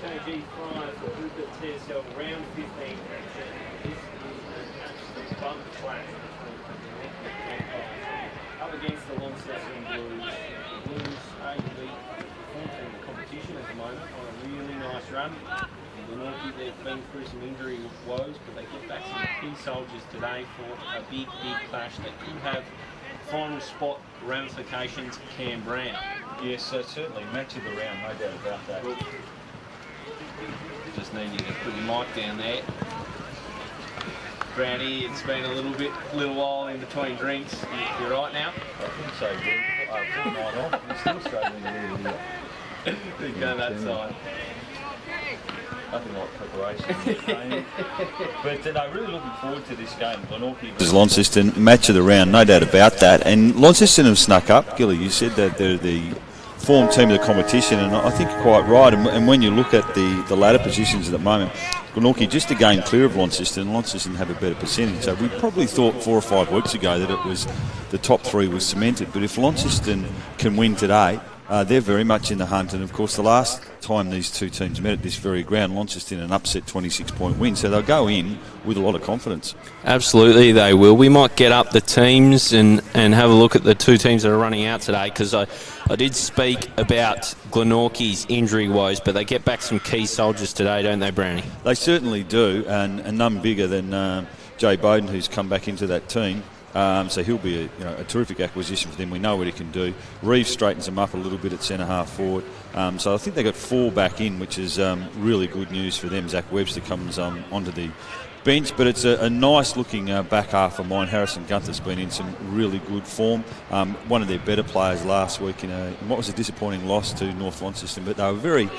KG5 for Bupa TSL round 15 action. This is an absolute bump clash up against the Launceston Blues. The Blues arguably in the competition at the moment on a really nice run. Glenorchy, they've been through some injury woes, but they get back some key soldiers today for a big clash that could have final spot ramifications. Cam Brown. Yes, certainly. Match of the round, no doubt about that. Well, just need you to put your mic down there. Brownie, it's been a little while in between drinks. You're right now? I think so, good. Full night off. We're still struggling a little bit. Didn't go that side. Nothing like preparation. But no, really looking forward to this game. Glenorchy versus Launceston, match of the round, no doubt about that. And Launceston have snuck up. Gilly, you said that they're the form team of the competition, and I think you're quite right. And when you look at the ladder positions at the moment, Glenorchy just a game clear of Launceston. Launceston have a better percentage. So we probably thought 4 or 5 weeks ago that it was the top 3 was cemented. But if Launceston can win today, they're very much in the hunt. And of course, the last time these two teams met at this very ground, Launceston an upset 26-point win. So they'll go in with a lot of confidence. Absolutely, they will. We might get up the teams and have a look at the two teams that are running out today, because I did speak about Glenorchy's injury woes, but they get back some key soldiers today, don't they, Brownie? They certainly do, and none bigger than Jay Bowden, who's come back into that team. So he'll be a terrific acquisition for them. We know what he can do. Reeves straightens them up a little bit at centre half forward. So I think they got 4 back in, which is really good news for them. Zach Webster comes onto the bench, but it's a nice looking back half of mine. Harrison Gunther's been in some really good form. One of their better players last week in what was a disappointing loss to North Launceston, but they were very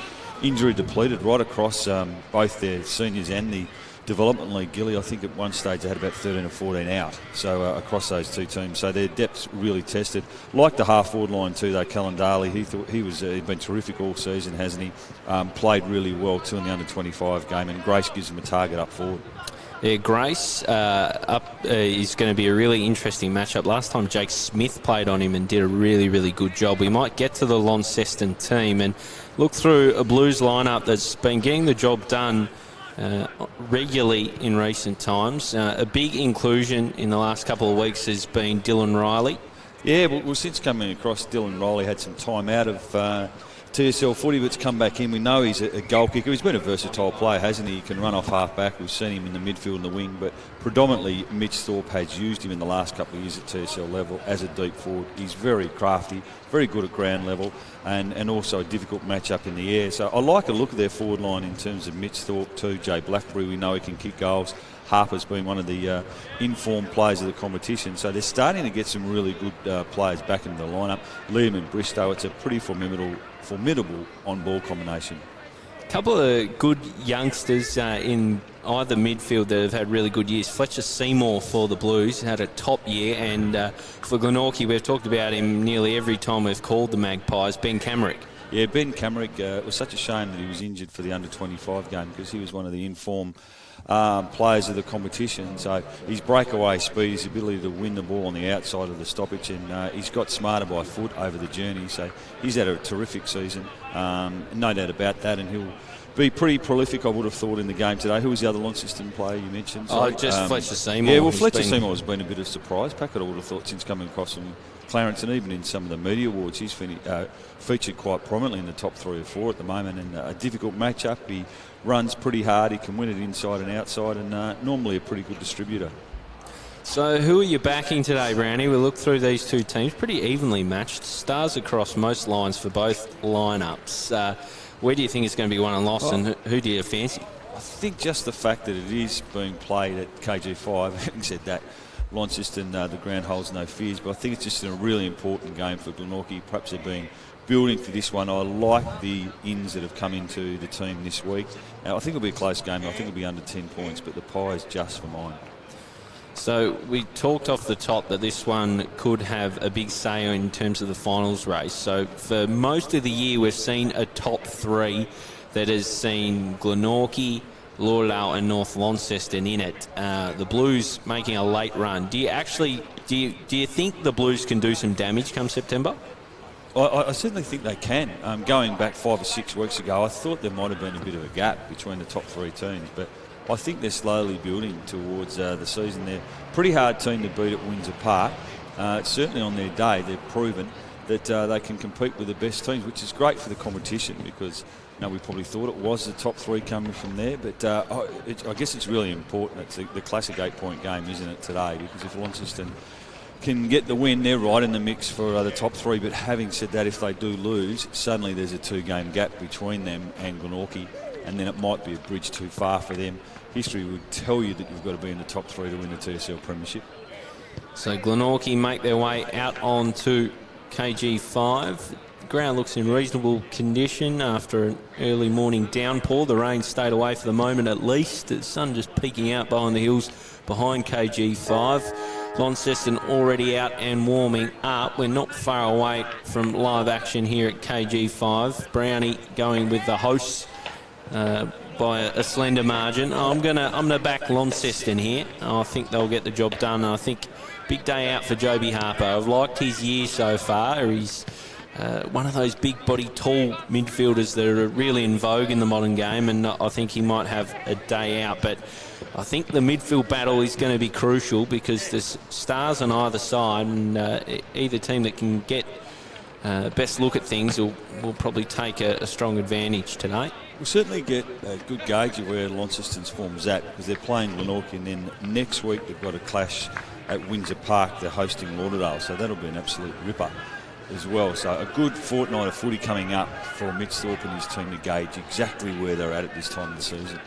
injury depleted right across both their seniors and the development league. Gilly, I think at one stage they had about 13 or 14 out, so across those two teams. So their depth's really tested. Like the half forward line too, though, Callan Daly, he'd been terrific all season, hasn't he? Played really well too in the under-25 game, and Grace gives him a target up forward. Yeah, Grace is going to be a really interesting matchup. Last time Jake Smith played on him and did a really good job. We might get to the Launceston team and look through a Blues lineup that's been getting the job done regularly in recent times. A big inclusion in the last couple of weeks has been Dylan Riley. Yeah, well, since coming across, Dylan Riley had some time out of TSL footy, but's come back in. We know he's a goal kicker. He's been a versatile player, hasn't he? He can run off half back. We've seen him in the midfield and the wing, but predominantly Mitch Thorpe has used him in the last couple of years at TSL level as a deep forward. He's very crafty, very good at ground level, and also a difficult matchup in the air. So I like a look at their forward line in terms of Mitch Thorpe too. Jay Blackberry, we know he can kick goals. Harper's been one of the informed players of the competition. So they're starting to get some really good players back into the lineup. Liam and Bristow, it's a pretty formidable on-ball combination. A couple of good youngsters in either midfield that have had really good years. Fletcher Seymour for the Blues had a top year, and for Glenorchy, we've talked about him nearly every time we've called the Magpies. Ben Camerick. Yeah, Ben Camerick, it was such a shame that he was injured for the under-25 game, because he was one of the informed players of the competition. So his breakaway speed, his ability to win the ball on the outside of the stoppage, and he's got smarter by foot over the journey. So he's had a terrific season, no doubt about that, and he'll be pretty prolific, I would have thought, in the game today. Who was the other Launceston player you mentioned? Fletcher Seymour. Yeah, well, Fletcher Seymour has been a bit of a surprise packet, I would have thought, since coming across from Clarence, and even in some of the media awards, he's featured quite prominently in the top 3 or 4 at the moment, and a difficult matchup. He runs pretty hard, he can win it inside and outside, and normally a pretty good distributor. So who are you backing today, Brownie? We look through these two teams, pretty evenly matched. Stars across most lines for both lineups. Where do you think it's going to be won and lost, and who do you fancy? I think just the fact that it is being played at KG5, having said that, Launceston, the ground holds no fears. But I think it's just a really important game for Glenorchy. Perhaps they've been building for this one. I like the ins that have come into the team this week. I think it'll be a close game. I think it'll be under 10 points, but the pie is just for mine. So we talked off the top that this one could have a big say in terms of the finals race. So for most of the year, we've seen a top three that has seen Glenorchy, Lauderdale and North Launceston in it. The Blues making a late run. Do you think the Blues can do some damage come September? I certainly think they can. Going back 5 or 6 weeks ago, I thought there might have been a bit of a gap between the top three teams, but I think they're slowly building towards the season. They're a pretty hard team to beat at Windsor Park. Certainly on their day, they've proven that they can compete with the best teams, which is great for the competition because we probably thought it was the top three coming from there, but I guess it's really important. It's the classic 8-point game, isn't it, today? Because if Launceston can get the win, they're right in the mix for the top three. But having said that, if they do lose, suddenly there's a 2-game gap between them and Glenorchy, and then it might be a bridge too far for them. History would tell you that you've got to be in the top three to win the TSL Premiership. So Glenorchy make their way out onto KG5. The ground looks in reasonable condition after an early morning downpour. The rain stayed away for the moment at least. The sun just peeking out behind the hills behind KG5. Launceston already out and warming up. We're not far away from live action here at KG5. Brownie going with the hosts by a slender margin. I'm gonna back Launceston here. I think they'll get the job done. I think big day out for Joby Harper. I've liked his year so far. He's one of those big body tall midfielders that are really in vogue in the modern game, and I think he might have a day out. But I think the midfield battle is going to be crucial because there's stars on either side, and either team that can get best look at things will probably take a strong advantage tonight. We'll certainly get a good gauge of where Launceston's form's at because they're playing Glenorchy, and then next week they've got a clash at Windsor Park. They're hosting Lauderdale, so that'll be an absolute ripper as well. So a good fortnight of footy coming up for Mitch Thorpe and his team to gauge exactly where they're at this time of the season.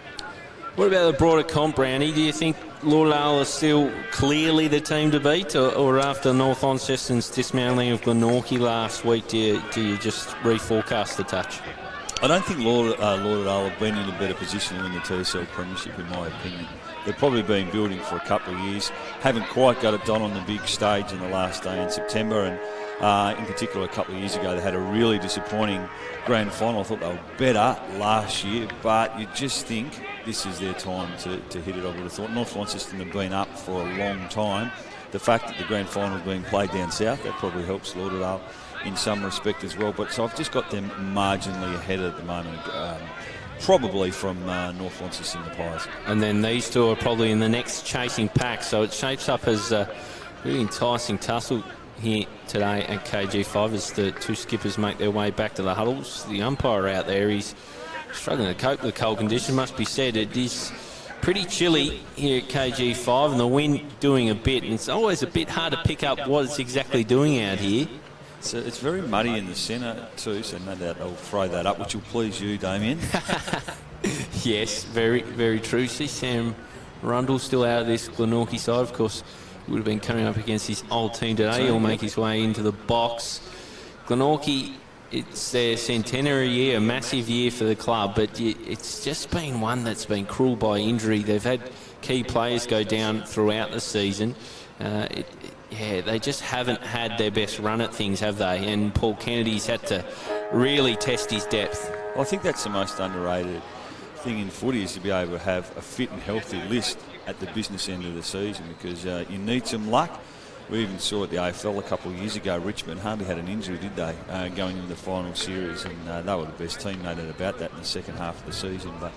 What about the broader comp, Brownie? Do you think Lauderdale are still clearly the team to beat, or after North Launceston's dismantling of Glenorchy last week, do you just reforecast the touch? I don't think Lauderdale have been in a better position to win the TSL Premiership, in my opinion. They've probably been building for a couple of years, haven't quite got it done on the big stage in the last day in September, and in particular a couple of years ago they had a really disappointing grand final. I thought they were better last year, but you just think this is their time to hit it. I would have thought North Launceston have been up for a long time. The fact that the grand final is being played down south, that probably helps Lauderdale in some respect as well. But so I've just got them marginally ahead at the moment, probably from North Launceston, the Pies. And then these two are probably in the next chasing pack, so it shapes up as a really enticing tussle here today at KG5 as the two skippers make their way back to the huddles. The umpire out there, he's struggling to cope with the cold condition, must be said. It is pretty chilly here at KG5 and the wind doing a bit, and it's always a bit hard to pick up what it's exactly doing out here. So it's very muddy in the centre too, so no doubt they'll throw that up, which will please you, Damien. Yes, very, very true. See Sam Rundle still out of this Glenorchy side. Of course, he would have been coming up against his old team today. He'll make his way into the box. Glenorchy, it's their centenary year, a massive year for the club, but it's just been one that's been cruel by injury. They've had key players go down throughout the season. They just haven't had their best run at things, have they? And Paul Kennedy's had to really test his depth. I think that's the most underrated thing in footy, is to be able to have a fit and healthy list at the business end of the season, because you need some luck. We even saw at the AFL a couple of years ago, Richmond hardly had an injury, did they, going into the final series, and they were the best team, no doubt about that, in the second half of the season. But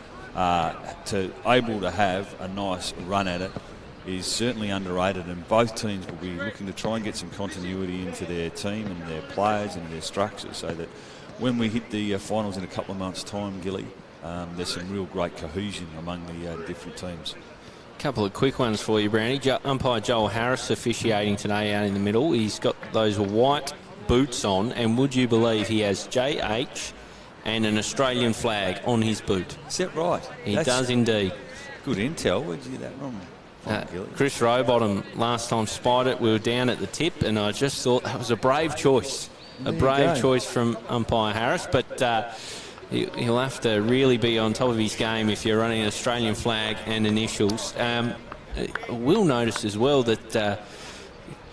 able to have a nice run at it is certainly underrated, and both teams will be looking to try and get some continuity into their team and their players and their structure, so that when we hit the finals in a couple of months' time, Gilly, there's some real great cohesion among the different teams. Couple of quick ones for you, Brownie. Umpire Joel Harris officiating today out in the middle. He's got those white boots on, and would you believe he has JH and an Australian flag on his boot? Is that right? He does indeed. Good intel. Where'd you get that from? Chris Rowbottom last time spied it. We were down at the tip, and I just thought that was a brave choice. A brave choice from umpire Harris, but he'll have to really be on top of his game if you're running an Australian flag and initials. We'll notice as well that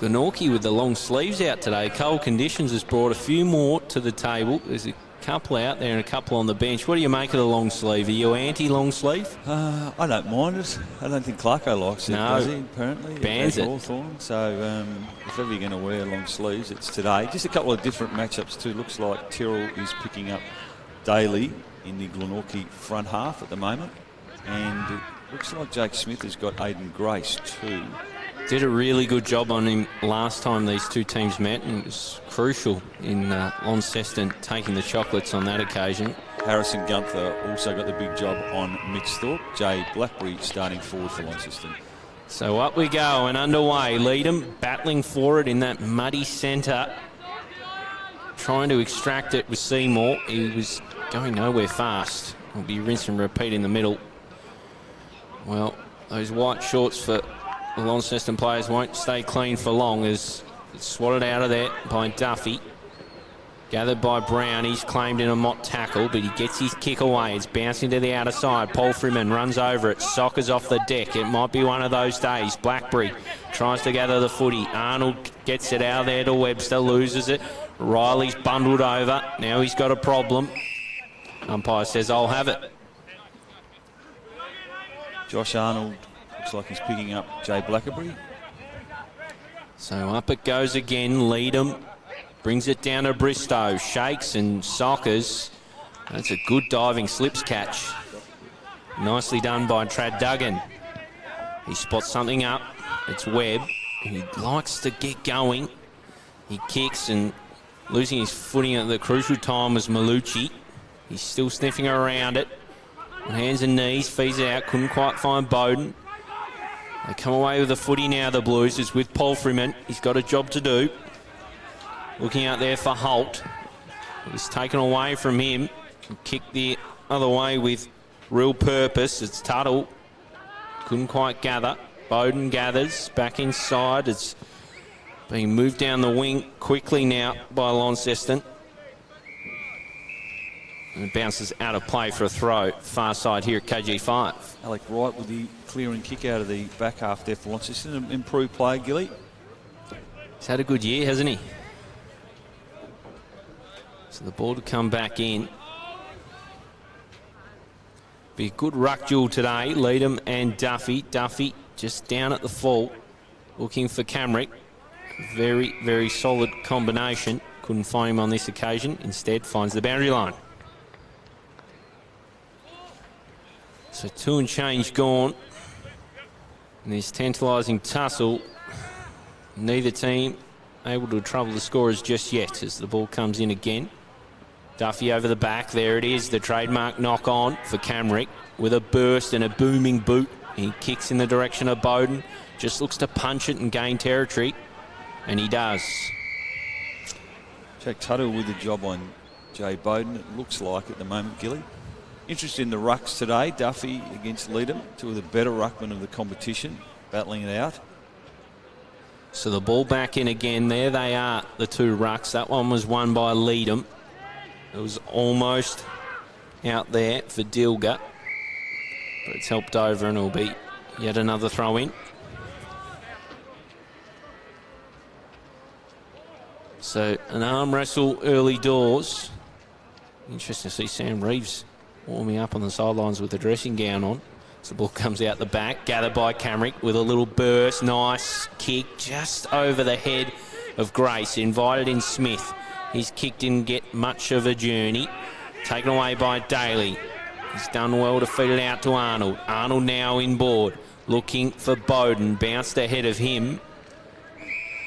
Glenorchy with the long sleeves out today. Cold conditions has brought a few more to the table. There's a couple out there and a couple on the bench. What do you make of the long sleeve? Are you anti-long sleeve? I don't mind it. I don't think Clarko likes it, does he? Apparently. Bans it. Hawthorn. So if ever you're going to wear long sleeves, it's today. Just a couple of different matchups too. Looks like Tyrrell is picking up Daly in the Glenorchy front half at the moment. And it looks like Jake Smith has got Aidan Grace too. Did a really good job on him last time these two teams met, and it was crucial in Launceston taking the chocolates on that occasion. Harrison Gunther also got the big job on Mitch Thorpe. Jay Blackberry starting forward for Launceston. So up we go and underway. Leadham battling for it in that muddy centre. Trying to extract it with Seymour. He was going nowhere fast. It'll be rinse and repeat in the middle. Well, those white shorts for the Launceston players won't stay clean for long as it's swatted out of there by Duffy. Gathered by Brown. He's claimed in a Mott tackle, but he gets his kick away. It's bouncing to the outer side. Paul Freeman runs over it. Soccer's off the deck. It might be one of those days. Blackberry tries to gather the footy. Arnold gets it out there to Webster, loses it. Riley's bundled over. Now he's got a problem. Umpire says, I'll have it. Josh Arnold looks like he's picking up Jay Blackberry. So up it goes again. Leadham brings it down to Bristow. Shakes and sockers. That's a good diving slips catch. Nicely done by Trad Duggan. He spots something up. It's Webb. He likes to get going. He kicks and losing his footing at the crucial time was Malucci. He's still sniffing around it. On hands and knees, feeds it out. Couldn't quite find Bowden. They come away with the footy now, the Blues. It's with Paul Freeman. He's got a job to do. Looking out there for Holt. It's taken away from him. Kicked the other way with real purpose. It's Tuttle. Couldn't quite gather. Bowden gathers. Back inside. It's being moved down the wing quickly now by Launceston. And it bounces out of play for a throw. Far side here at KG5. Alec Wright with the clearing kick out of the back half there for Launceston. Improved play, Gilly. He's had a good year, hasn't he? So the ball to come back in. Be a good ruck duel today. Leadham and Duffy. Duffy just down at the full. Looking for Camrick. Very, very solid combination. Couldn't find him on this occasion. Instead finds the boundary line. So 2 and change gone. And this tantalising tussle. Neither team able to trouble the scorers just yet as the ball comes in again. Duffy over the back. There it is. The trademark knock on for Camrick with a burst and a booming boot. He kicks in the direction of Bowden. Just looks to punch it and gain territory. And he does. Jack Tuttle with the job on Jay Bowden, it looks like at the moment, Gilly. Interested in the rucks today. Duffy against Leadham, two of the better ruckmen of the competition, battling it out. So the ball back in again. There they are, the two rucks. That one was won by Leadham. It was almost out there for Dilger. But it's helped over and it'll be yet another throw in. So an arm wrestle early doors. Interesting to see Sam Reeves warming up on the sidelines with a dressing gown on. So the ball comes out the back, gathered by Camrick with a little burst. Nice kick just over the head of Grace. Invited in Smith. His kick didn't get much of a journey. Taken away by Daly. He's done well to feed it out to Arnold. Arnold now inboard. Looking for Bowden. Bounced ahead of him.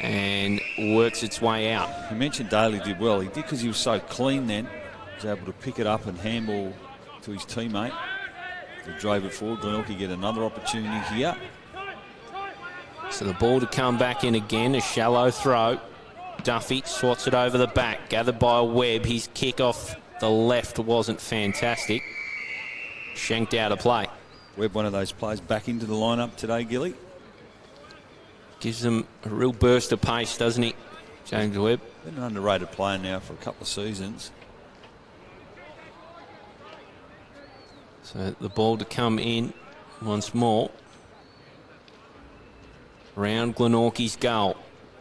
And works its way out. You mentioned Daly did well. He did because he was so clean then. He was able to pick it up and handball to his teammate. He drove it forward. Glenorchy get another opportunity here. So the ball to come back in again. A shallow throw. Duffy swats it over the back. Gathered by Webb. His kick off the left wasn't fantastic. Shanked out of play. Webb, one of those players back into the lineup today, Gilly. Gives them a real burst of pace, doesn't he, James Webb? Been an underrated player now for a couple of seasons. So the ball to come in once more. Round Glenorchy's goal.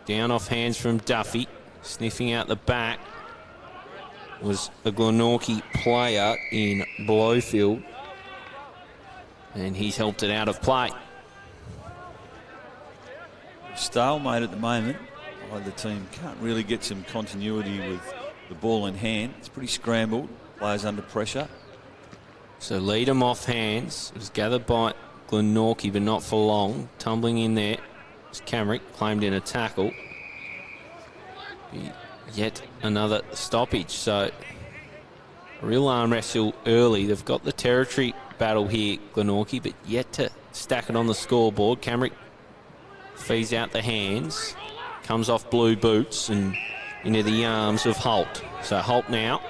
Down off hands from Duffy. Sniffing out the back was a Glenorchy player in Blowfield. And he's helped it out of play. Stalemate at the moment. The team can't really get some continuity with the ball in hand. It's pretty scrambled. Players under pressure. So lead them off hands. It was gathered by Glenorchy, but not for long. Tumbling in there. It's Camrick, claimed in a tackle. Yet another stoppage. So a real arm wrestle early. They've got the territory battle here, Glenorchy, but yet to stack it on the scoreboard. Camrick feeds out the hands. Comes off blue boots and into the arms of Holt. So Holt now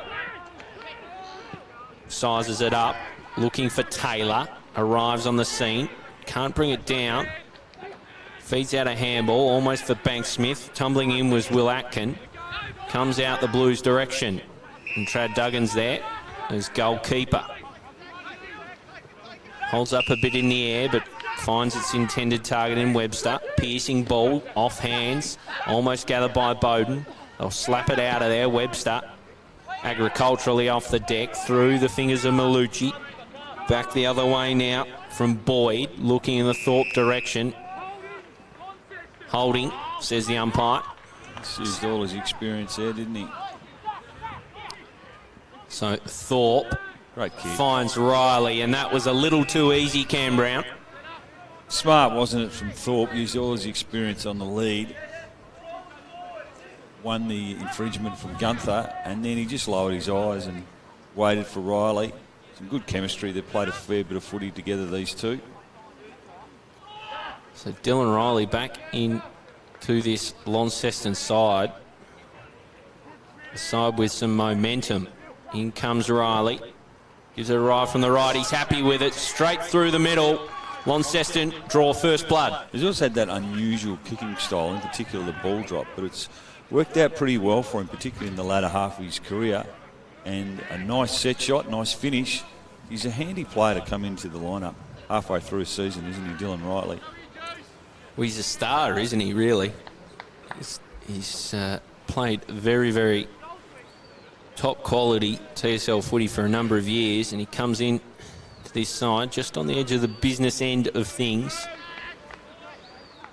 sizes it up, looking for Taylor. Arrives on the scene, can't bring it down. Feeds out a handball, almost for Banksmith. Tumbling in was Will Atkin. Comes out the Blues' direction. And Trad Duggan's there as goalkeeper. Holds up a bit in the air, but finds its intended target in Webster. Piercing ball, off hands, almost gathered by Bowden. They'll slap it out of there. Webster agriculturally off the deck, through the fingers of Malucci. Back the other way now from Boyd, looking in the Thorpe direction. Holding, says the umpire. Used all his experience there, didn't he? So Thorpe Great kid. finds Riley, and that was a little too easy, Cam Brown. Smart, wasn't it, from Thorpe? Used all his experience on the lead. Won the infringement from Gunther, and then he just lowered his eyes and waited for Riley. Some good chemistry. They've played a fair bit of footy together, these two. So Dylan Riley back in to this Launceston side. A side with some momentum. In comes Riley. Gives it a ride from the right. He's happy with it. Straight through the middle. Launceston draw first blood. He's also had that unusual kicking style, in particular the ball drop, but it's worked out pretty well for him, particularly in the latter half of his career. And a nice set shot, nice finish. He's a handy player to come into the lineup halfway through a season, isn't he, Dylan Riley? Well, he's a star, isn't he, really? He's played very, very top quality TSL footy for a number of years, and he comes in to this side just on the edge of the business end of things.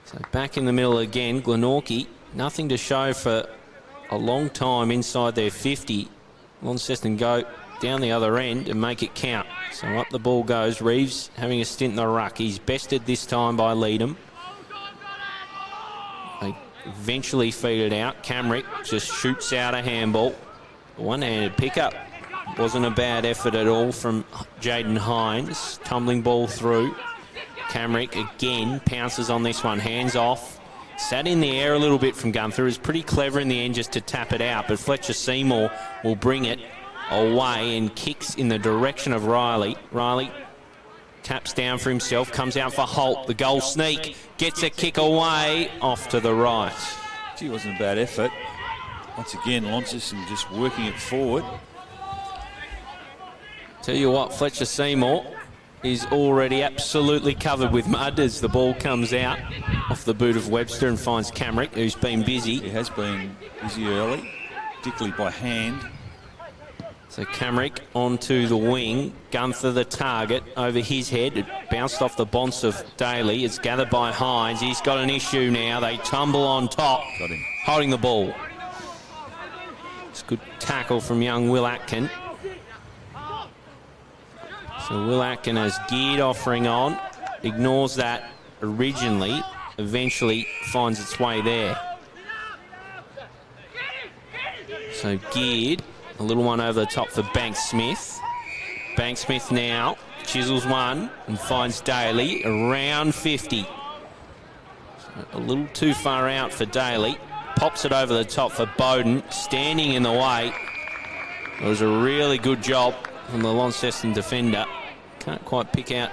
So back in the middle again, Glenorchy, nothing to show for a long time inside their 50. Launceston go down the other end and make it count. So up the ball goes. Reeves having a stint in the ruck. He's bested this time by Leadham. They eventually feed it out. Camrick just shoots out a handball. One-handed pickup. Wasn't a bad effort at all from Jaden Hines. Tumbling ball through. Camrick again pounces on this one. Hands off. Sat in the air a little bit from Gunther. Is pretty clever in the end just to tap it out. But Fletcher Seymour will bring it away and kicks in the direction of Riley. Riley taps down for himself. Comes out for Holt. The goal sneak. Gets a kick away off to the right. Gee, it wasn't a bad effort. Once again, Launceston just working it forward. Tell you what, Fletcher Seymour is already absolutely covered with mud as the ball comes out off the boot of Webster and finds Camrick, who's been busy. He has been busy early, particularly by hand. So Camrick onto the wing. Gunther the target over his head. It bounced off the bonce of Daly. It's gathered by Hines. He's got an issue now. They tumble on top. Got him. Holding the ball. It's a good tackle from young Will Atkin. So Will Atkin has geared offering on. Ignores that originally. Eventually finds its way there. So geared. A little one over the top for Banksmith. Banksmith now chisels one and finds Daly around 50. So a little too far out for Daly. Pops it over the top for Bowden, standing in the way. It was a really good job from the Launceston defender. Can't quite pick out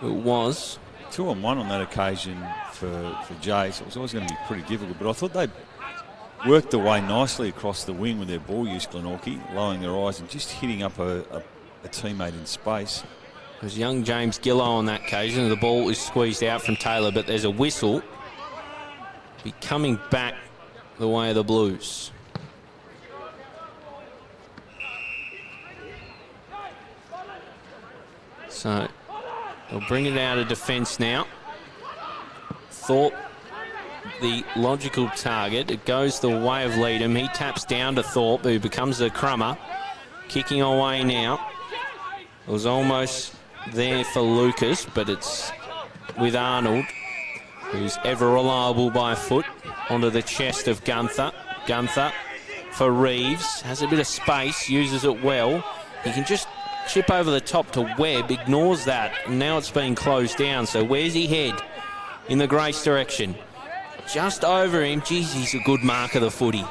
who it was. 2-on-1 on that occasion for Jay, so it was always going to be pretty difficult. But I thought they worked their way nicely across the wing with their ball use, Glenorchy, lowering their eyes and just hitting up a teammate in space. It was young James Gillow on that occasion. The ball is squeezed out from Taylor, but there's a whistle. Be coming back the way of the Blues. So they'll bring it out of defence now. Thorpe, the logical target. It goes the way of Leadham. He taps down to Thorpe, who becomes the crummer. Kicking away now. It was almost there for Lucas, but it's with Arnold, who's ever reliable by foot, onto the chest of Gunther. Gunther for Reeves. Has a bit of space, uses it well. He can just chip over the top to Webb, ignores that, and now it's being closed down. So where's he head? In the Grace direction. Just over him. Geez, he's a good mark of the footy.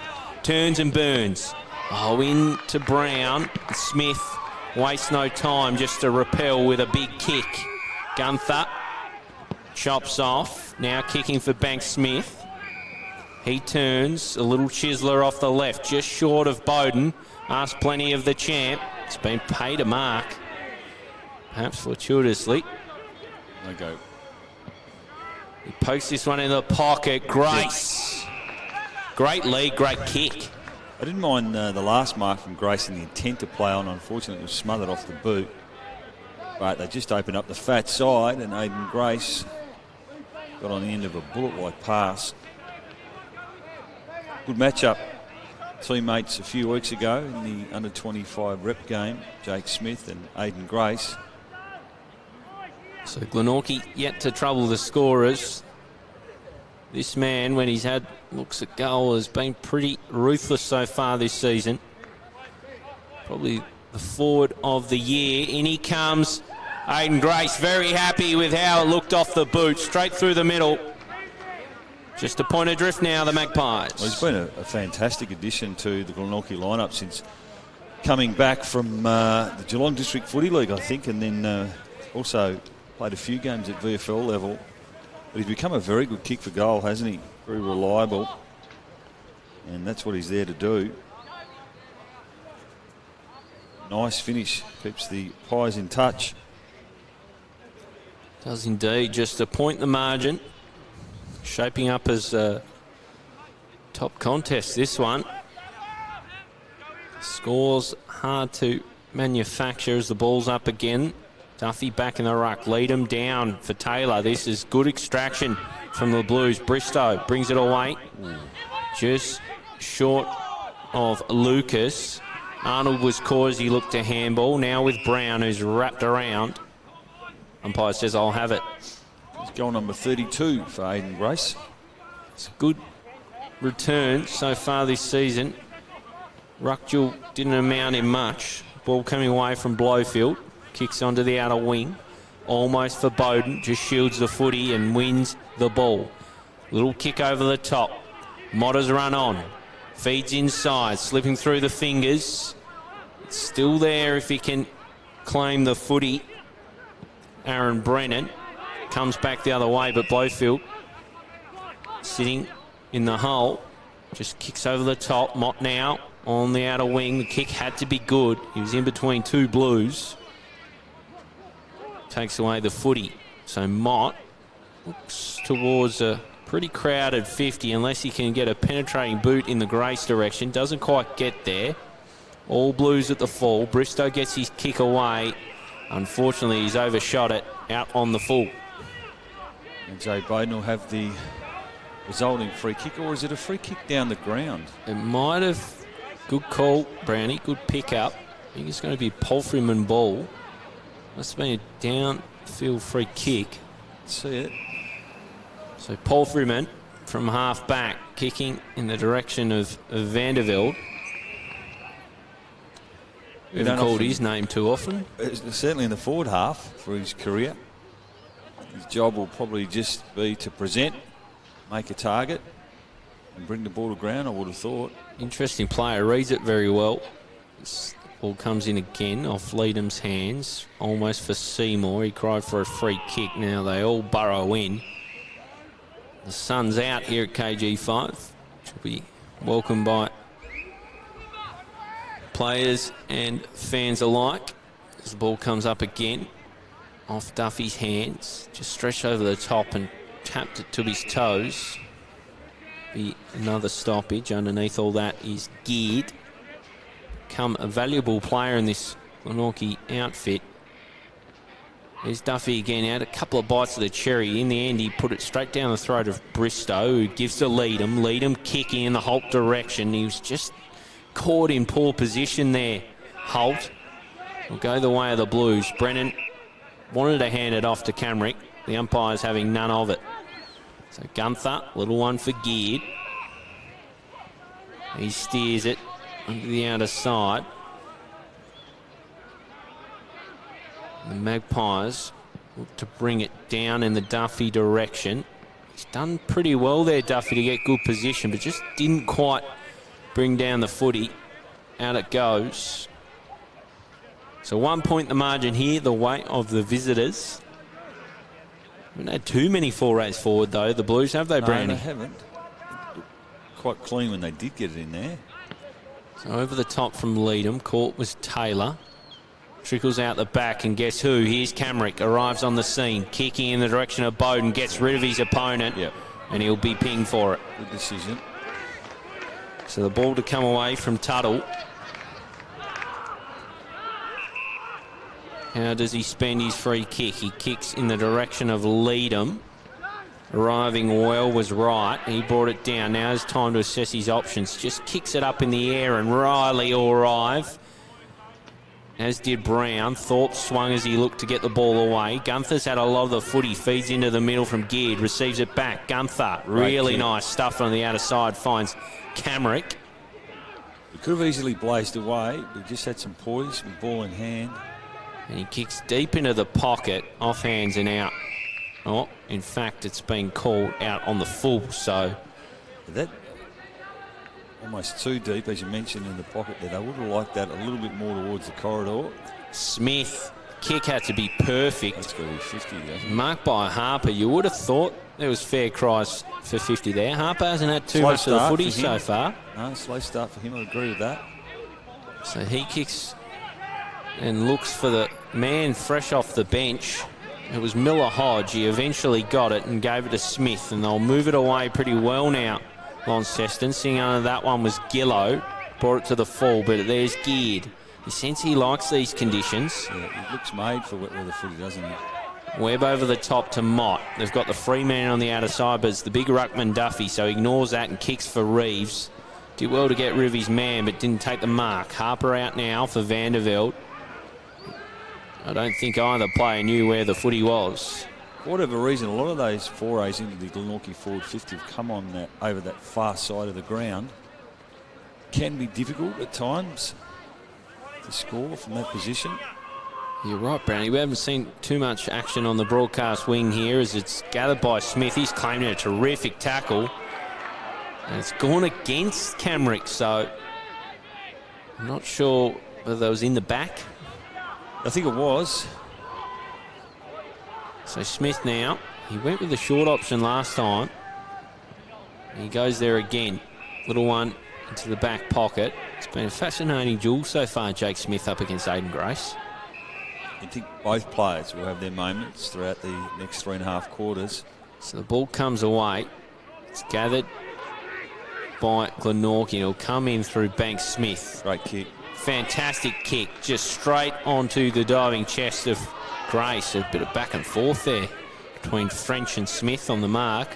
Turns and burns. Oh, in to Brown. Smith wastes no time just to repel with a big kick. Gunther chops off. Now kicking for Banks Smith. He turns. A little chiseler off the left, just short of Bowden. Asked plenty of the champ. It's been paid a mark. Perhaps fortuitously. They go. He pokes this one in the pocket. Grace. Great lead, great kick. I didn't mind the last mark from Grace and the intent to play on. Unfortunately, it was smothered off the boot. But they just opened up the fat side, and Aiden Grace got on the end of a bullet-like pass. Good matchup. Teammates a few weeks ago in the under-25 rep game, Jake Smith and Aiden Grace. So Glenorchy yet to trouble the scorers. This man, when he's had looks at goal, has been pretty ruthless so far this season. Probably the forward of the year. In he comes. Aiden Grace very happy with how it looked off the boot. Straight through the middle. Just a point adrift now, the Magpies. Well, he's been a fantastic addition to the Glenorchy lineup since coming back from the Geelong District Footy League, I think, and then also played a few games at VFL level. But he's become a very good kick for goal, hasn't he? Very reliable. And that's what he's there to do. Nice finish. Keeps the Pies in touch. Does indeed. Just to point the margin. Shaping up as a top contest, this one. Scores hard to manufacture as the ball's up again. Duffy back in the ruck. Lead him down for Taylor. This is good extraction from the Blues. Bristow brings it away. Just short of Lucas. Arnold was caught as he looked to handball. Now with Brown, who's wrapped around. Umpire says, I'll have it. It's goal number 32 for Aiden Grace. It's a good return so far this season. Ruckjul didn't amount in much. Ball coming away from Blowfield. Kicks onto the outer wing. Almost for Bowden. Just shields the footy and wins the ball. Little kick over the top. Motta's run on. Feeds inside. Slipping through the fingers. It's still there if he can claim the footy. Aaron Brennan comes back the other way, but Blowfield sitting in the hole. Just kicks over the top. Mott now on the outer wing. The kick had to be good. He was in between two Blues. Takes away the footy. So Mott looks towards a pretty crowded 50 unless he can get a penetrating boot in the Grace direction. Doesn't quite get there. All Blues at the full. Bristow gets his kick away. Unfortunately, he's overshot it out on the full. And Jay Bowden will have the resulting free kick, or is it a free kick down the ground? It might have. Good call, Brownie. Good pick up. I think it's going to be Palfreyman ball. Must have been a downfield free kick. Let's see it. So Palfreyman from half back, kicking in the direction of Vandervelde. We haven't called his name too often. Certainly in the forward half for his career. His job will probably just be to present, make a target, and bring the ball to ground, I would have thought. Interesting player, reads it very well. Ball comes in again off Leadham's hands, almost for Seymour. He cried for a free kick. Now they all burrow in. The sun's out here at KG5, which will be welcomed by players and fans alike. As the ball comes up again, off Duffy's hands, just stretched over the top and tapped it to his toes. Be another stoppage. Underneath all that is Geared. Become a valuable player in this Glenorchy outfit. There's Duffy again, out a couple of bites of the cherry. In the end, he put it straight down the throat of Bristow, who gives to Leadham. Leadham kicking in the Holt direction. He was just caught in poor position there. Holt will go the way of the Blues. Brennan wanted to hand it off to Camrick. The umpire's having none of it. So Gunther, little one for Geared. He steers it under the outer side. The Magpies look to bring it down in the Duffy direction. He's done pretty well there, Duffy, to get good position, but just didn't quite bring down the footy. Out it goes. So 1 point the margin here, the way of the visitors. Haven't had too many forays forward, though, the Blues, have they, Brownie? No, they haven't. Quite clean when they did get it in there. So over the top from Leadham, caught was Taylor. Trickles out the back, and guess who? Here's Camrick, arrives on the scene, kicking in the direction of Bowden, gets rid of his opponent, and he'll be pinged for it. Good decision. So the ball to come away from Tuttle. How does he spend his free kick? He kicks in the direction of Leadham. Arriving well was right. He brought it down. Now it's time to assess his options. Just kicks it up in the air, and Riley will arrive, as did Brown. Thorpe swung as he looked to get the ball away. Gunther's had a lot of the footy. Feeds into the middle from Geared. Receives it back. Gunther, really nice stuff on the outer side. Finds Camrick. He could have easily blazed away, but just had some poise with ball in hand. And he kicks deep into the pocket, off hands and out. Oh, in fact, it's been called out on the full, so... That almost too deep, as you mentioned, in the pocket there. I would have liked that a little bit more towards the corridor. Smith, kick had to be perfect. That's got to be 50, doesn't it? Marked by Harper. You would have thought there was fair cries for 50 there. Harper hasn't had too much of the footy so far. No, slow start for him. I agree with that. So he kicks and looks for the man fresh off the bench. It was Miller Hodge. He eventually got it and gave it to Smith, and they'll move it away pretty well now. Launceston, sitting under that one was Gillow. Brought it to the full, but there's Geared. You sense he likes these conditions. Yeah, he looks made for wet weather footy, doesn't he? Webb over the top to Mott. They've got the free man on the outer side, but it's the big ruckman Duffy, so he ignores that and kicks for Reeves. Did well to get rid of his man, but didn't take the mark. Harper out now for Vanderveld. I don't think either player knew where the footy was. For whatever reason, a lot of those forays into the Glenorchy forward 50 have come on that over that far side of the ground. Can be difficult at times to score from that position. You're right, Brownie. We haven't seen too much action on the broadcast wing here as it's gathered by Smith. He's claiming a terrific tackle. And it's gone against Camrick, so I'm not sure whether that was in the back. I think it was. So Smith now, he went with the short option last time. He goes there again. Little one into the back pocket. It's been a fascinating duel so far, Jake Smith up against Aiden Grace. I think both players will have their moments throughout the next 3.5 quarters. So the ball comes away. It's gathered by Glenorchy. It'll come in through Banks Smith. Great kick. Fantastic kick, just straight onto the diving chest of Grace. A bit of back and forth there between French and Smith on the mark.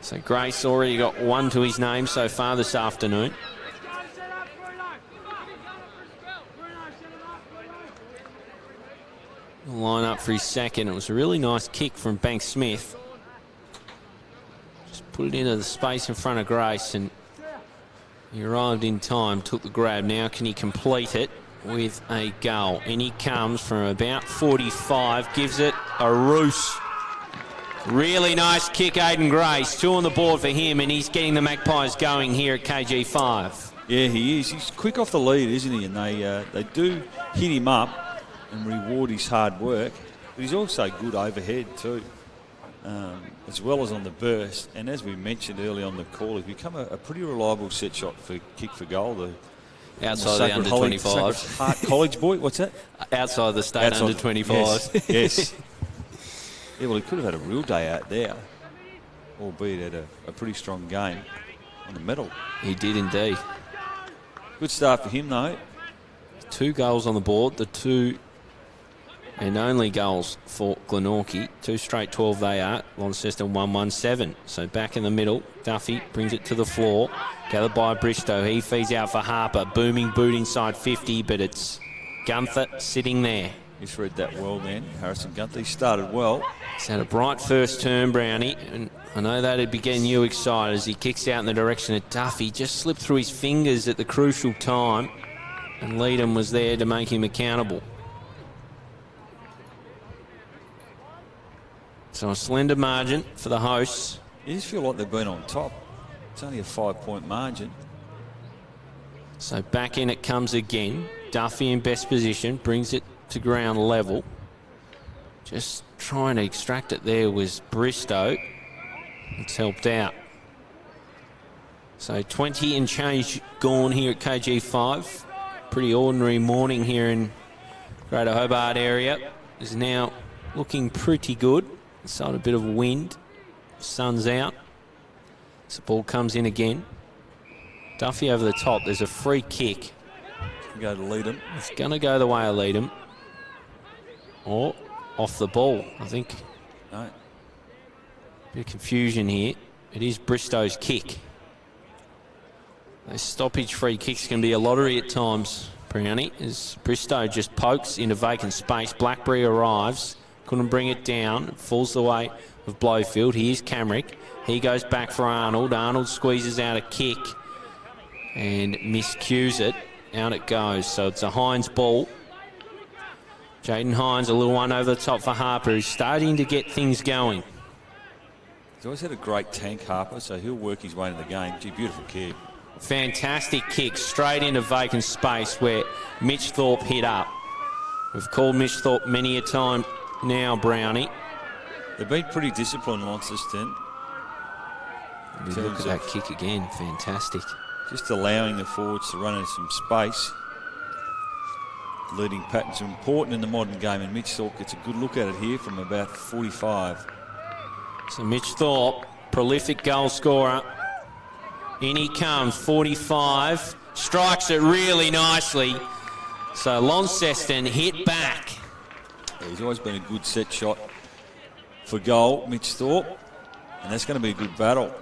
So Grace already got one to his name so far this afternoon. He'll line up for his second. It was a really nice kick from Banks Smith. Just put it into the space in front of Grace, and he arrived in time, took the grab. Now can he complete it with a goal? And he comes from about 45, gives it a roost. Really nice kick, Aiden Grace. 2 on the board for him, and he's getting the Magpies going here at KG5. Yeah, he is. He's quick off the lead, isn't he? And they do hit him up and reward his hard work. But he's also good overhead too, as well as on the burst. And as we mentioned early on the call, he's become a pretty reliable set shot for kick for goal. Outside the under 25s. Heart College boy, what's that? Outside the state under 25s. Yes. Yeah, well, he could have had a real day out there, albeit at a pretty strong game on the medal. He did indeed. Good start for him, though. 2 goals on the board, the 2 and only goals for Glenorchy. 2 straight 12 they are. Launceston 1-1-7. So back in the middle, Duffy brings it to the floor. Gathered by Bristow. He feeds out for Harper. Booming boot inside 50, but it's Gunther sitting there. He's read that well then. Harrison Gunther, he started well. He's had a bright first turn, Brownie, and I know that'd be getting you excited as he kicks out in the direction of Duffy. Just slipped through his fingers at the crucial time, and Leedham was there to make him accountable. So a slender margin for the hosts. You just feel like they've been on top. It's only a 5-point margin. So back in it comes again. Duffy in best position, brings it to ground level. Just trying to extract it there was Bristow. It's helped out. So 20 and change gone here at KG5. Pretty ordinary morning here in Greater Hobart area. Is now looking pretty good. Inside a bit of wind. Sun's out. So the ball comes in again. Duffy over the top. There's a free kick. Go to Leedham. It's going to go the way of Leedham. Or off the ball, I think. No. Bit of confusion here. It is Bristow's kick. Those stoppage free kicks can be a lottery at times, Brownie, as Bristow just pokes into vacant space. Blackberry arrives. Couldn't bring it down. It falls the way of Blowfield. Here's Camrick. He goes back for Arnold. Arnold squeezes out a kick and miscues it. Out it goes. So it's a Hines ball. Jaden Hines, a little one over the top for Harper, who's starting to get things going. He's always had a great tank, Harper, so he'll work his way into the game. Gee, beautiful kick. Fantastic kick straight into vacant space where Mitch Thorpe hit up. We've called Mitch Thorpe many a time now, Brownie. They've been pretty disciplined, Launceston. Look at that kick again. Fantastic. Just allowing the forwards to run into some space. Leading patterns are important in the modern game, and Mitch Thorpe gets a good look at it here from about 45. So Mitch Thorpe, prolific goal scorer. In he comes, 45. Strikes it really nicely. So Launceston hit back. Yeah, he's always been a good set shot for goal, Mitch Thorpe. And that's going to be a good battle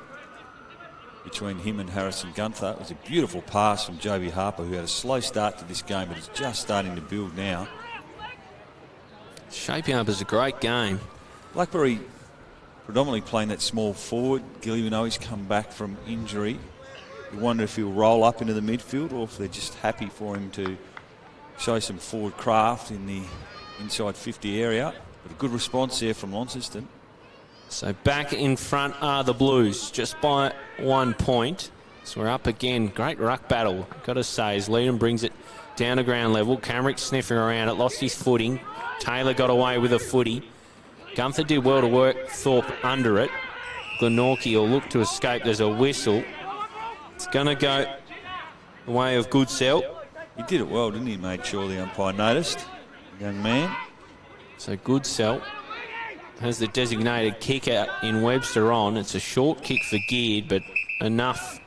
between him and Harrison Gunther. It was a beautiful pass from Joby Harper, who had a slow start to this game, but is just starting to build now. Shaping up as a great game. Blackberry predominantly playing that small forward. Gilly, we know he's come back from injury. You wonder if he'll roll up into the midfield or if they're just happy for him to show some forward craft in the inside 50 area. But a good response there from Launceston. So back in front are the Blues, just by 1 point. So we're up again. Great ruck battle, got to say, as Leedham brings it down to ground level. Camrick sniffing around it, lost his footing. Taylor got away with a footy. Gunther did well to work Thorpe under it. Glenorchy will look to escape. There's a whistle. It's going to go the way of Goodsell. He did it well, didn't he? Made sure the umpire noticed. Young man. So Goodsell has the designated kick out in Webster on. It's a short kick for Geared, but enough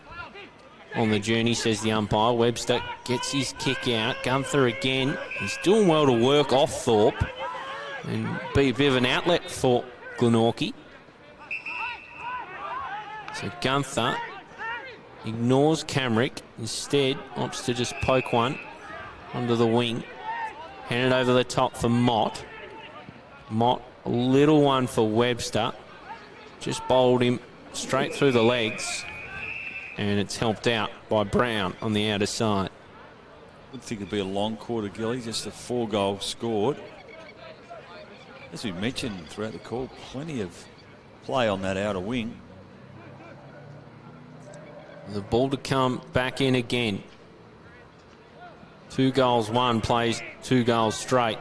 on the journey, says the umpire. Webster gets his kick out. Gunther again. He's doing well to work off Thorpe and be a bit of an outlet for Glenorchy. So Gunther ignores Camrick. Instead, opts to just poke one under the wing. Hand it over the top for Mott. Mott, a little one for Webster. Just bowled him straight through the legs. And it's helped out by Brown on the outer side. Would think it'd be a long quarter, Gilly. Just a 4 goals scored. As we mentioned throughout the call, plenty of play on that outer wing. The ball to come back in again. 2 goals, 1 plays 2 goals straight.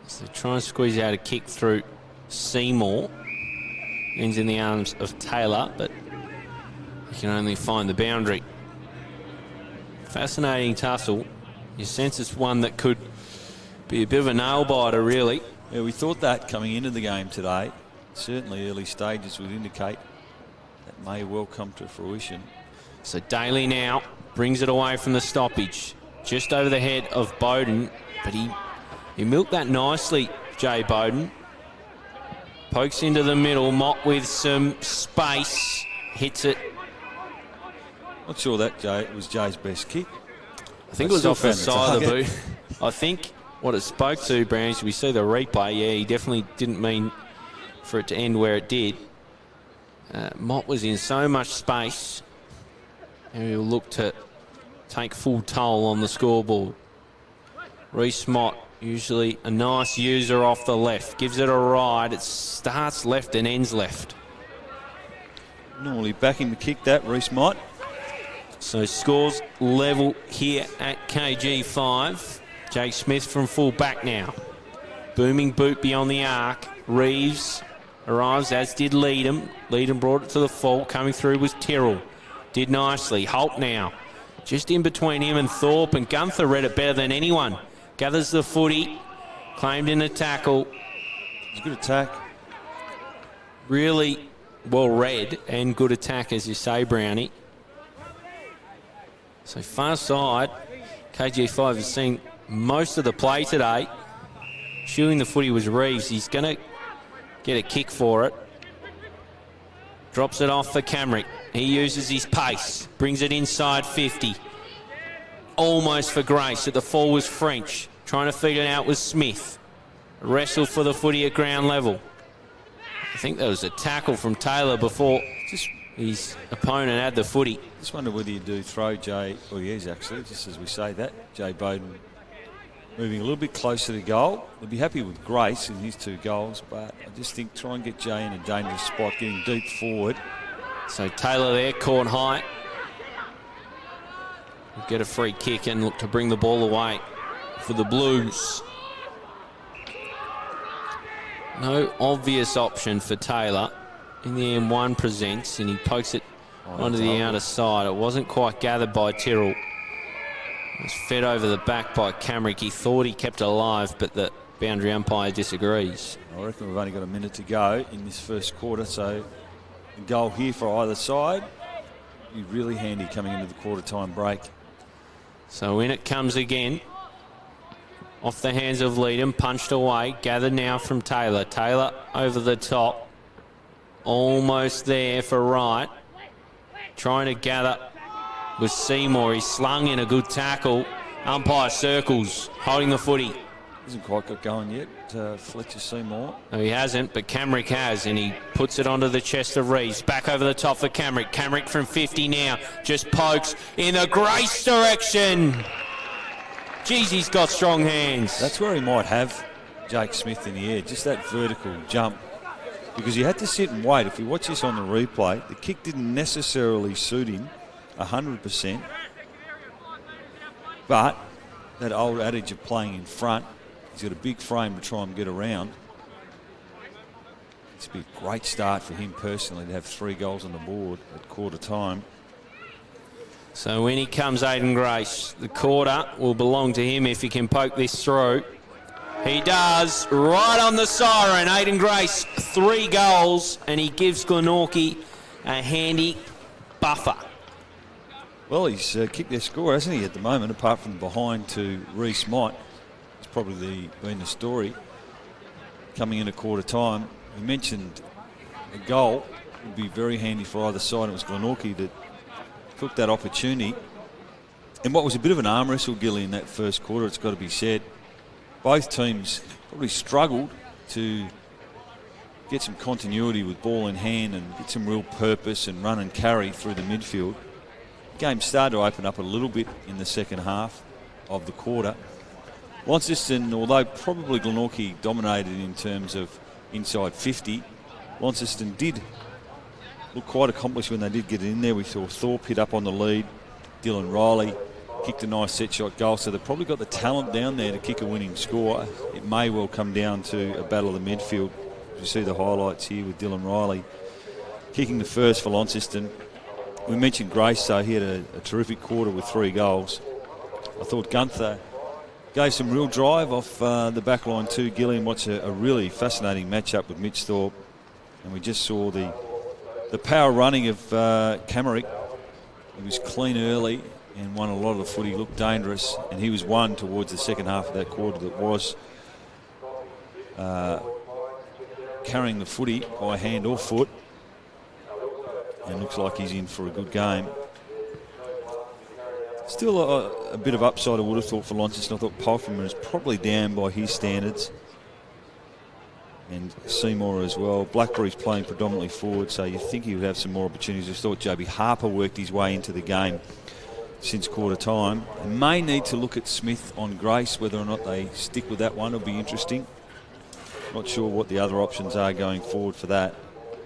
So they try and squeeze out a kick through Seymour. Ends in the arms of Taylor, but he can only find the boundary. Fascinating tussle. You sense it's one that could be a bit of a nail biter, really. Yeah, we thought that coming into the game today. Certainly early stages would indicate that may well come to fruition. So Daly now brings it away from the stoppage. Just over the head of Bowden, but he milked that nicely, Jay Bowden. Pokes into the middle, Mott with some space, hits it. Not sure that was Jay's best kick. I think it was off the side of the boot. I think what it spoke to, Brands, we see the replay, yeah, he definitely didn't mean for it to end where it did. Mott was in so much space, and he'll look to take full toll on the scoreboard. Reece Mott, usually a nice user off the left, gives it a ride. It starts left and ends left. Normally backing the kick, that Reece Mott. So scores level here at KG5. Jake Smith from full back now. Booming boot beyond the arc. Reeves arrives, as did Leadham. Leadham brought it to the full. Coming through was Tyrrell. Did nicely. Holt now. Just in between him and Thorpe, and Gunther read it better than anyone. Gathers the footy. Claimed in a tackle. It's a good attack. Really well read and good attack, as you say, Brownie. So far side, KG5 has seen most of the play today. Chewing the footy was Reeves. He's going to get a kick for it. Drops it off for Camrick. He uses his pace. Brings it inside 50. Almost for Grace. At the fall was French. Trying to feed it out was Smith. Wrestle for the footy at ground level. I think there was a tackle from Taylor before his opponent had the footy. Just wonder whether you do throw Jay, or he is actually, just as we say that, Jay Bowden moving a little bit closer to goal. They'll be happy with Grace in his 2 goals, but I just think try and get Jay in a dangerous spot, getting deep forward. So Taylor there, caught high. Will get a free kick and look to bring the ball away for the Blues. No obvious option for Taylor. In the M1 presents, and he pokes it onto the outer side. It wasn't quite gathered by Tyrrell. It was fed over the back by Camrick. He thought he kept it alive, but the boundary umpire disagrees. I reckon we've only got a minute to go in this first quarter, so a goal here for either side. Be really handy coming into the quarter time break. So in it comes again. Off the hands of Leadham, punched away. Gathered now from Taylor. Taylor over the top. Almost there for Wright. Trying to gather with Seymour. He slung in a good tackle. Umpire circles, holding the footy. Hasn't quite got going yet, Fletcher Seymour. No, he hasn't, but Camrick has, and he puts it onto the chest of Reeves. Back over the top for Camrick. Camrick from 50 now. Just pokes in the Grace direction. Jeez, he's got strong hands. That's where he might have Jake Smith in the air, just that vertical jump. Because he had to sit and wait. If you watch this on the replay, the kick didn't necessarily suit him 100%. But that old adage of playing in front, he's got a big frame to try and get around. It's been a great start for him personally to have 3 goals on the board at quarter time. So when he comes, Aiden Grace, the quarter will belong to him if he can poke this through. He does, right on the siren. Aiden Grace, 3 goals, and he gives Glenorchy a handy buffer. Well, he's kicked their score, hasn't he, at the moment, apart from behind to Reece Mott. It's probably been the story coming in at quarter time. We mentioned a goal would be very handy for either side. It was Glenorchy that took that opportunity. And what was a bit of an arm wrestle, Gilly, in that first quarter, it's got to be said. Both teams probably struggled to get some continuity with ball in hand and get some real purpose and run and carry through the midfield. The game started to open up a little bit in the second half of the quarter. Launceston, although probably Glenorchy dominated in terms of inside 50, Launceston did looked quite accomplished when they did get it in there. We saw Thorpe hit up on the lead. Dylan Riley kicked a nice set shot goal, so they've probably got the talent down there to kick a winning score. It may well come down to a battle of the midfield. You see the highlights here with Dylan Riley kicking the first for Launceston. We mentioned Grace, so he had a terrific quarter with 3 goals. I thought Gunther gave some real drive off the back line too. Gillian watched a really fascinating matchup with Mitch Thorpe, and we just saw the power running of Camerick. He was clean early and won a lot of the footy, looked dangerous, and he was one towards the second half of that quarter that was carrying the footy by hand or foot, and looks like he's in for a good game. Still a bit of upside I would have thought for Launceston. I thought Pulverman is probably down by his standards, and Seymour as well. Blackberry's playing predominantly forward, so you think he would have some more opportunities. I thought Joby Harper worked his way into the game since quarter time. They may need to look at Smith on Grace, whether or not they stick with that one. It'll be interesting. Not sure what the other options are going forward for that.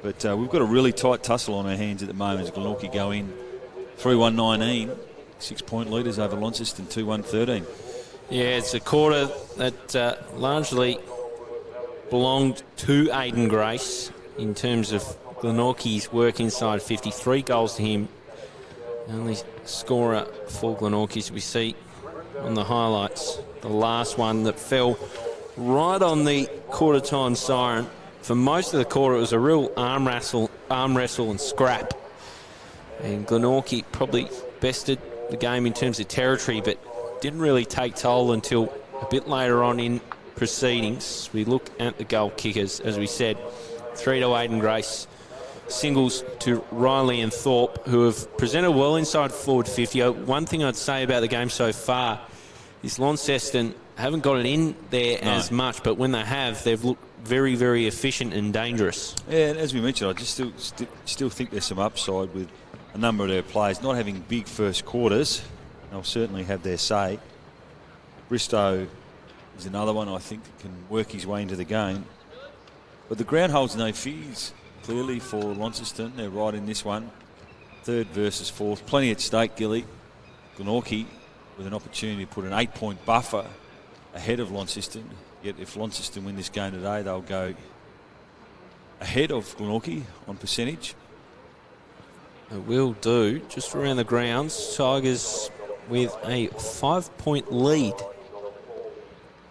But we've got a really tight tussle on our hands at the moment as Glenorchy go in 3-1-19. 6-point leaders over Launceston, 2-1-13. Yeah, it's a quarter that largely belonged to Aidan Grace in terms of Glenorchy's work inside 53 goals to him. The only scorer for Glenorchy, as we see on the highlights, the last one that fell right on the quarter time siren. For most of the quarter, it was a real arm wrestle and scrap. And Glenorchy probably bested the game in terms of territory, but didn't really take toll until a bit later on in proceedings. We look at the goal kickers, as we said, 3 to Aidan Grace, singles to Riley and Thorpe, who have presented well inside forward 50. One thing I'd say about the game so far is Launceston haven't got it in there as much, but when they have, they've looked very, very efficient and dangerous. Yeah, and as we mentioned, I just still think there's some upside with a number of their players not having big first quarters. They'll certainly have their say. Bristow is another one I think that can work his way into the game. But the ground holds no fears, clearly, for Launceston. They're right in this one. 3rd versus 4th. Plenty at stake, Gilly. Glenorchy with an opportunity to put an 8-point buffer ahead of Launceston. Yet if Launceston win this game today, they'll go ahead of Glenorchy on percentage. It will do. Just around the grounds, Tigers with a 5-point lead,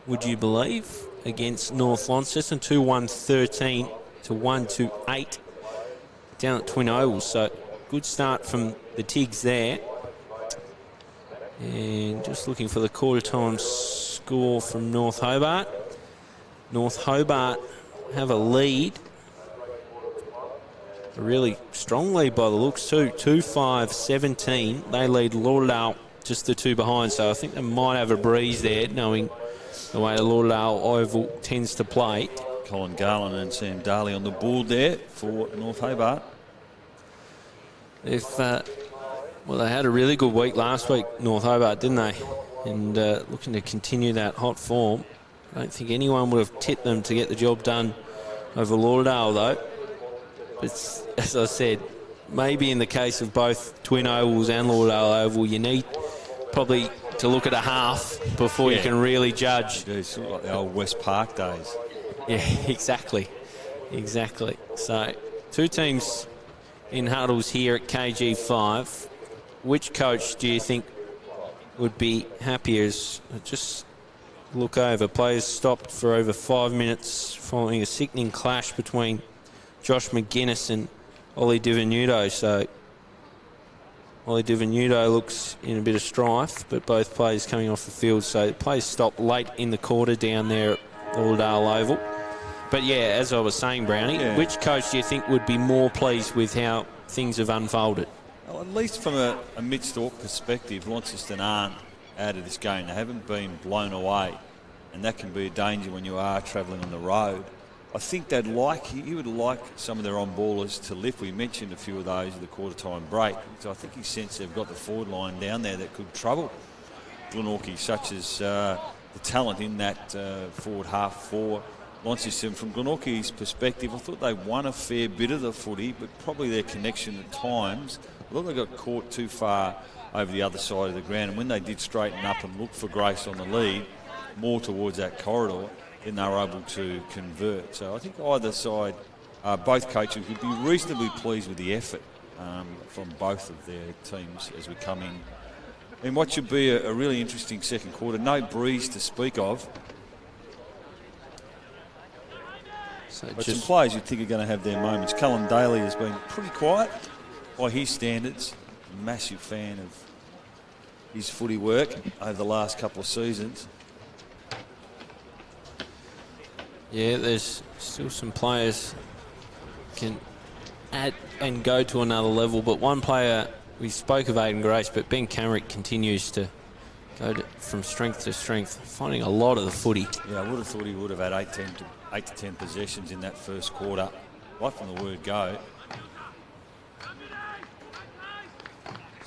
would you believe, against North Launceston, 2-1-13 to 1-8 down at Twin Ovals. So good start from the Tigs there. And just looking for the quarter time score from North Hobart. North Hobart have a lead. A really strong lead by the looks too. 2-5-17. They lead Lauderdale just the 2 behind. So I think they might have a breeze there, knowing the way the Lauderdale Oval tends to play. Colin Garland and Sam Daly on the board there for North Hobart. If well, they had a really good week last week, North Hobart, didn't they? And looking to continue that hot form. I don't think anyone would have tipped them to get the job done over Lauderdale, though. But as I said, maybe in the case of both Twin Ovals and Lauderdale Oval, you need probably to look at a half before you can really judge. It's sort of like the old West Park days. Yeah, exactly. So 2 teams in huddles here at KG5. Which coach do you think would be happier? As just look over, players stopped for over 5 minutes following a sickening clash between Josh McGuinness and Ollie Divenuto. So Ollie Divenuto looks in a bit of strife, but both players coming off the field. So the players stopped late in the quarter down there at Lauderdale Oval. But yeah, as I was saying, Brownie, which coach do you think would be more pleased with how things have unfolded? Well, at least from a Mitch Thorpe perspective, Launceston aren't out of this game. They haven't been blown away, and that can be a danger when you are travelling on the road. I think he would like some of their on-ballers to lift. We mentioned a few of those at the quarter-time break. So I think he sensed they've got the forward line down there that could trouble Glenorchy, such as the talent in that forward half 4 Launceston, from Glenorchy's perspective, I thought they won a fair bit of the footy, but probably their connection at times, I thought they got caught too far over the other side of the ground. And when they did straighten up and look for grace on the lead, more towards that corridor, then they were able to convert. So I think either side, both coaches would be reasonably pleased with the effort from both of their teams as we come in what should be a really interesting second quarter. No breeze to speak of. But some players you'd think are going to have their moments. Cullen Daly has been pretty quiet by his standards. Massive fan of his footy work over the last couple of seasons. Yeah, there's still some players can add and go to another level, but one player, we spoke of Aiden Grace, but Ben Camrick continues to go from strength to strength, finding a lot of the footy. Yeah, I would have thought he would have had 8 to 10 possessions in that first quarter, right from the word go.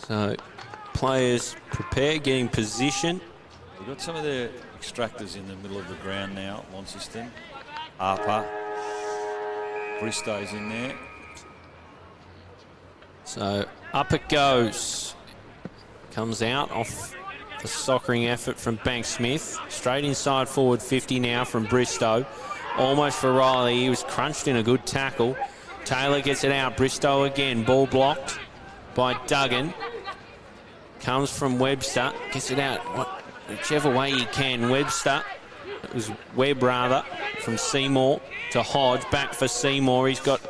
So players prepare, getting position. We've got some of their extractors in the middle of the ground now. Launceston, Harper, Bristow's in there. So up it goes. Comes out off the soccering effort from Bank Smith. Straight inside forward 50 now from Bristow. Almost for Riley. He was crunched in a good tackle. Taylor gets it out. Bristow again. Ball blocked by Duggan. Comes from Webster. Gets it out whichever way he can. Webster. It was Webb rather. From Seymour to Hodge. Back for Seymour. He's got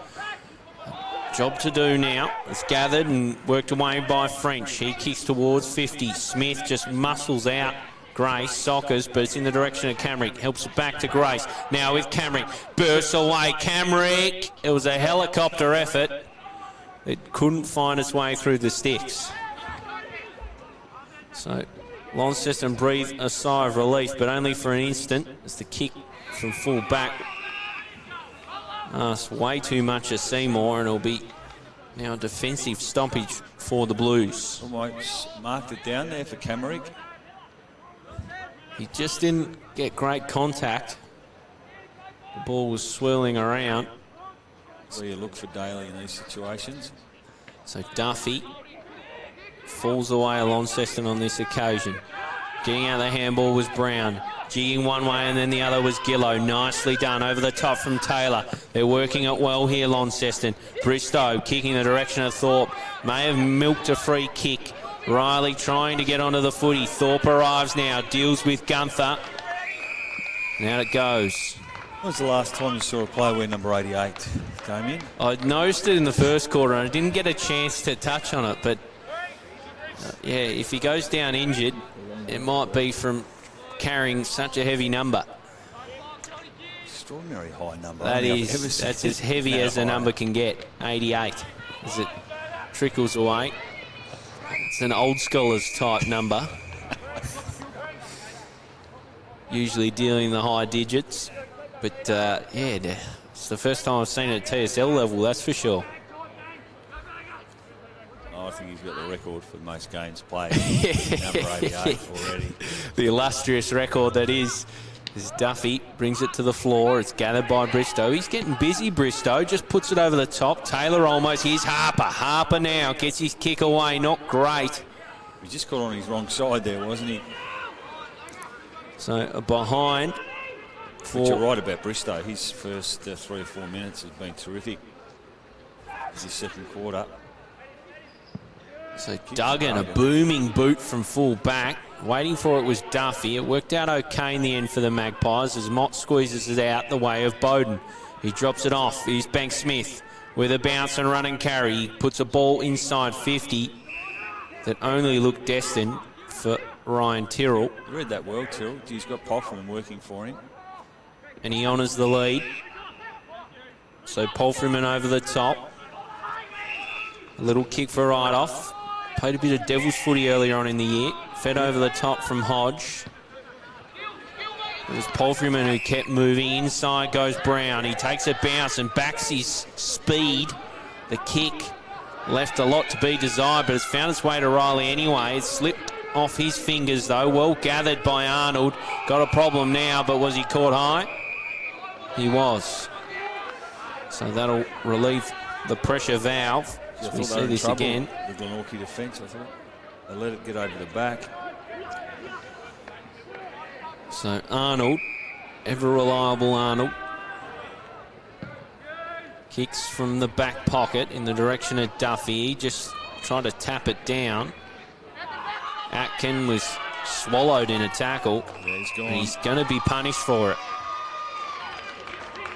a job to do now. It's gathered and worked away by French. He kicks towards 50. Smith just muscles out Grace, Sockers, but it's in the direction of Camrick. Helps it back to Grace. Now with Camrick. Bursts away. Camrick. It was a helicopter effort. It couldn't find its way through the sticks. So Launceston breathed a sigh of relief, but only for an instant as the kick from full back asks way too much of Seymour, and it'll be now a defensive stoppage for the Blues. Almost marked it down there for Camrick. He just didn't get great contact. The ball was swirling around. Where you look for Daly in these situations. So Duffy falls away at Launceston on this occasion. Getting out the handball was Brown. Jigging one way and then the other was Gillow. Nicely done over the top from Taylor. They're working it well here, Launceston. Bristow kicking the direction of Thorpe. May have milked a free kick. Riley trying to get onto the footy. Thorpe arrives now. Deals with Gunther. And out it goes. When was the last time you saw a player wear number 88, Damien? I noticed it in the first quarter and I didn't get a chance to touch on it, but yeah, if he goes down injured, it might be from carrying such a heavy number. Extraordinary high number. That's as heavy as a number can get, 88, as it trickles away. It's an old scholars type number. Usually dealing the high digits. But yeah, it's the first time I've seen it at TSL level, that's for sure. I think he's got the record for most games played. Number 88 already. The illustrious record that is Duffy brings it to the floor. It's gathered by Bristow. He's getting busy, Bristow. Just puts it over the top. Taylor almost. Here's Harper. Harper now gets his kick away. Not great. He just got on his wrong side there, wasn't he? So behind. But you're right about Bristow. His first 3 or 4 minutes has been terrific. It's his second quarter. So Duggan, a booming boot from full back. Waiting for it was Duffy. It worked out okay in the end for the Magpies as Mott squeezes it out the way of Bowden. He drops it off. Here's Bank Smith with a bounce and run and carry. He puts a ball inside 50 that only looked destined for Ryan Tyrrell. You read that well, Tyrrell. He's got Polfram working for him. And he honours the lead. So Polfram over the top. A little kick for right off. Played a bit of devil's footy earlier on in the year. Fed over the top from Hodge. It was Polfram who kept moving. Inside goes Brown. He takes a bounce and backs his speed. The kick left a lot to be desired, but it's found its way to Riley anyway. It slipped off his fingers though. Well gathered by Arnold. Got a problem now, but was he caught high? He was. So that'll relieve the pressure valve. Yeah, We see this again. The Glenorchy defence, I thought. They let it get over the back. So Arnold, ever reliable Arnold, kicks from the back pocket in the direction of Duffy. He just tried to tap it down. Atkin was swallowed in a tackle. Yeah, he's gone. And he's going to be punished for it.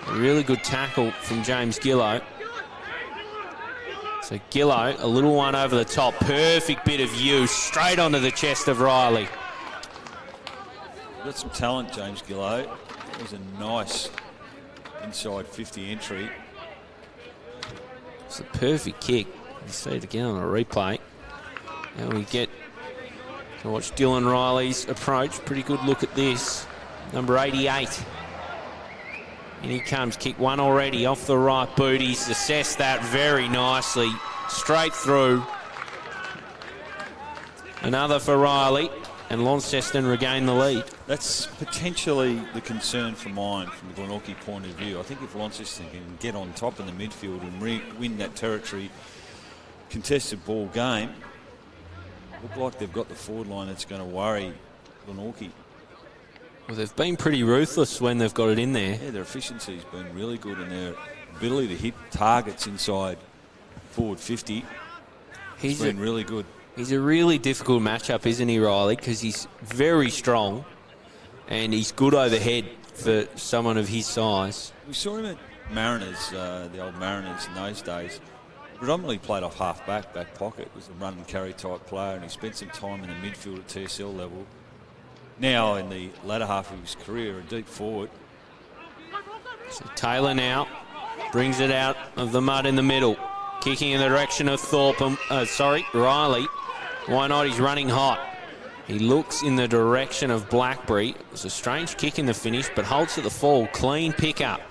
A really good tackle from James Gillow. So Gillow, a little one over the top. Perfect bit of use, straight onto the chest of Riley. Got some talent, James Gillow. It was a nice inside 50 entry. It's a perfect kick. You see it again on a replay. And we get to watch Dylan Riley's approach. Pretty good look at this. Number 88. And he comes, kick one already off the right boot. He's assessed that very nicely. Straight through. Another for Riley. And Launceston regain the lead. That's potentially the concern for mine from the Glenorchy point of view. I think if Launceston can get on top in the midfield and win that territory contested ball game, look like they've got the forward line that's going to worry Glenorchy. Well, they've been pretty ruthless when they've got it in there. Yeah, their efficiency's been really good and their ability to hit targets inside forward 50 has been really good. He's a really difficult matchup, isn't he, Riley? Because he's very strong and he's good overhead for someone of his size. We saw him at Mariners, the old Mariners in those days. Predominantly played off half-back, back pocket, was a run and carry type player, and he spent some time in the midfield at TSL level. Now, in the latter half of his career, a deep forward. So Taylor now brings it out of the mud in the middle. Kicking in the direction of Riley. Why not? He's running hot. He looks in the direction of Blackberry. It was a strange kick in the finish, but holds at the fall. Clean pickup.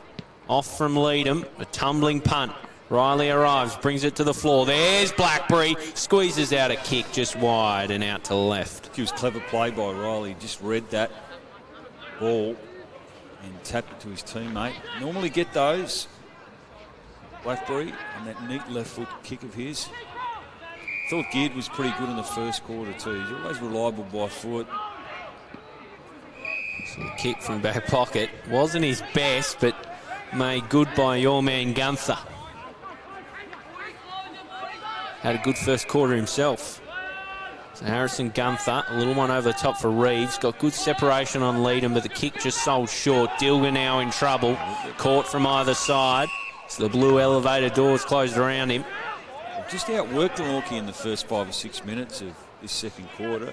Off from Leadham. A tumbling punt. Riley arrives, brings it to the floor. There's Blackberry. Squeezes out a kick just wide and out to the left. It was clever play by Riley. He just read that ball and tapped it to his teammate. Normally get those. Blackberry and that neat left foot kick of his. Thought Geared was pretty good in the first quarter too. He's always reliable by foot. So the kick from back pocket wasn't his best, but made good by your man Gunther. Had a good first quarter himself. So Harrison Gunther, a little one over the top for Reeves. Got good separation on Leadham, but the kick just sold short. Dilger now in trouble. Caught from either side. So the blue elevator doors closed around him. Just outworked Glenorchy in the first 5 or 6 minutes of this second quarter.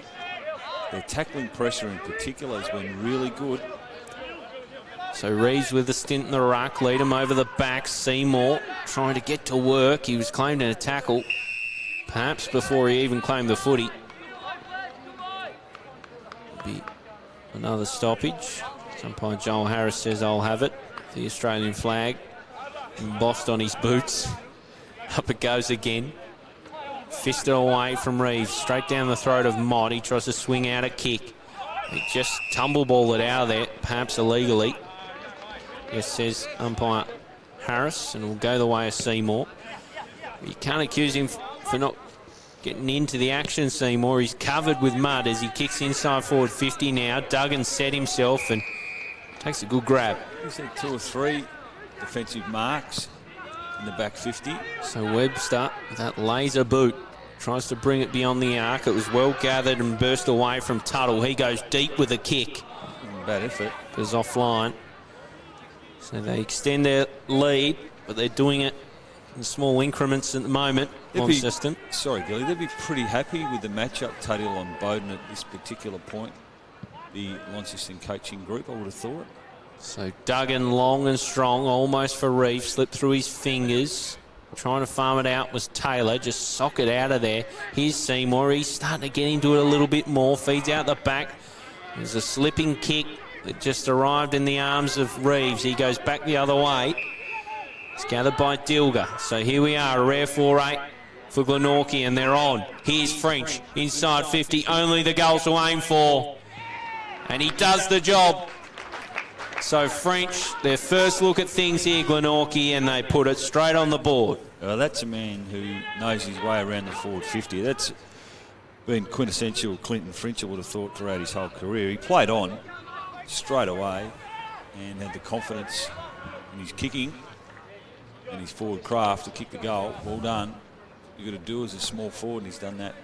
Their tackling pressure in particular has been really good. So Reeves with a stint in the ruck, lead him over the back. Seymour trying to get to work. He was claimed in a tackle, perhaps before he even claimed the footy. Be another stoppage. Umpire Joel Harris says I'll have it. The Australian flag embossed on his boots. Up it goes again. Fisted away from Reeves, straight down the throat of Mott. He tries to swing out a kick. He just tumbleball it out of there, perhaps illegally. Yes, says umpire Harris, and will go the way of Seymour. You can't accuse him for not getting into the action, Seymour. He's covered with mud as he kicks inside forward 50 now. Duggan set himself and takes a good grab. He's had 2 or 3 defensive marks in the back 50. So Webster, that laser boot, tries to bring it beyond the arc. It was well gathered and burst away from Tuttle. He goes deep with a kick. Bad effort. It was offline. So they extend their lead, but they're doing it in small increments at the moment. Launceston. Sorry, Gilly, they'd be pretty happy with the matchup Tuttle on Bowden at this particular point. The Launceston coaching group, I would have thought. So Duggan long and strong, almost for Reeves, slipped through his fingers. Trying to farm it out was Taylor, just sock it out of there. Here's Seymour, he's starting to get into it a little bit more, feeds out the back. There's a slipping kick that just arrived in the arms of Reeves. He goes back the other way. It's gathered by Dilger. So here we are, a rare 4-8 for Glenorchy, and they're on. Here's French, inside 50, only the goal to aim for. And he does the job. So French, their first look at things here, Glenorchy, and they put it straight on the board. That's a man who knows his way around the forward 50. That's been quintessential Clinton French, I would have thought, throughout his whole career. He played on straight away and had the confidence in his kicking and his forward craft to kick the goal. Well done. You've got to do as a small forward, and he's done that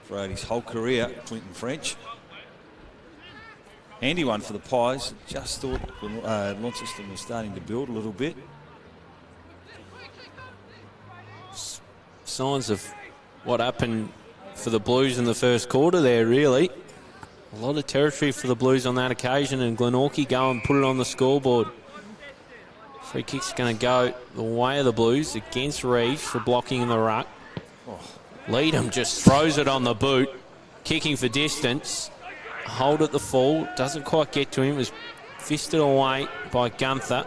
throughout his whole career, Clinton French. Handy one for the Pies. Just thought Launceston was starting to build a little bit. Signs of what happened for the Blues in the first quarter there, really. A lot of territory for the Blues on that occasion, and Glenorchy go and put it on the scoreboard. Free kick's going to go the way of the Blues against Reeves for blocking in the ruck. Leadham just throws it on the boot, kicking for distance. Hold at the full, doesn't quite get to him. It was fisted away by Gunther.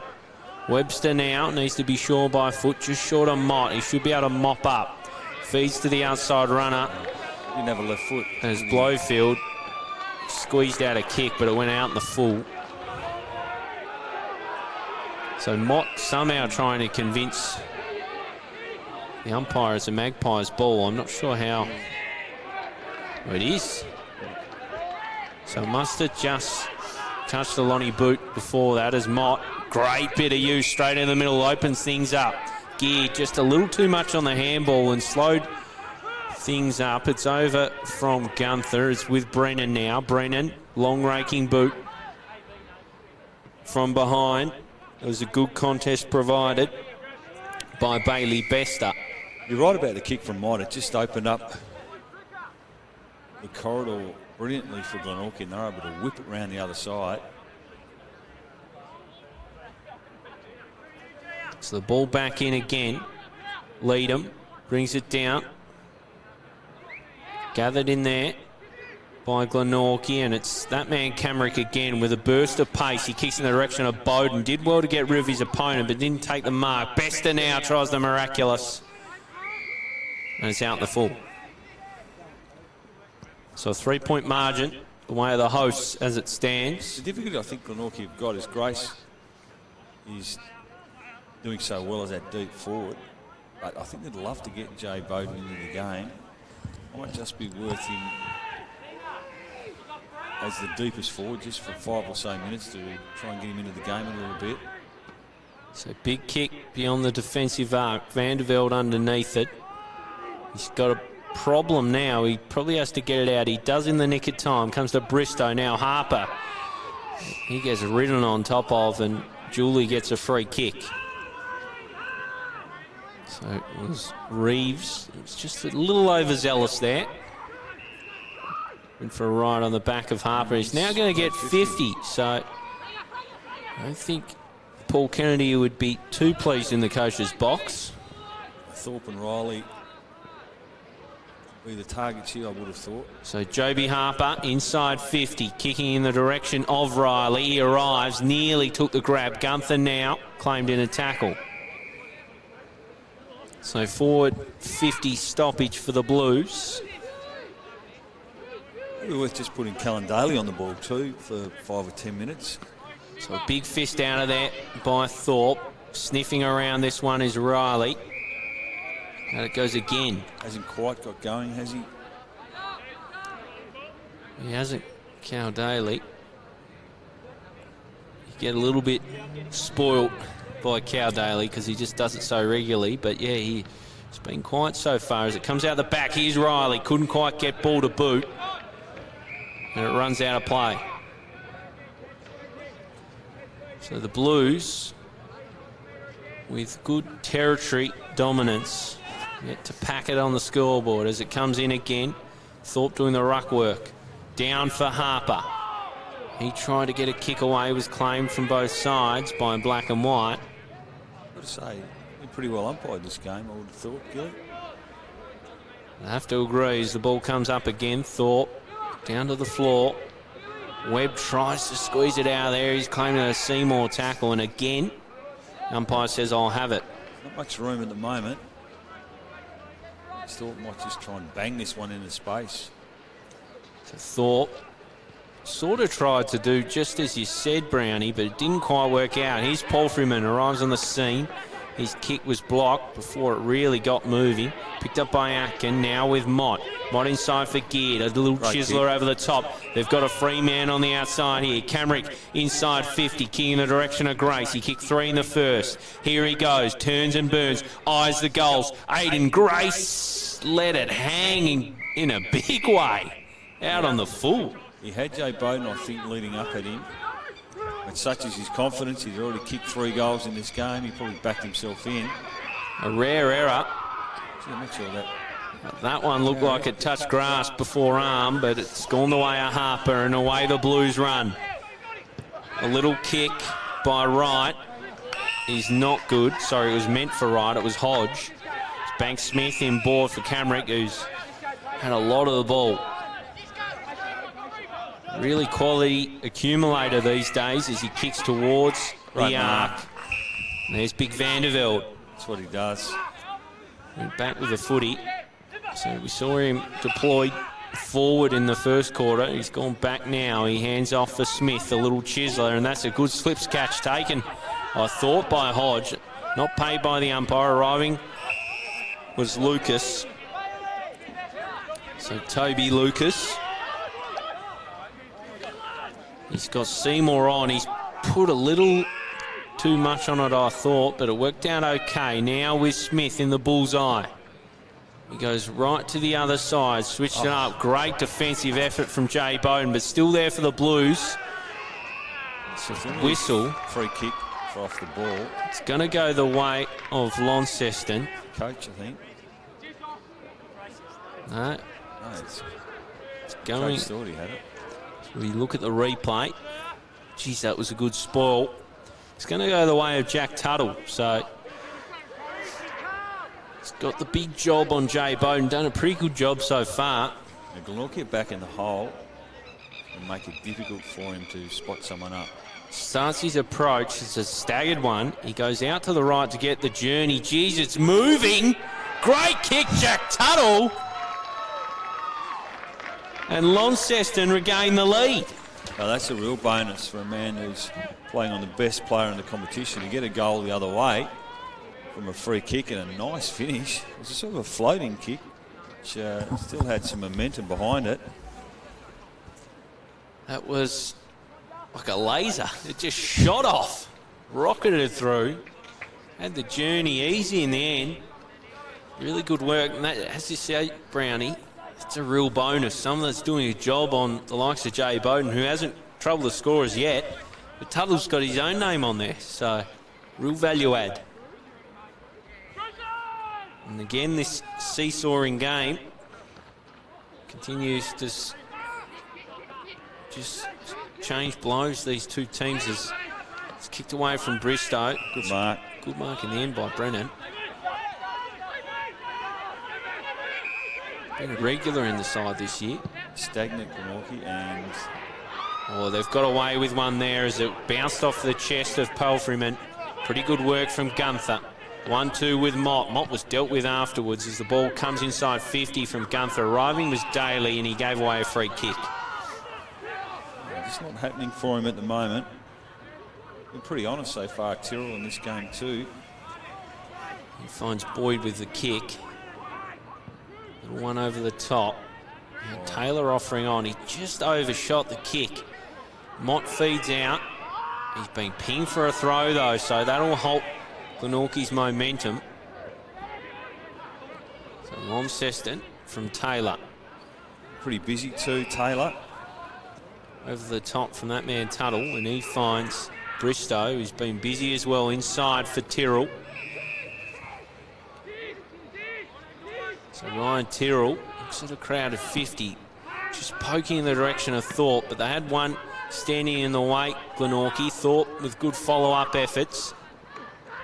Webster now needs to be sure by foot, just short of Mott. He should be able to mop up. Feeds to the outside runner. Didn't have a left foot. As Blowfield squeezed out a kick, but it went out in the full. So Mott somehow trying to convince the umpire it's a Magpies ball. I'm not sure how. Oh, it is. So must have just touched the Lonnie boot before that as Mott. Great bit of use straight in the middle, opens things up. Gear just a little too much on the handball and slowed things up. It's over from Gunther. It's with Brennan now. Brennan, long raking boot from behind. It was a good contest provided by Bailey Bester. You're right about the kick from Mott. It just opened up the corridor brilliantly for Glenorchy, and they're able to whip it round the other side. So the ball back in again. Leadham brings it down. Gathered in there by Glenorchy, and it's that man Camrick again with a burst of pace. He kicks in the direction of Bowden. Did well to get rid of his opponent, but didn't take the mark. Bester now tries the miraculous. And it's out in the full. So a 3-point margin, the way of the hosts as it stands. The difficulty I think Glenorchy have got is Grace is doing so well as that deep forward. But I think they'd love to get Jay Bowden into the game. Might just be worth him as the deepest forward just for 5 or so minutes to try and get him into the game a little bit. So big kick beyond the defensive arc. Vanderveld underneath it. He's got a problem now. He probably has to get it out. He does in the nick of time. Comes to Bristow now. Harper. He gets ridden on top of, and Julie gets a free kick. So it was Reeves. It was just a little overzealous there. Went for a ride on the back of Harper. He's now going to get 50. So I don't think Paul Kennedy would be too pleased in the coach's box. Thorpe and Riley be the targets here, I would have thought. So Joby Harper inside 50, kicking in the direction of Riley. He arrives, nearly took the grab. Gunther now claimed in a tackle. So forward 50 stoppage for the Blues. Maybe worth just putting Callan Daly on the ball too for 5 or 10 minutes. So a big fist out of there by Thorpe. Sniffing around this one is Riley. And it goes again. Hasn't quite got going, has he? He hasn't, Cal Daly. You get a little bit spoilt by Cal Daly because he just does it so regularly. But yeah, he's been quiet so far as it comes out the back. Here's Riley. Couldn't quite get ball to boot. And it runs out of play. So the Blues, with good territory dominance, yet to pack it on the scoreboard as it comes in again. Thorpe doing the ruck work. Down for Harper. He tried to get a kick away, was claimed from both sides by Black and White. I've got to say, been pretty well umpired this game, I would have thought, Gilly. I have to agree as the ball comes up again. Thorpe down to the floor. Webb tries to squeeze it out of there. He's claiming a Seymour tackle, and again, umpire says, I'll have it. Not much room at the moment. Thorpe might just try and bang this one into space. So Thorpe sort of tried to do just as you said, Brownie, but it didn't quite work out. Here's Paul Freeman, arrives on the scene. His kick was blocked before it really got moving. Picked up by Atkin, now with Mott. Mott inside for Geared, a little chiseler over the top. They've got a free man on the outside here. Camrick inside 50, kicking in the direction of Grace. He kicked 3 in the first. Here he goes, turns and burns, eyes the goals. Aiden Grace let it hang in a big way. Out on the full. He had Jay Bowden, I think, leading up at him. But such is his confidence, he's already kicked 3 goals in this game. He probably backed himself in. A rare error. Gee, I'm not sure that. That one looked like it touched grass before arm, but it's gone the way of Harper, and away the Blues run. A little kick by Wright is not good. Sorry, it was meant for Wright. It was Hodge. It's Bank Smith in board for Camrick, who's had a lot of the ball. Really quality accumulator these days as he kicks towards the arc. And there's Big Vanderveld. That's what he does. Went back with the footy. So we saw him deployed forward in the first quarter. He's gone back now. He hands off for Smith, the little chiseler, and that's a good slips catch taken, I thought, by Hodge. Not paid by the umpire. Arriving was Lucas. So Toby Lucas. He's got Seymour on. He's put a little too much on it, I thought, but it worked out okay. Now with Smith in the bullseye. He goes right to the other side, switched it up. Great defensive effort from Jay Bowden, but still there for the Blues. It's a whistle. Free kick for off the ball. It's going to go the way of Launceston. Coach, I think. No, it's going. Coach thought he had it. We look at the replay. Geez, that was a good spoil. It's going to go the way of Jack Tuttle. So he's got the big job on Jay Bowden. Done a pretty good job so far. Glenorchy are back in the hole and make it difficult for him to spot someone up. Starts his approach. It's a staggered one. He goes out to the right to get the journey. Geez, it's moving. Great kick, Jack Tuttle. And Launceston regain the lead. Now that's a real bonus for a man who's playing on the best player in the competition to get a goal the other way from a free kick and a nice finish. It was a sort of a floating kick, which still had some momentum behind it. That was like a laser. It just shot off, rocketed through, had the journey easy in the end. Really good work. And that, as you say, Brownie, it's a real bonus. Someone that's doing a job on the likes of Jay Bowden, who hasn't troubled the scorers yet, but Tuttle's got his own name on there, so real value add. And again, this seesawing game continues to just change blows. These two teams as it's kicked away from Bristow. Good mark. Good mark in the end by Brennan. Been a regular in the side this year. Stagnant Glenorchy, and oh, they've got away with one there as it bounced off the chest of Pelfreyman. Pretty good work from Gunther. 1-2 with Mott. Mott was dealt with afterwards as the ball comes inside 50 from Gunther. Arriving was Daly, and he gave away a free kick. It's not happening for him at the moment. Been pretty honest so far, Tyrrell, in this game too. He finds Boyd with the kick. Little one over the top. Now Taylor offering on. He just overshot the kick. Mott feeds out. He's been pinged for a throw though, so that'll halt Glenorchy's momentum. So Launceston from Taylor. Pretty busy too, Taylor. Over the top from that man Tuttle, and he finds Bristow, who's been busy as well inside for Tyrrell. So Ryan Tyrrell looks at a crowd of 50, just poking in the direction of Thorpe, but they had one standing in the way, Glenorchy. Thorpe with good follow-up efforts.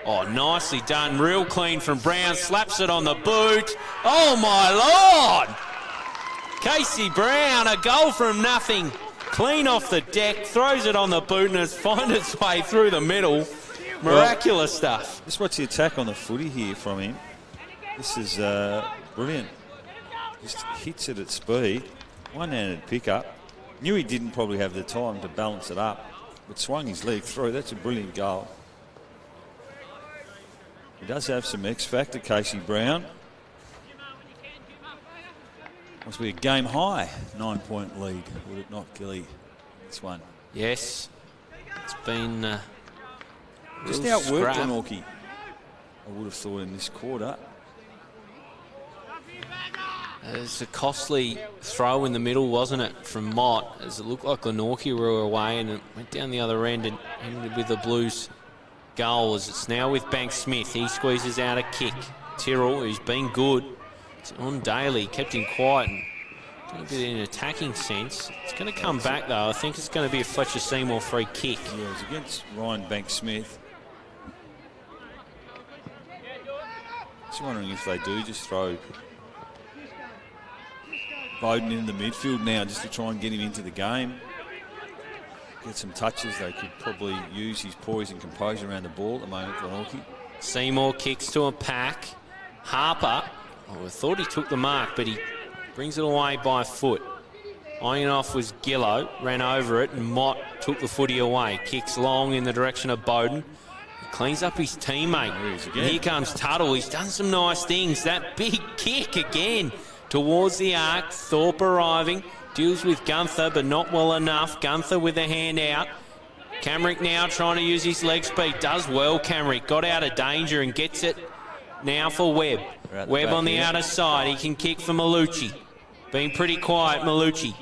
Oh, nicely done. Real clean from Brown. Slaps it on the boot. Oh, my Lord! Casey Brown, a goal from nothing. Clean off the deck, throws it on the boot, and it's found its way through the middle. Miraculous stuff. Just watch the attack on the footy here from him. This is brilliant. Just hits it at speed. One-handed pickup. Knew he didn't probably have the time to balance it up, but swung his leg through. That's a brilliant goal. He does have some X factor, Casey Brown. Must be a game high 9-point lead, would it not, Gilly? This one. Yes. It's been just outworked Glenorchy, I would have thought, in this quarter. It's a costly throw in the middle, wasn't it, from Mott, as it looked like Glenorchy were away, and it went down the other end and ended with the Blues goal. As it's now with Banks Smith. He squeezes out a kick. Tyrrell, who's been good, it's on Daly, kept him quiet and doing a bit in an attacking sense. It's going to come back, though. I think it's going to be a Fletcher Seymour free kick. Yeah, it's against Ryan Banks Smith. Just wondering if they do just throw Bowden in the midfield now just to try and get him into the game. Get some touches. They could probably use his poise and composure around the ball at the moment, Glenorchy. Seymour kicks to a pack. Harper, I thought he took the mark, but he brings it away by foot. Eyeing off was Gillow, ran over it, and Mott took the footy away. Kicks long in the direction of Bowden. He cleans up his teammate. And here comes Tuttle. He's done some nice things. That big kick again towards the arc. Thorpe arriving. Deals with Gunther, but not well enough. Gunther with a hand out. Camrick now trying to use his leg speed. Does well, Camrick. Got out of danger and gets it now for Webb. Webb on the outer side. He can kick for Malucci. Being pretty quiet, Malucci.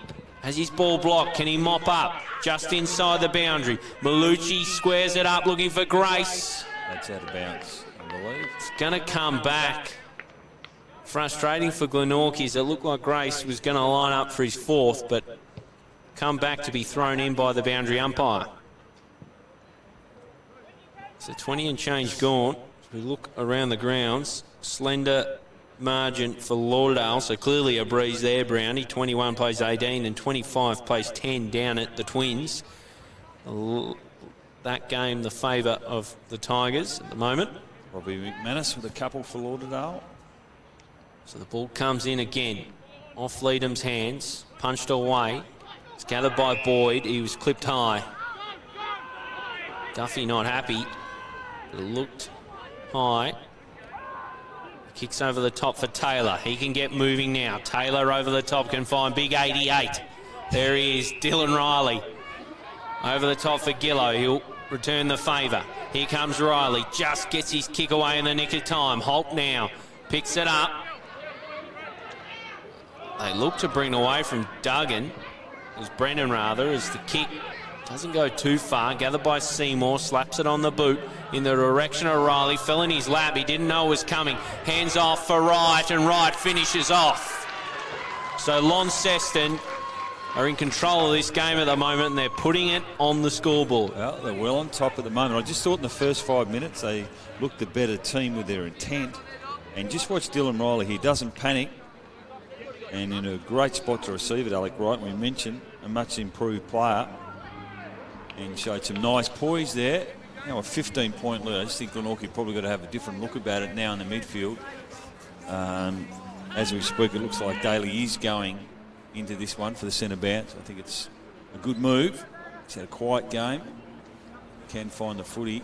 Has his ball blocked. Can he mop up? Just inside the boundary. Malucci squares it up, looking for Grace. That's out of bounds, I believe. It's going to come back. Frustrating for Glenorchy, as it looked like Grace was going to line up for his fourth, but come back to be thrown in by the boundary umpire. So 20 and change gone. As we look around the grounds, slender margin for Lauderdale, so clearly a breeze there, Brownie. 21 plays 18 and 25 plays 10 down at the Twins. That game the favour of the Tigers at the moment. Robbie McManus with a couple for Lauderdale. So the ball comes in again, off Leadham's hands, punched away. It's gathered by Boyd. He was clipped high. Duffy not happy. It looked high. Kicks over the top for Taylor. He can get moving now. Taylor over the top can find big 88. There he is, Dylan Riley. Over the top for Gillow. He'll return the favour. Here comes Riley. Just gets his kick away in the nick of time. Holt now picks it up. They look to bring away from Duggan. It was Brennan rather, as the kick doesn't go too far. Gathered by Seymour, slaps it on the boot in the direction of Riley. Fell in his lap, he didn't know it was coming. Hands off for Wright, and Wright finishes off. So Launceston are in control of this game at the moment, and they're putting it on the scoreboard. Well, they're well on top at the moment. I just thought in the first 5 minutes they looked a better team with their intent. And just watch Dylan Riley, he doesn't panic. And in a great spot to receive it, Alec Wright, we mentioned, a much improved player. And showed some nice poise there. Now a 15-point lead. I just think Glenorchy probably got to have a different look about it now in the midfield. As we speak, it looks like Daly is going into this one for the centre bounce. I think it's a good move. He's had a quiet game. Can find the footy.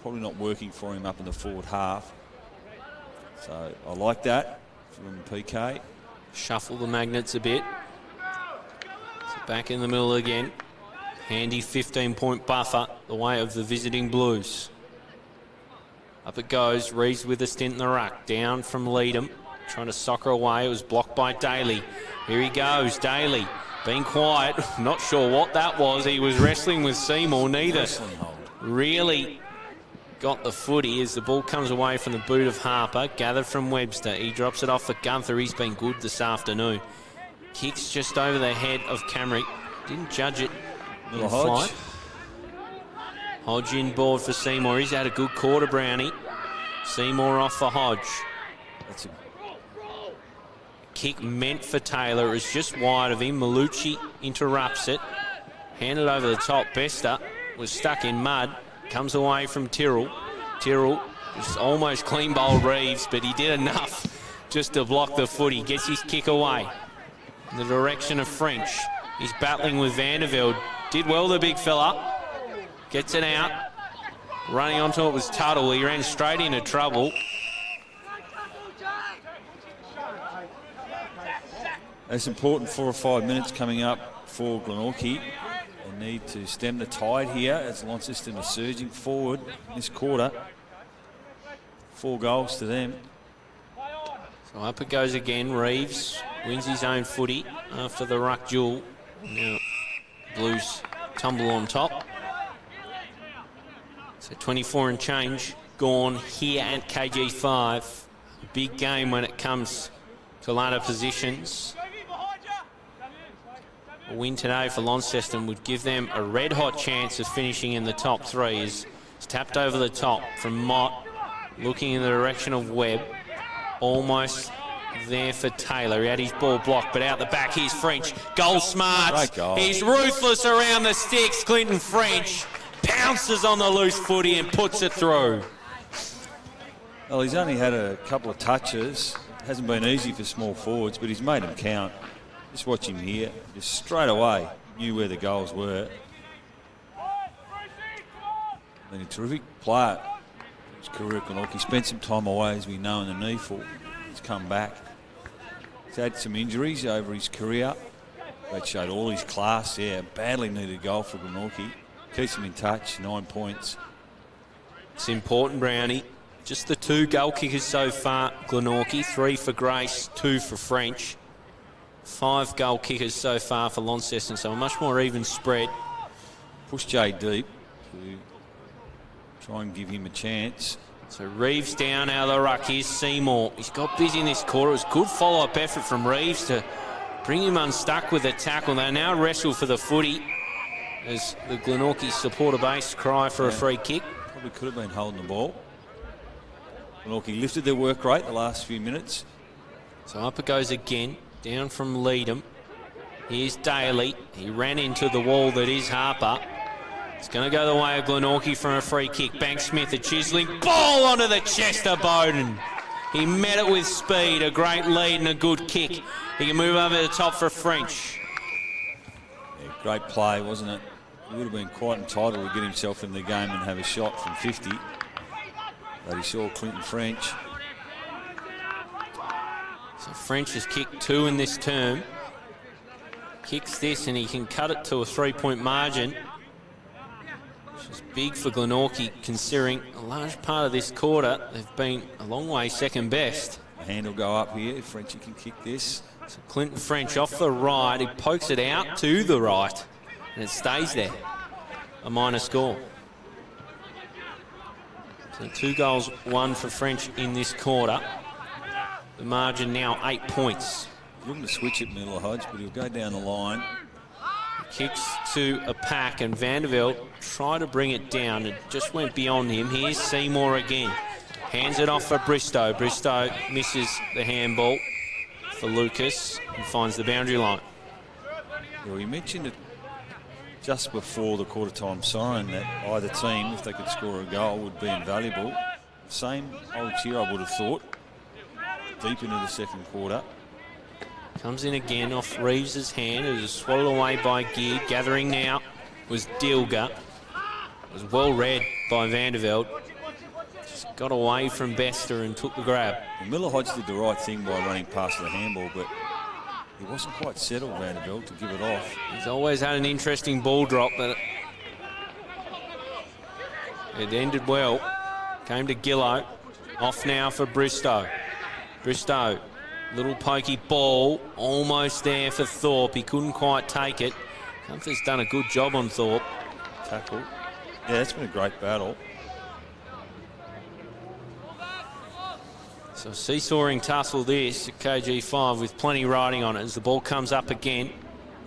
Probably not working for him up in the forward half. So I like that from PK. Shuffle the magnets a bit. So back in the middle again. Handy 15-point buffer the way of the visiting Blues. Up it goes. Reeves with a stint in the ruck. Down from Leadham. Trying to soccer away. It was blocked by Daly. Here he goes. Daly being quiet. Not sure what that was. He was wrestling with Seymour. Neither really got the footy as the ball comes away from the boot of Harper. Gathered from Webster. He drops it off for Gunther. He's been good this afternoon. Kicks just over the head of Camrick. Didn't judge it in flight. Hodge in board for Seymour. He's had a good quarter, Brownie. Seymour off for Hodge. That's a kick meant for Taylor. Is just wide of him. Malucci interrupts it. Handed over the top. Bester was stuck in mud. Comes away from Tyrrell. Tyrrell just almost clean bowled Reeves, but he did enough just to block the footy. Gets his kick away in the direction of French. He's battling with Vandervelde. Did well, the big fella. Gets it out. Running onto it was Tuttle. He ran straight into trouble. It's important 4 or 5 minutes coming up for Glenorchy. They need to stem the tide here as Launceston are surging forward this quarter. 4 goals to them. So up it goes again. Reeves wins his own footy after the ruck duel. Now Blues tumble on top. So 24 and change gone here at KG5. Big game when it comes to ladder positions. A win today for Launceston would give them a red-hot chance of finishing in the top 3. It's tapped over the top from Mott, looking in the direction of Webb. Almost there for Taylor. He had his ball blocked, but out the back, here's French. Goal smart. Goal. He's ruthless around the sticks. Clinton French pounces on the loose footy and puts it through. Well, he's only had a couple of touches. Hasn't been easy for small forwards, but he's made them count. Just watch him here. Just straight away knew where the goals were. Been a terrific player. His career at Glenorchy. Spent some time away, as we know, in the knee for. He's come back. He's had some injuries over his career. That showed all his class. Yeah, badly needed goal for Glenorchy. Keeps him in touch. 9 points. It's important, Brownie. Just the 2 goal kickers so far, Glenorchy. 3 for Grace, 2 for French. 5 goal kickers so far for Launceston, so a much more even spread. Push Jay deep to try and give him a chance. So Reeves down out of the ruck. Here's Seymour. He's got busy in this quarter. It was good follow-up effort from Reeves to bring him unstuck with a tackle. They now wrestle for the footy as the Glenorchy supporter base cry for a free kick. Probably could have been holding the ball. Glenorchy lifted their work rate the last few minutes. So up it goes again, down from Leadham. Here's Daly. He ran into the wall that is Harper. It's going to go the way of Glenorchy for a free kick. Bank Smith, a chiselling ball onto the chest of Bowden. He met it with speed, a great lead and a good kick. He can move over the top for French. Yeah, great play, wasn't it? He would have been quite entitled to get himself in the game and have a shot from 50. But he saw Clinton French. So French has kicked 2 in this term. Kicks this and he can cut it to a 3-point margin. Which is big for Glenorchy, considering a large part of this quarter they've been a long way second best. The hand will go up here if Frenchy can kick this. So Clinton French off the right, he pokes it out to the right and it stays there. A minor score. So 2 goals, 1 for French in this quarter. The margin now 8 points. He's looking to switch it, Miller Hodge, but he'll go down the line. He kicks to a pack and Vandervelde tried to bring it down. It just went beyond him. Here's Seymour again. Hands it off for Bristow. Bristow misses the handball for Lucas and finds the boundary line. Well, we mentioned it just before the quarter-time siren that either team, if they could score a goal, would be invaluable. Same old cheer, I would have thought, deep into the second quarter. Comes in again off Reeves' hand. It was swallowed away by Gear. Gathering now was Dilger. It was well read by Vandervelde. Just got away from Bester and took the grab. And Miller Hodge did the right thing by running past the handball, but he wasn't quite settled, Vandervelde, to give it off. He's always had an interesting ball drop, but it ended well. Came to Gillow. Off now for Bristow. Bristow, little pokey ball, almost there for Thorpe. He couldn't quite take it. Gunther's done a good job on Thorpe. Tackle. Yeah, it's been a great battle. So seesawing tussle this at KG5 with plenty riding on it as the ball comes up again.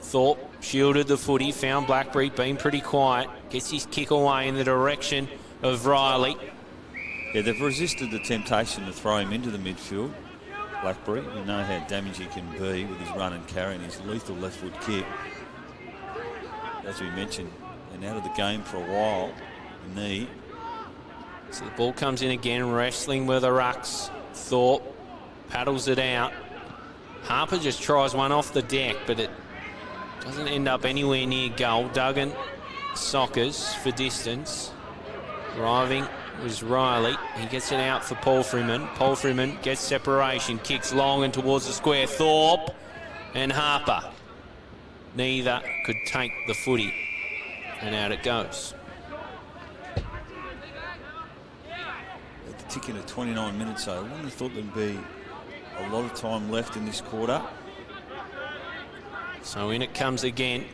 Thorpe shielded the footy, found Blackberry, been pretty quiet. Gets his kick away in the direction of Riley. Yeah, they've resisted the temptation to throw him into the midfield. Blackberry, we know how damaging he can be with his run and carry and his lethal left foot kick. As we mentioned, and out of the game for a while, the knee. So the ball comes in again, wrestling with the rucks. Thorpe paddles it out. Harper just tries one off the deck, but it Doesn't end up anywhere near goal. Duggan Sockers for distance. Driving was Riley. He gets it out for Paul Freeman. Paul Freeman gets separation, kicks long and towards the square. Thorpe and Harper. Neither could take the footy. And out it goes. At the ticking of 29 minutes, though, I wouldn't have thought there'd be a lot of time left in this quarter. So in it comes again.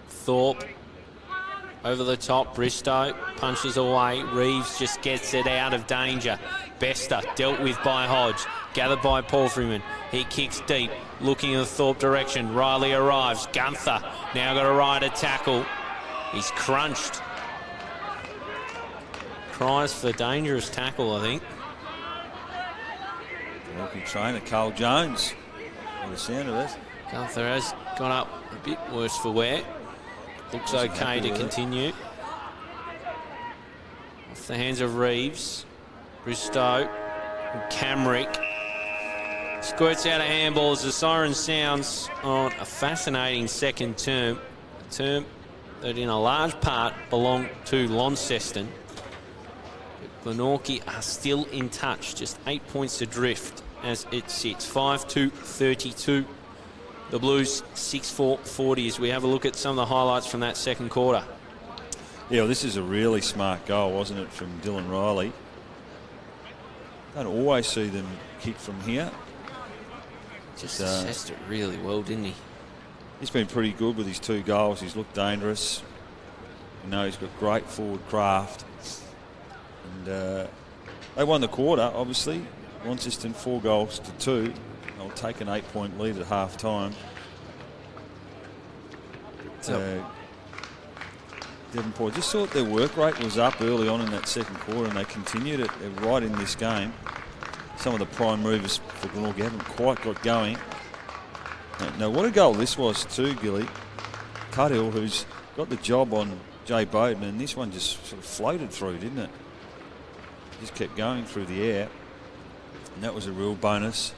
Thorpe over the top. Bristow punches away. Reeves just gets it out of danger. Bester dealt with by Hodge. Gathered by Paul Freeman. He kicks deep, looking in the Thorpe direction. Riley arrives. Gunther now got a rider tackle. He's crunched. Cries for dangerous tackle, I think. Walking trainer, Carl Jones, by the sound of it. Gunther has gone up a bit worse for wear. Looks okay to continue. Off the hands of Reeves. Bristow and Camrick. Squirts out of handball as the siren sounds on a fascinating second term. A term that in a large part belonged to Launceston. But Glenorchy are still in touch, just 8 points adrift as it sits. 5-32. The Blues 6-4-40 as we have a look at some of the highlights from that second quarter. Yeah, well, this is a really smart goal, wasn't it, from Dylan Riley. Don't always see them kick from here. Just assessed it really well, didn't he? He's been pretty good with his 2 goals. He's looked dangerous. You know, he's got great forward craft. And they won the quarter, obviously. Launceston 4-2. They'll take an 8-point lead at half time. Devonport just thought their work rate was up early on in that second quarter, and they continued it right in this game. Some of the prime movers for Glenorchy haven't quite got going. Now, what a goal this was too, Gilly. Cuddill, who's got the job on Jay Bowden, and this one just sort of floated through, didn't it? Just kept going through the air, and that was a real bonus.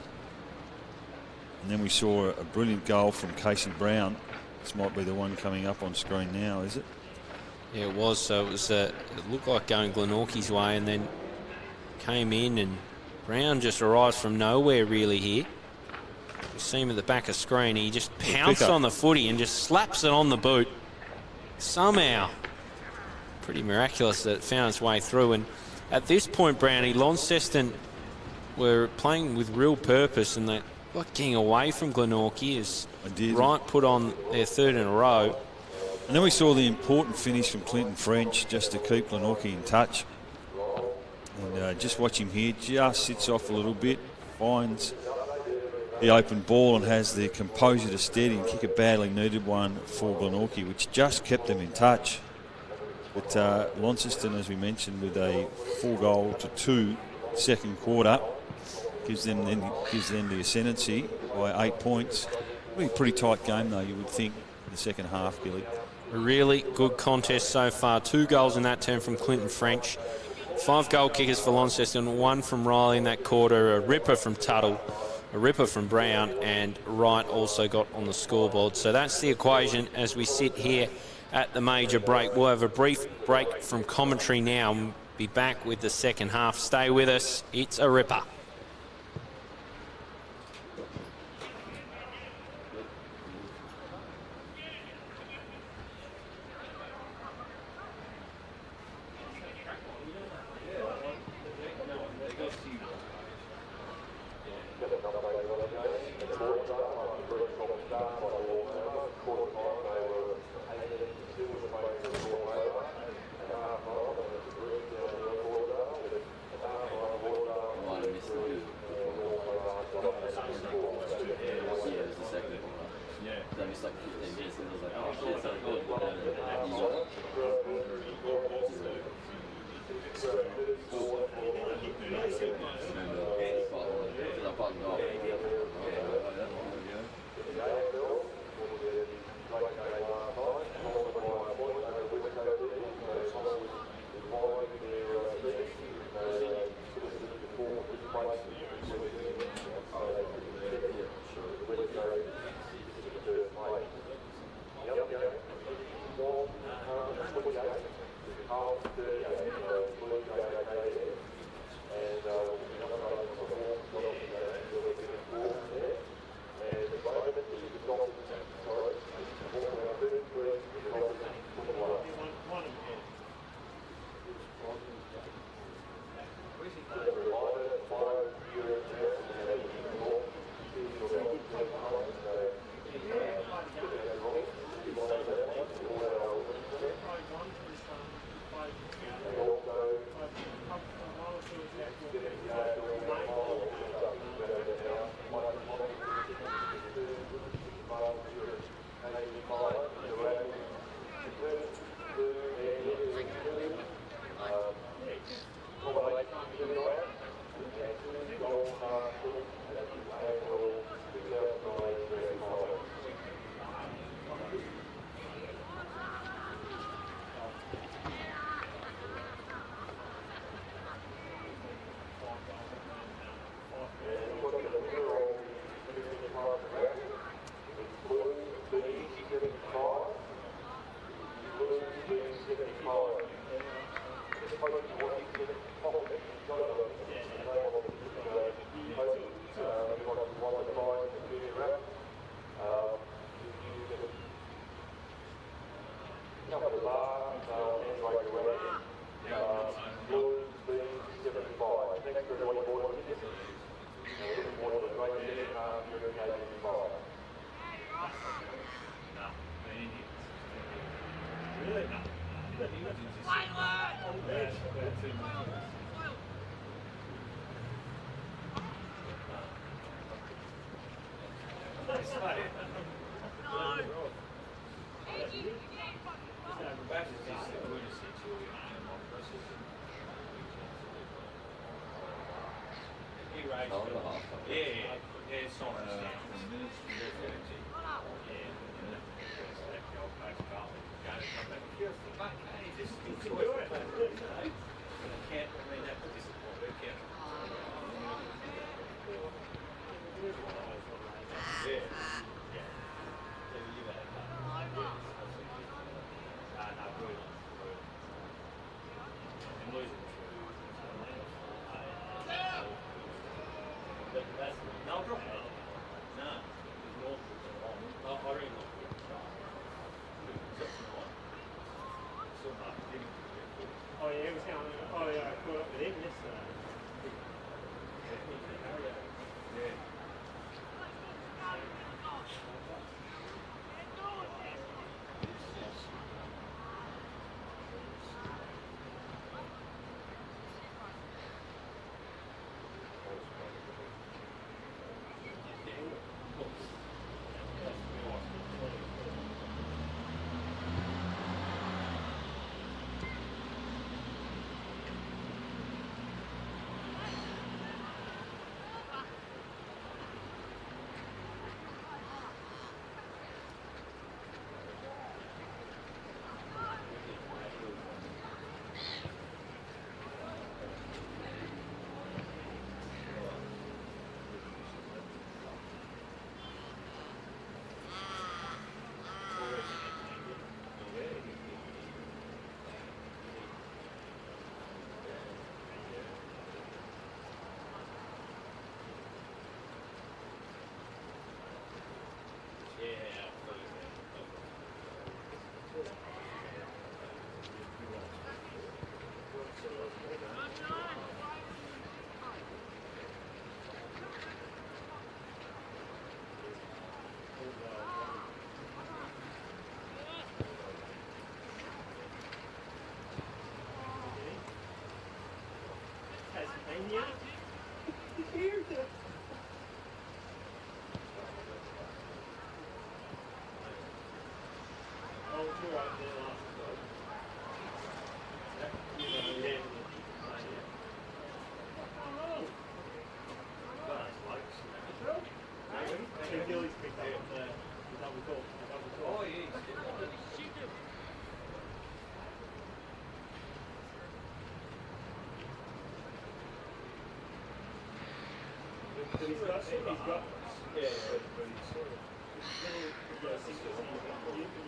And then we saw a brilliant goal from Casey Brown. This might be the one coming up on screen now, is it? Yeah, it was. So it was. It looked like going Glenorchy's way, and then came in, and Brown just arrives from nowhere really here. You see him at the back of screen. He just pounced on the footy and just slaps it on the boot. Somehow, pretty miraculous that it found its way through. And at this point, Brownie, Launceston were playing with real purpose, and they got getting away from Glenorchy as Wright put on their 3rd in a row. And then we saw the important finish from Clinton French just to keep Glenorchy in touch. And just watch him here, just sits off a little bit, finds the open ball and has the composure to steady and kick a badly needed one for Glenorchy, which just kept them in touch. But Launceston, as we mentioned, with a 4-2 second quarter, gives them the ascendancy by 8 points. It'll be a pretty tight game, though, you would think, in the second half, Gilly. A really good contest so far. 2 goals in that term from Clinton French. 5 goal kickers for Launceston, 1 from Riley in that quarter, a ripper from Tuttle, a ripper from Brown, and Wright also got on the scoreboard. So that's the equation as we sit here at the major break. We'll have a brief break from commentary now and be back with the second half. Stay with us. It's a ripper.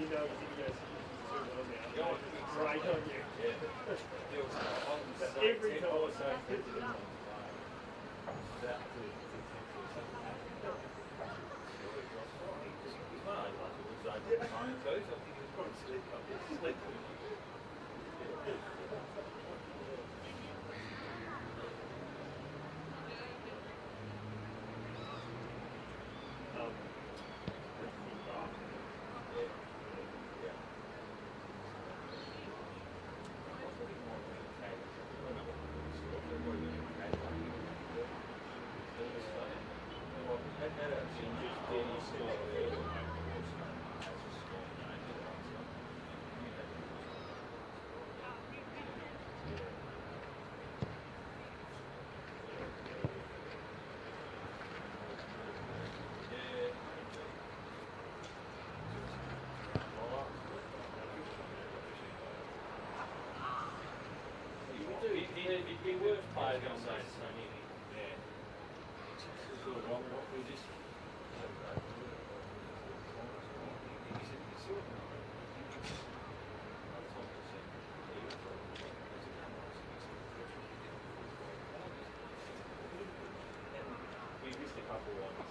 You know, Great on you. Every time. He works players on those. Yeah. We just. We missed a couple of ones.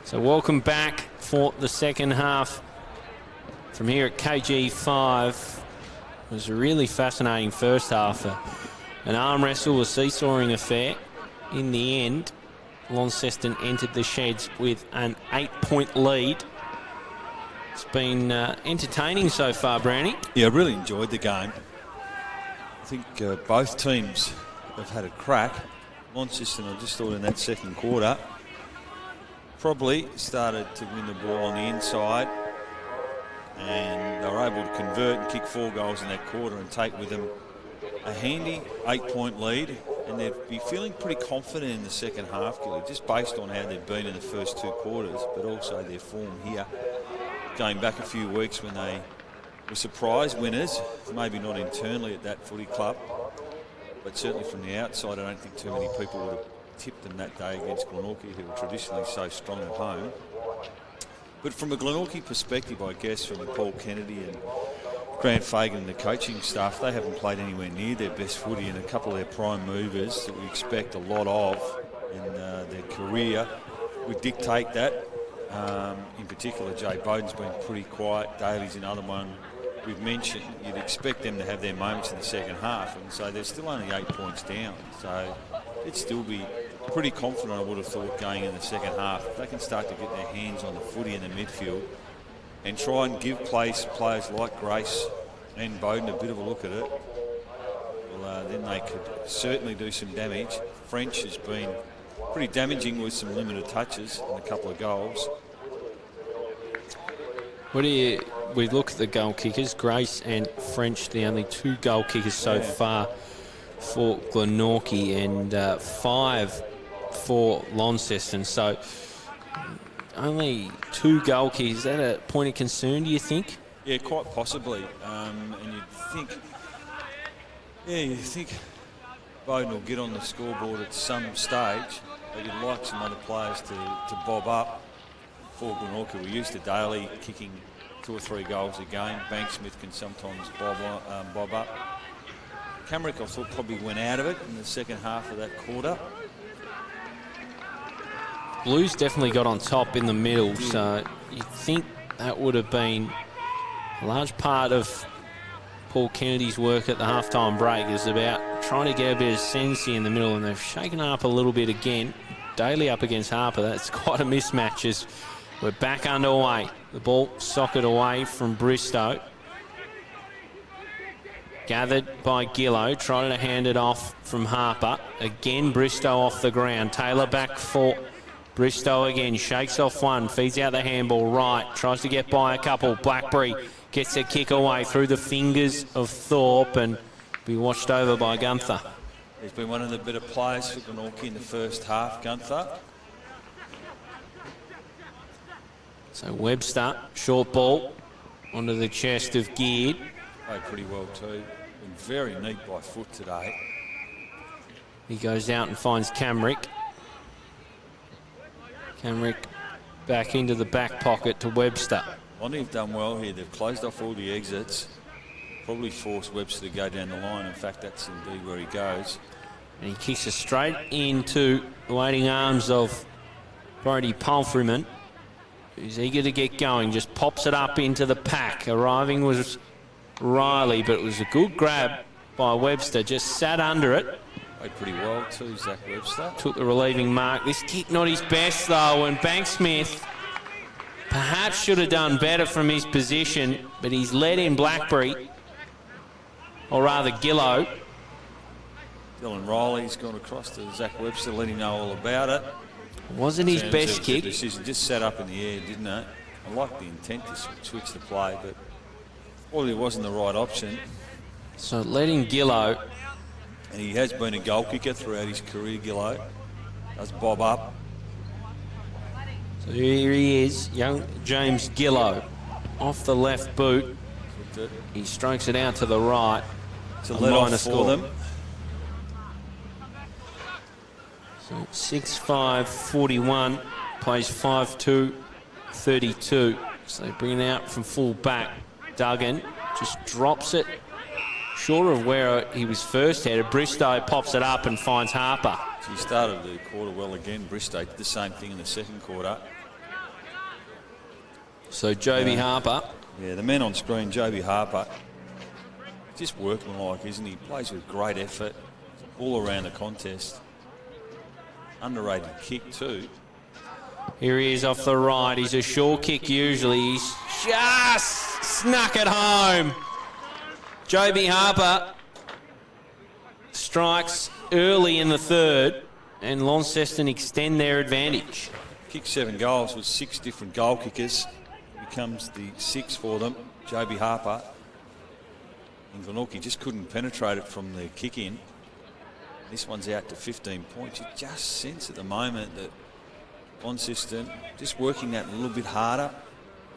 So welcome back for the second half from here at KG5. It was a really fascinating first half. An arm wrestle, a seesawing affair. In the end, Launceston entered the sheds with an 8-point lead. It's been entertaining so far, Brownie. Yeah, I really enjoyed the game. I think both teams have had a crack. Launceston, I just thought in that second quarter, probably started to win the ball on the inside, and they were able to convert and kick 4 goals in that quarter and take with them a handy 8-point lead, and they'd be feeling pretty confident in the second half, Gilly, just based on how they've been in the first 2 quarters, but also their form here. Going back a few weeks when they were surprise winners, maybe not internally at that footy club, but certainly from the outside, I don't think too many people would have tipped them that day against Glenorchy, who were traditionally so strong at home. But from a Glenorchy perspective, I guess, from Paul Kennedy and Grant Fagan and the coaching staff, they haven't played anywhere near their best footy, and a couple of their prime movers that we expect a lot of in their career would dictate that. In particular, Jay Bowden's been pretty quiet. Daly's another one we've mentioned. You'd expect them to have their moments in the second half, and so they're still only 8 points down. So it'd still be pretty confident, I would have thought, going in the second half. If they can start to get their hands on the footy in the midfield and try and give players like Grace and Bowden a bit of a look at it, well, then they could certainly do some damage. French has been pretty damaging with some limited touches and a couple of goals. We look at the goal kickers, Grace and French, the only 2 goal kickers so far for Glenorchy, and 5 for Launceston. So only 2 goal kickers. Is that a point of concern, do you think? Yeah, quite possibly. And you'd think Bowden will get on the scoreboard at some stage, but you'd like some other players to bob up for Glenorchy. We're used to Daly kicking 2 or 3 goals a game. Banksmith can sometimes bob up. Camrick, I thought, probably went out of it in the second half of that quarter. Blues definitely got on top in the middle, so you'd think that would have been a large part of Paul Kennedy's work at the halftime break is about trying to get a bit of ascendancy in the middle, and they've shaken up a little bit again. Daly up against Harper. That's quite a mismatch as we're back underway. The ball socket away from Bristow. Gathered by Gillow, trying to hand it off from Harper. Again, Bristow off the ground. Taylor back for Bristow again. Shakes off one, feeds out the handball right. Tries to get by a couple. Blackberry gets a kick away through the fingers of Thorpe and be watched over by Gunther. He's been one of the better players for Glenorchy in the first half, Gunther. So Webster, short ball onto the chest of Geared. Played pretty well too. Been very neat by foot today. He goes out and finds Camrick. Camrick back into the back pocket to Webster. Lonnie have done well here. They've closed off all the exits. Probably forced Webster to go down the line. In fact, that's indeed where he goes. And he kicks it straight into the waiting arms of Brody Palfreyman, who's eager to get going. Just pops it up into the pack. Arriving was Riley, but it was a good grab by Webster. Just sat under it. Played pretty well too, Zach Webster. Took the relieving mark. This kick not his best though, and Banksmith perhaps should have done better from his position, but he's led in Blackberry, or rather Gillow. Dylan Riley's gone across to Zach Webster, let him know all about it. Wasn't his best kick. Decision just sat up in the air, didn't it? I like the intent to switch the play, but probably wasn't the right option. So letting Gillow. And he has been a goal kicker throughout his career, Gillow. Does bob up. So here he is, young James Gillow, off the left boot. He strokes it out to the right. It's a let off for them. So 6'5", plays 5'2", 32. So they bring it out from full back. Duggan just drops it short of where he was first headed. Bristow pops it up and finds Harper. So he started the quarter well again. Bristow did the same thing in the second quarter. So Joby Harper. Yeah, the man on screen, Joby Harper, just workmanlike, isn't he? Plays with great effort, all around the contest. Underrated kick too. Here he is off the right. He's a short kick usually. He's just snuck it home. Joby Harper strikes early in the third, and Launceston extend their advantage. Kicked 7 goals with 6 different goal kickers. Becomes the 6th for them. Joby Harper. And Glenorchy just couldn't penetrate it from the kick in. This one's out to 15 points. You just sense at the moment that Launceston just working that a little bit harder.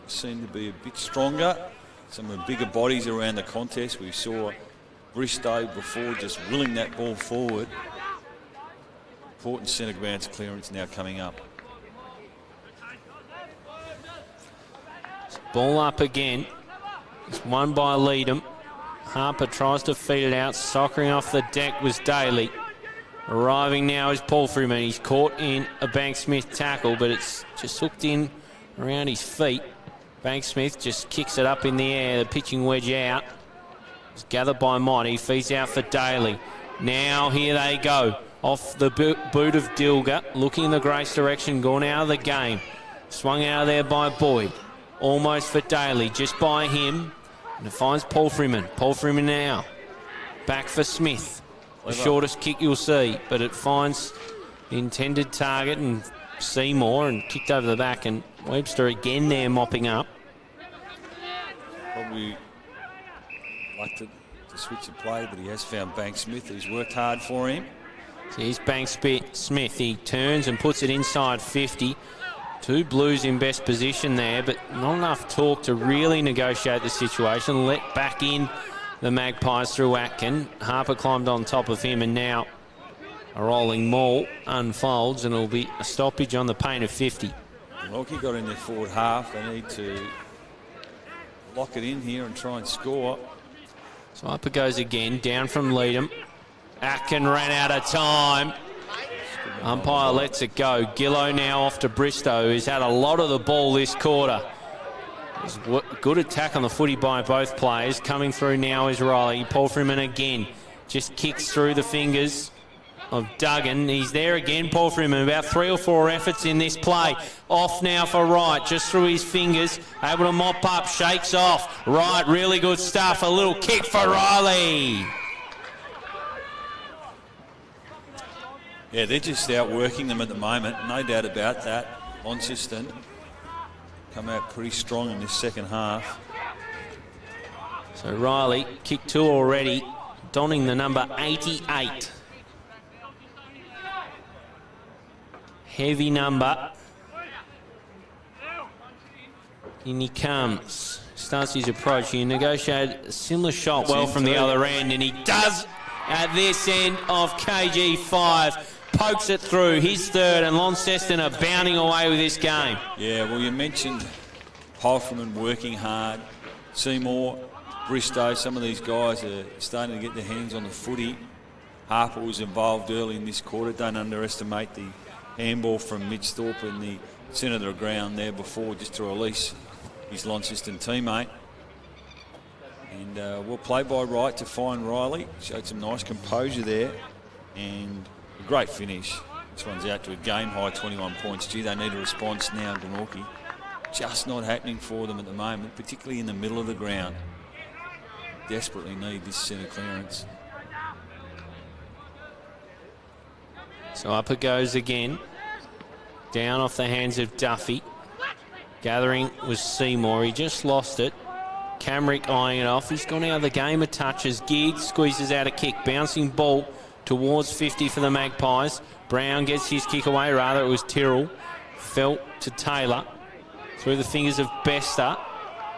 Seem to be a bit stronger. Some of the bigger bodies around the contest. We saw Bristow before just willing that ball forward. Important centre bounce clearance now coming up. Ball up again. It's won by Leadham. Harper tries to feed it out. Soccering off the deck was Daly. Arriving now is Paul Freeman. He's caught in a Banksmith tackle, but it's just hooked in around his feet. Banksmith just kicks it up in the air. The pitching wedge out. It's gathered by Mott. He feeds out for Daly. Now here they go. Off the boot of Dilger. Looking in the Grace direction. Gone out of the game. Swung out of there by Boyd. Almost for Daly. Just by him. And it finds Paul Freeman. Paul Freeman now. Back for Smith. The shortest kick you'll see. But it finds the intended target and Seymour and kicked over the back. And Webster again there mopping up. Probably like to switch the play, but he has found Banksmith, who's worked hard for him. So here's Banksmith. He turns and puts it inside 50. 2 Blues in best position there, but not enough talk to really negotiate the situation. Let back in the Magpies through Atkin. Harper climbed on top of him, and now a rolling maul unfolds, and it'll be a stoppage on the paint of 50. Glenorchy got in their forward half. They need to lock it in here and try and score. So up it goes again, down from Leadham. Atkin ran out of time. Umpire lets it go. Gillow now off to Bristow, who's had a lot of the ball this quarter. Good attack on the footy by both players. Coming through now is Riley. Paul Freeman again. Just kicks through the fingers of Duggan. He's there again, Paul Freeman. About 3 or 4 efforts in this play. Off now for Wright, just through his fingers. Able to mop up, shakes off. Wright, really good stuff. A little kick for Riley. Yeah, they're just outworking them at the moment. No doubt about that. Launceston come out pretty strong in this second half. So Riley, kick 2 already, donning the number 88. Heavy number. In he comes. Starts his approach. He negotiated a similar shot well from the other end, and he does at this end of KG5. Pokes it through, his third, and Launceston are bounding away with this game. Yeah, well, you mentioned Holfman working hard. Seymour, Bristow, some of these guys are starting to get their hands on the footy. Harper was involved early in this quarter. Don't underestimate the handball from Mitch Thorpe in the centre of the ground there before, just to release his Launceston teammate. And well played by Wright to find Riley. Showed some nice composure there. And a great finish. This one's out to a game-high 21 points. Gee, they need a response now, Glenorchy. Just not happening for them at the moment, particularly in the middle of the ground. Desperately need this centre clearance. So up it goes again. Down off the hands of Duffy. Gathering was Seymour. He just lost it. Camrick eyeing it off. He's gone out of the game of touches. Giggs squeezes out a kick. Bouncing ball towards 50 for the Magpies. Brown gets his kick away. Rather, it was Tyrrell. Felt to Taylor. Through the fingers of Bester.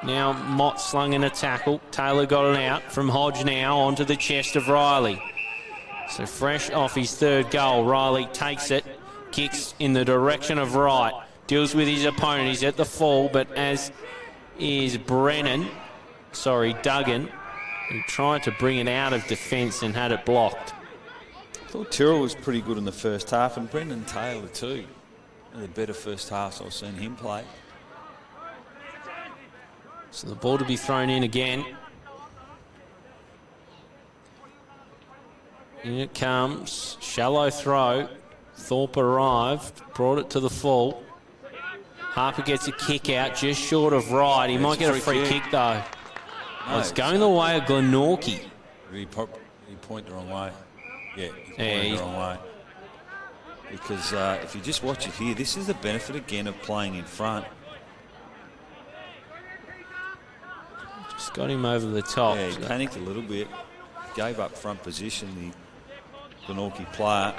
Now Mott slung in a tackle. Taylor got it out from Hodge now onto the chest of Riley. So fresh off his third goal, Riley takes it, kicks in the direction of Wright, deals with his opponent. He's at the fall, but as is Duggan, who tried to bring it out of defence and had it blocked. I thought Tyrrell was pretty good in the first half, and Brendan Taylor too. One of the better first halves I've seen him play. So the ball to be thrown in again. In it comes. Shallow throw. Thorpe arrived. Brought it to the full. Harper gets a kick out just short of Wright. He might get a free kick though. No, it's going the way of Glenorchy. He pointed the wrong way. Yeah, he's pointing the wrong way. Because if you just watch it here, this is the benefit again of playing in front. Just got him over the top. Yeah, he panicked a little bit. Gave up front position, the Glenorchy player.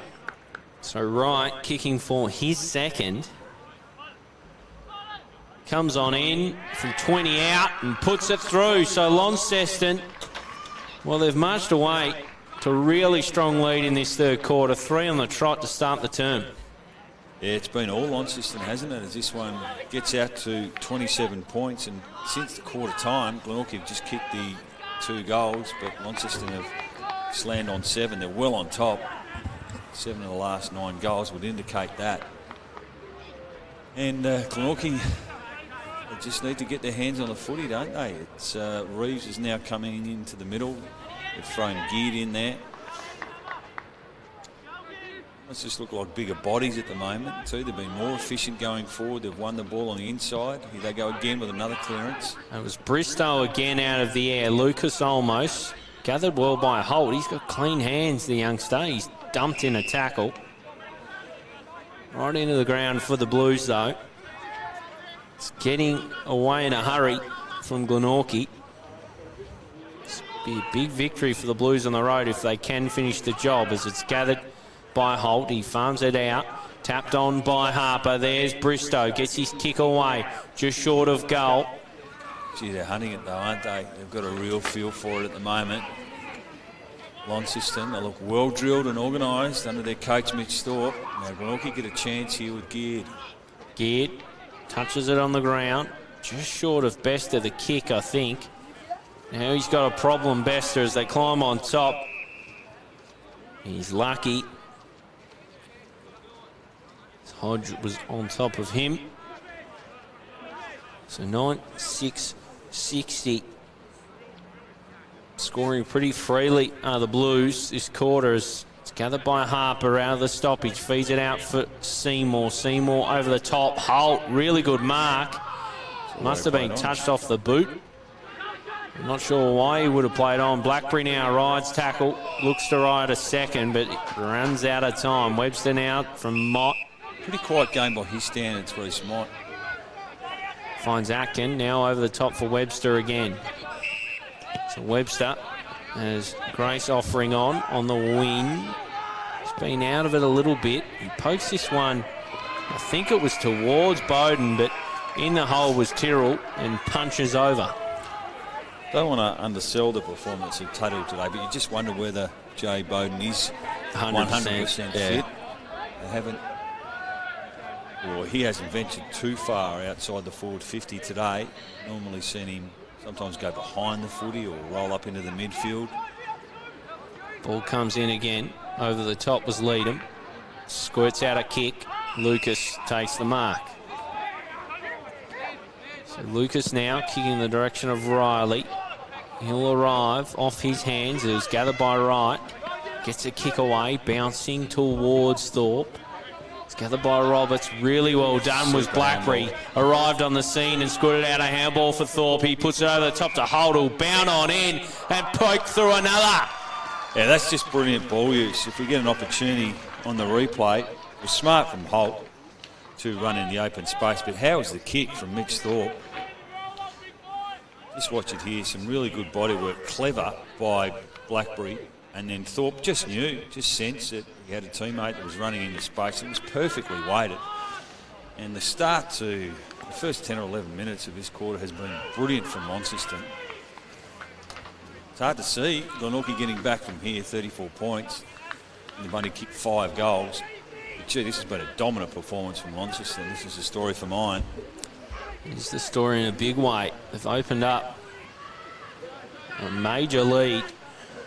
So Wright kicking for his second. Comes on in from 20 out and puts it through. So Launceston, well, they've marched away to a really strong lead in this third quarter. 3 on the trot to start the term. Yeah, it's been all Launceston, hasn't it, as this one gets out to 27 points. And since the quarter time, Glenorchy have just kicked the 2 goals, but Launceston have slammed on 7. They're well on top. 7 of the last 9 goals would indicate that. And Glenorchy, they just need to get their hands on the footy, don't they? It's Reeves is now coming into the middle. They've thrown Geared in there. Let's just look like bigger bodies at the moment too. They've been more efficient going forward. They've won the ball on the inside. Here they go again with another clearance. It was Bristow again out of the air. Lucas Olmos gathered well by Holt. He's got clean hands, the youngster. He's dumped in a tackle. Right into the ground for the Blues though. It's getting away in a hurry from Glenorchy. It's be a big victory for the Blues on the road if they can finish the job, as it's gathered by Holt. He farms it out. Tapped on by Harper. There's Bristow. Gets his kick away. Just short of goal. Gee, they're hunting it though, aren't they? They've got a real feel for it at the moment. Launceston, they look well drilled and organised under their coach Mitch Thorpe. Now Glenorchy get a chance here with Geared. Geared touches it on the ground. Just short of Bester, the kick, I think. Now he's got a problem, Bester, as they climb on top. He's lucky. Hodge was on top of him. So 9-6-60. Scoring pretty freely are the Blues this quarter as it's gathered by Harper out of the stoppage. Feeds it out for Seymour. Seymour over the top. Holt, really good mark. Must have been touched off the boot. I'm not sure why he would have played on. Blackberry now rides tackle. Looks to ride a second, but runs out of time. Webster now from Mott. Pretty quiet game by his standards, Reece Mott. Finds Atkin, now over the top for Webster again. So Webster has Grace offering on the wing. He's been out of it a little bit. He pokes this one, I think it was towards Bowden, but in the hole was Tyrrell and punches over. Don't want to undersell the performance of Tuttle today, but you just wonder whether Jay Bowden is 100% fit. They haven't, or he hasn't ventured too far outside the forward 50 today. Normally seen him sometimes go behind the footy or roll up into the midfield. Ball comes in again. Over the top was Leadham. Squirts out a kick. Lucas takes the mark. So Lucas now kicking in the direction of Riley. He'll arrive off his hands. It was gathered by Wright. Gets a kick away, bouncing towards Thorpe. It's gathered by Roberts. Really well done was Blackberry. Arrived on the scene and scored it out a handball for Thorpe. He puts it over the top to Holt, who'll bound on in and poke through another. Yeah, that's just brilliant ball use. If we get an opportunity on the replay, it was smart from Holt to run in the open space, but how was the kick from Mitch Thorpe? Just watch it here, some really good body work, clever by Blackberry, and then Thorpe just knew, just sensed that he had a teammate that was running into space. It was perfectly weighted. And the start to the first 10 or 11 minutes of this quarter has been brilliant from Launceston. It's hard to see Glenorchy getting back from here, 34 points. And they've only kicked 5 goals. But gee, this has been a dominant performance from Launceston. This is a story for mine. It's the story in a big way. They've opened up a major lead,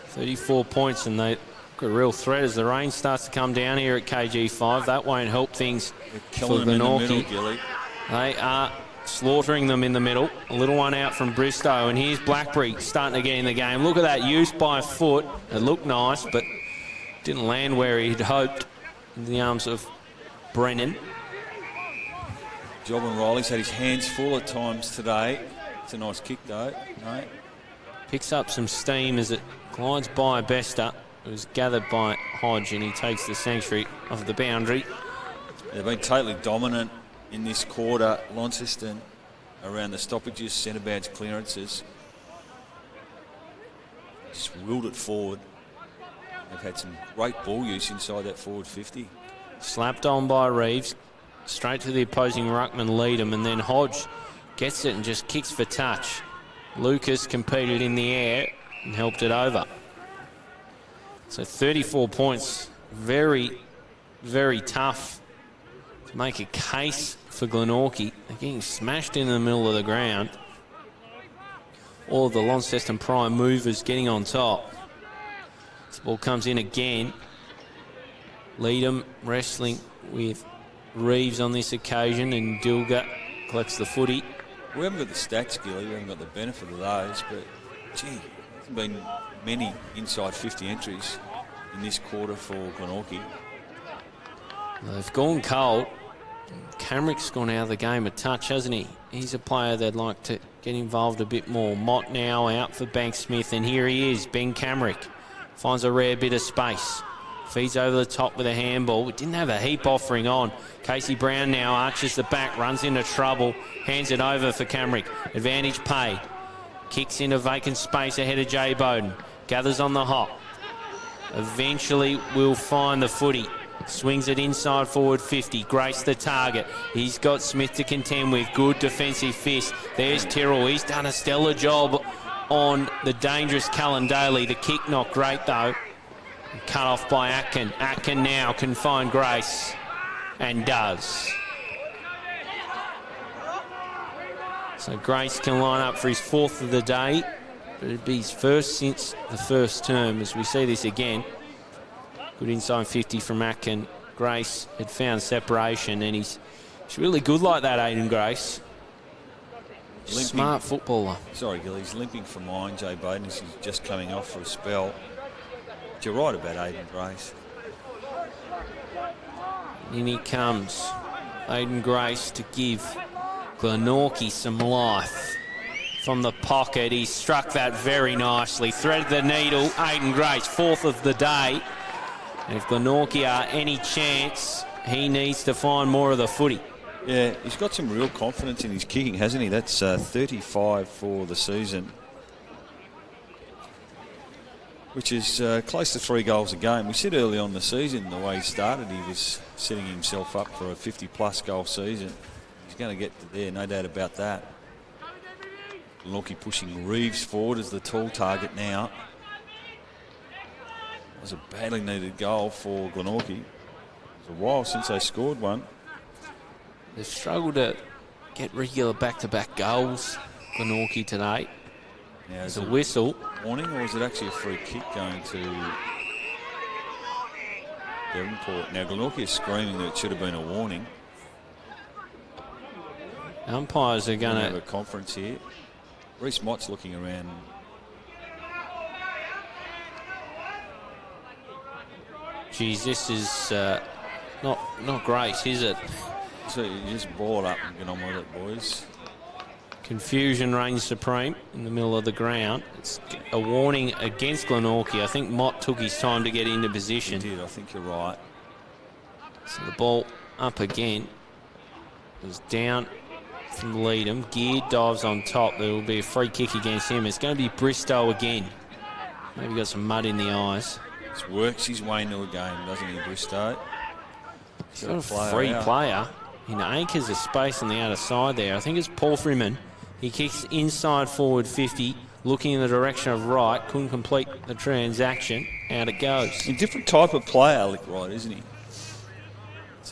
34 points, and they've got a real threat as the rain starts to come down here at KG5. That won't help things for Glenorchy. They are slaughtering them in the middle. A little one out from Bristow, and here's Blackberry starting to get in the game. Look at that use by foot. It looked nice, but didn't land where he'd hoped in the arms of Brennan. Jobin Riley's had his hands full at times today. It's a nice kick though, mate. Picks up some steam as it glides by Bester. It was gathered by Hodge, and he takes the sanctuary of the boundary. They've been totally dominant in this quarter, Launceston, around the stoppages, centre bounce clearances. Just willed it forward. They've had some great ball use inside that forward 50. Slapped on by Reeves. Straight to the opposing ruckman, Leadham, and then Hodge gets it and just kicks for touch. Lucas competed in the air and helped it over. So 34 points, very, very tough to make a case for Glenorchy. They're getting smashed in the middle of the ground. All of the Launceston prime movers getting on top. This ball comes in again. Leadham wrestling with Reeves on this occasion, and Dilger collects the footy. We haven't got the stats, Gilly. We haven't got the benefit of those, but gee, there hasn't been many inside 50 entries in this quarter for Glenorchy. They've gone cold. Camrick's gone out of the game a touch, hasn't he? He's a player they'd like to get involved a bit more. Mott now out for Banksmith, and here he is, Ben Camrick. Finds a rare bit of space. Feeds over the top with a handball. We didn't have a heap offering on. Casey Brown now arches the back, runs into trouble, hands it over for Camrick. Advantage paid. Kicks into vacant space ahead of Jay Bowden. Gathers on the hop. Eventually will find the footy. Swings it inside forward 50. Grace the target. He's got Smith to contend with. Good defensive fist. There's Tyrrell. He's done a stellar job on the dangerous Cullen Daly. The kick not great though. Cut off by Atkin. Atkin now can find Grace, and does. So Grace can line up for his 4th of the day, but it'd be his first since the first term as we see this again. Good inside 50 from Atkin. Grace had found separation, and he's really good like that, Aiden Grace. Smart footballer. Sorry, Gil, he's limping from mine, Jay Bowden, as he's just coming off for a spell. But you're right about Aiden Grace. In he comes. Aiden Grace to give Glenorchy some life. From the pocket, he struck that very nicely. Threaded the needle. Aiden Grace, 4th of the day. And if Glenorchy are any chance, he needs to find more of the footy. Yeah, he's got some real confidence in his kicking, hasn't he? That's 35 for the season, which is close to 3 goals a game. We said early on in the season, the way he started, he was setting himself up for a 50-plus goal season. He's going to get to there, no doubt about that. Glenorchy pushing Reeves forward as the tall target now. That was a badly needed goal for Glenorchy. It was a while since they scored one. They've struggled to get regular back-to-back goals, Glenorchy today. Now, There's a whistle. Warning, or is it actually a free kick going to Devonport? Now, Glenorchy is screaming that it should have been a warning. Umpires are going have to... a conference here. Reece Mott's looking around. Geez, this is not great, is it? So you just ball it up and get on with it, boys. Confusion reigns supreme in the middle of the ground. It's a warning against Glenorchy. I think Mott took his time to get into position. He did, I think you're right. So the ball up again. It was down from Leadham. Geared dives on top. There will be a free kick against him. It's going to be Bristow again. Maybe got some mud in the eyes. He works his way into a game, doesn't he, Bristow? He's got a free player. In acres of space on the outer side there. I think it's Paul Freeman. He kicks inside forward 50, looking in the direction of right. Couldn't complete the transaction. Out it goes. A different type of player, Alec Wright, isn't he?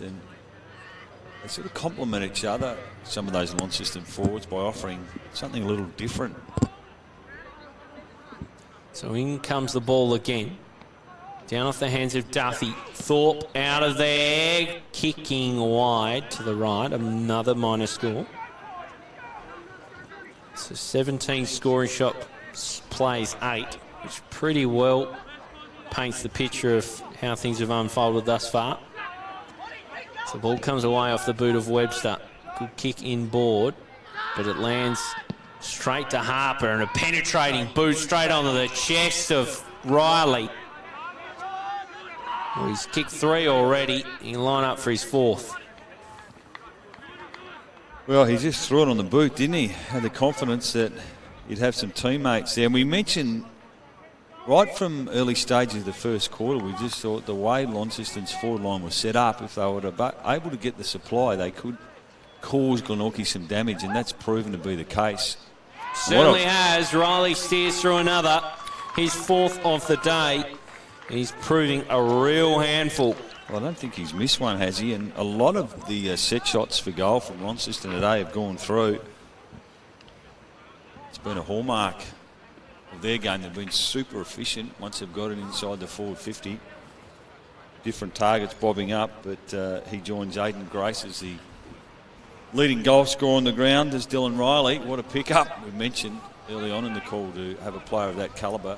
They sort of complement each other, some of those Launceston forwards, by offering something a little different. So in comes the ball again. Down off the hands of Duffy. Thorpe out of there. Kicking wide to the right. Another minor score. So 17 scoring shot plays 8, which pretty well paints the picture of how things have unfolded thus far. So the ball comes away off the boot of Webster. Good kick inboard, but it lands straight to Harper, and a penetrating boot straight onto the chest of Riley. Well, he's kicked 3 already. He can line up for his 4th. Well, he just threw it on the boot, didn't he? Had the confidence that he'd have some teammates there. And we mentioned right from early stages of the first quarter, we just thought the way Launceston's forward line was set up, if they were able to get the supply, they could cause Glenorchy some damage, and that's proven to be the case. Certainly has. Riley steers through another. His 4th of the day. He's proving a real handful. Well, I don't think he's missed one, has he? And a lot of the set shots for goal from Launceston today have gone through. It's been a hallmark of their game. They've been super efficient once they've got it inside the forward 50. Different targets bobbing up, but he joins Aiden Grace as the leading goal scorer on the ground as Dylan Riley. What a pickup. We mentioned early on in the call to have a player of that calibre.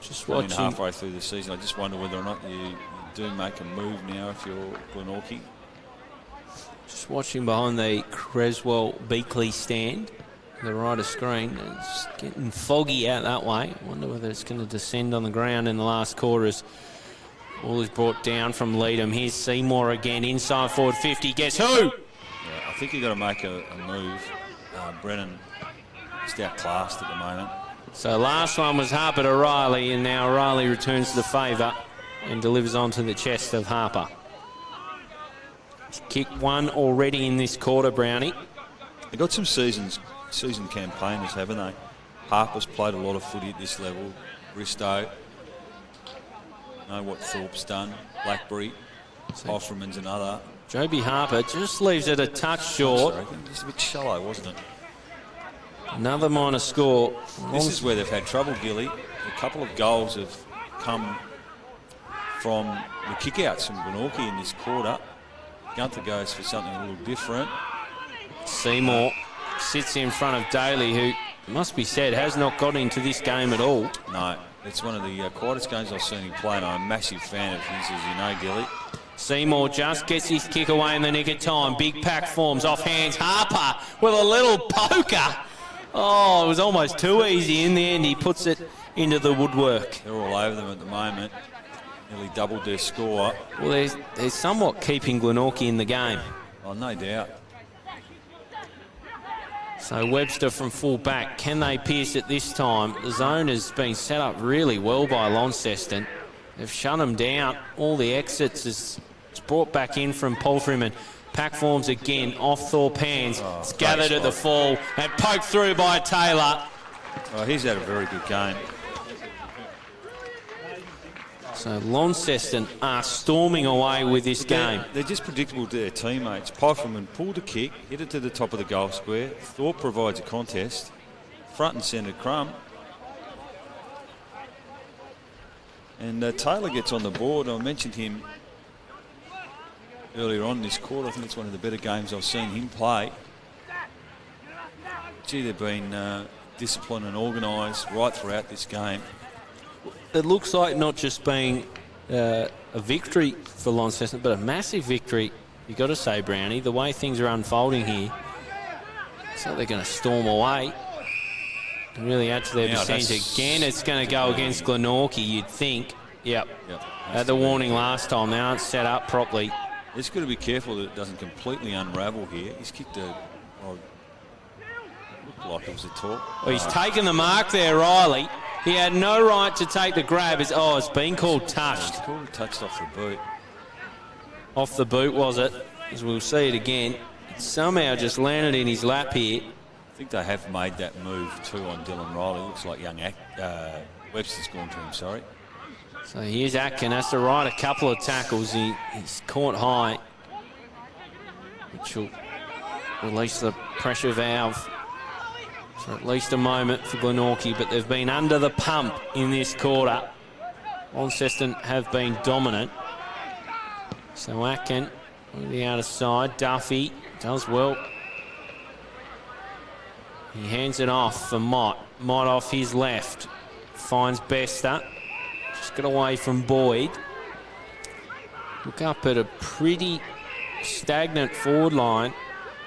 Just watching. Halfway through the season, I just wonder whether or not you do make a move now if you're Glenorchy. Just watching behind the Creswell-Beakley stand, the right of screen. It's getting foggy out that way. I wonder whether it's going to descend on the ground in the last quarter as all is brought down from Leadham. Here's Seymour again, inside forward 50. Guess who? Yeah, I think you've got to make a move. Brennan is outclassed at the moment. So last one was Harper to Riley, and now Riley returns the favour and delivers onto the chest of Harper. He's kicked 1 already in this quarter, Brownie. They've got some seasoned campaigners, haven't they? Harper's played a lot of footy at this level. Bristow. Know what Thorpe's done. Blackberry. Hoffman's another. Joby Harper just leaves it a touch short. Just a bit shallow, wasn't it? Another minor score. This is where they've had trouble, Gilly. A couple of goals have come from the kick-outs from Glenorchy in this quarter. Gunther goes for something a little different. Seymour sits in front of Daly, who, must be said, has not got into this game at all. No, it's one of the quietest games I've seen him play, and I'm a massive fan of his, as you know, Gilly. Seymour just gets his kick away in the nick of time. Big pack forms off hands. Harper with a little poker. Oh, it was almost too easy. In the end, he puts it into the woodwork. They're all over them at the moment. Nearly doubled their score. Well, they're somewhat keeping Glenorchy in the game. Oh, no doubt. So Webster from full back. Can they pierce it this time? The zone has been set up really well by Launceston. They've shut them down. All the exits is brought back in from Palfreyman. Pack forms again off Thorpe hands. Oh, it's gathered at the fall and poked through by Taylor. Oh, he's had a very good game. So Launceston are storming away with this game. They're just predictable to their teammates. Palfreyman pulled a kick, hit it to the top of the goal square. Thorpe provides a contest. Front and centre Crumb. And Taylor gets on the board. I mentioned him earlier on this quarter. I think it's one of the better games I've seen him play. Gee, they've been disciplined and organised right throughout this game. It looks like not just being a victory for Launceston, but a massive victory, you've got to say, Brownie, the way things are unfolding here. So they're going to storm away and really add to their percentage. Again, it's going to go against Glenorchy, you'd think. Yep. Had the warning last time. They aren't set up properly. It's got to be careful that it doesn't completely unravel here. He's kicked a... looked like it was a talk. Well, he's taken the mark there, Riley. He had no right to take the grab. It's been called touched. It's called touched off the boot. Off the boot, was it? As we'll see it again. It somehow just landed in his lap here. I think they have made that move too on Dylan Riley. Looks like young Webster's gone to him, sorry. So here's Atkin, has to ride a couple of tackles. He's caught high, which will release the pressure valve for at least a moment for Glenorchy, but they've been under the pump in this quarter. Launceston have been dominant. So Atkin on the outer side. Duffy does well. He hands it off for Mott. Mott off his left. Finds Bester. Just got away from Boyd. Look up at a pretty stagnant forward line.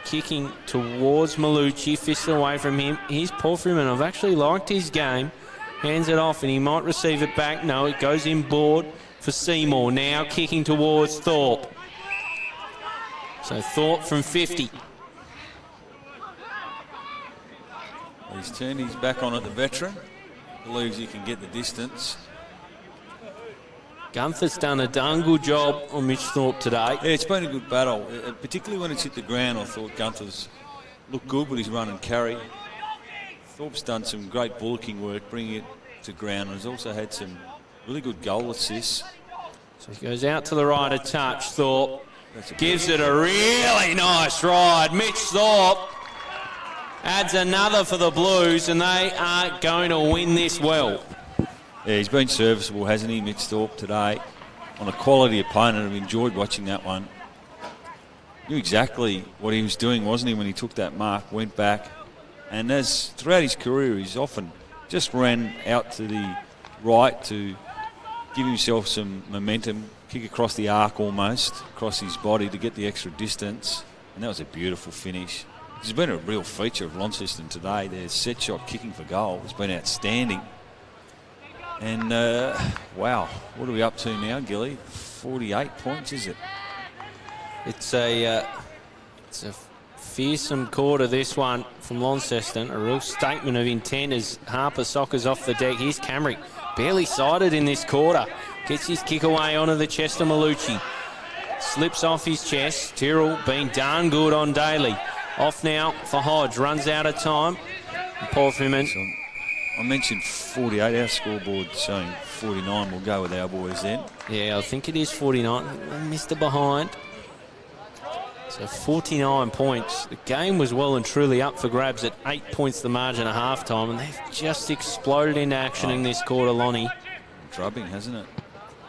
Kicking towards Malucci, fist away from him. Here's Palfreyman. I've actually liked his game. Hands it off and he might receive it back. No, it goes inboard for Seymour. Now kicking towards Thorpe. So Thorpe from 50. He's turned his back on at the veteran. Believes he can get the distance. Gunther's done a darn good job on Mitch Thorpe today. Yeah, it's been a good battle, particularly when it's hit the ground. I thought Gunther's looked good with his run and carry. Thorpe's done some great bullocking work, bringing it to ground, and has also had some really good goal assists. So he goes out to the right, a touch. Thorpe gives it a really nice ride. Mitch Thorpe adds another for the Blues, and they are going to win this well. Yeah, he's been serviceable, hasn't he, Mitch Thorpe, today? On a quality opponent. I've enjoyed watching that one. Knew exactly what he was doing, wasn't he, when he took that mark, went back. And as throughout his career, he's often just ran out to the right to give himself some momentum, kick across the arc almost, across his body to get the extra distance. And that was a beautiful finish. It's been a real feature of Launceston today. Their set shot kicking for goal has been outstanding. And, wow, what are we up to now, Gilly? 48 points, is it? It's a fearsome quarter, this one, from Launceston. A real statement of intent as Harper soccers off the deck. Here's Camrick, barely sighted in this quarter. Gets his kick away onto the chest of Malucci. Slips off his chest. Tyrrell being darn good on Daly. Off now for Hodge. Runs out of time. Palfreyman. I mentioned 48, our scoreboard saying 49. We'll go with our boys then. Yeah, I think it is 49. Missed it behind. So 49 points. The game was well and truly up for grabs at 8 points the margin at halftime, and they've just exploded into action in this quarter, Lonnie. Drubbing, hasn't it?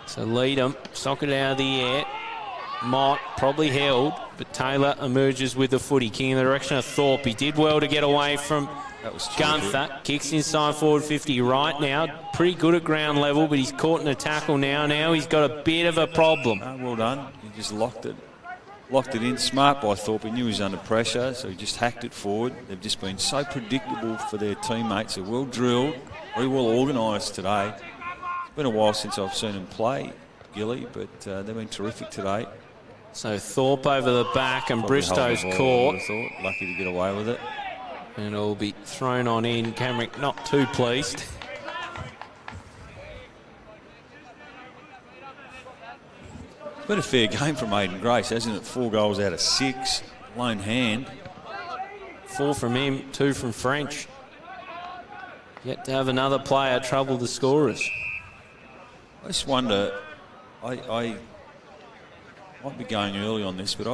So lead them, sock it out of the air. Mott probably held, but Taylor emerges with the footy, kicking in the direction of Thorpe. He did well to get away from Gunther. Kicks inside forward 50 right now. Pretty good at ground level, but he's caught in a tackle now. Now he's got a bit of a problem. Well done. He just locked it in. Smart by Thorpe. He knew he was under pressure, so he just hacked it forward. They've just been so predictable for their teammates. They're well drilled, very well organised today. It's been a while since I've seen them play, Gilly, but they've been terrific today. So Thorpe over the back, and Bristow's caught. Lucky to get away with it. And it'll be thrown on in. Camrick not too pleased. It's been a fair game from Aiden Grace, hasn't it? 4 goals out of 6. Lone hand. 4 from him, 2 from French. Yet to have another player trouble the scorers. I just wonder, I might be going early on this, but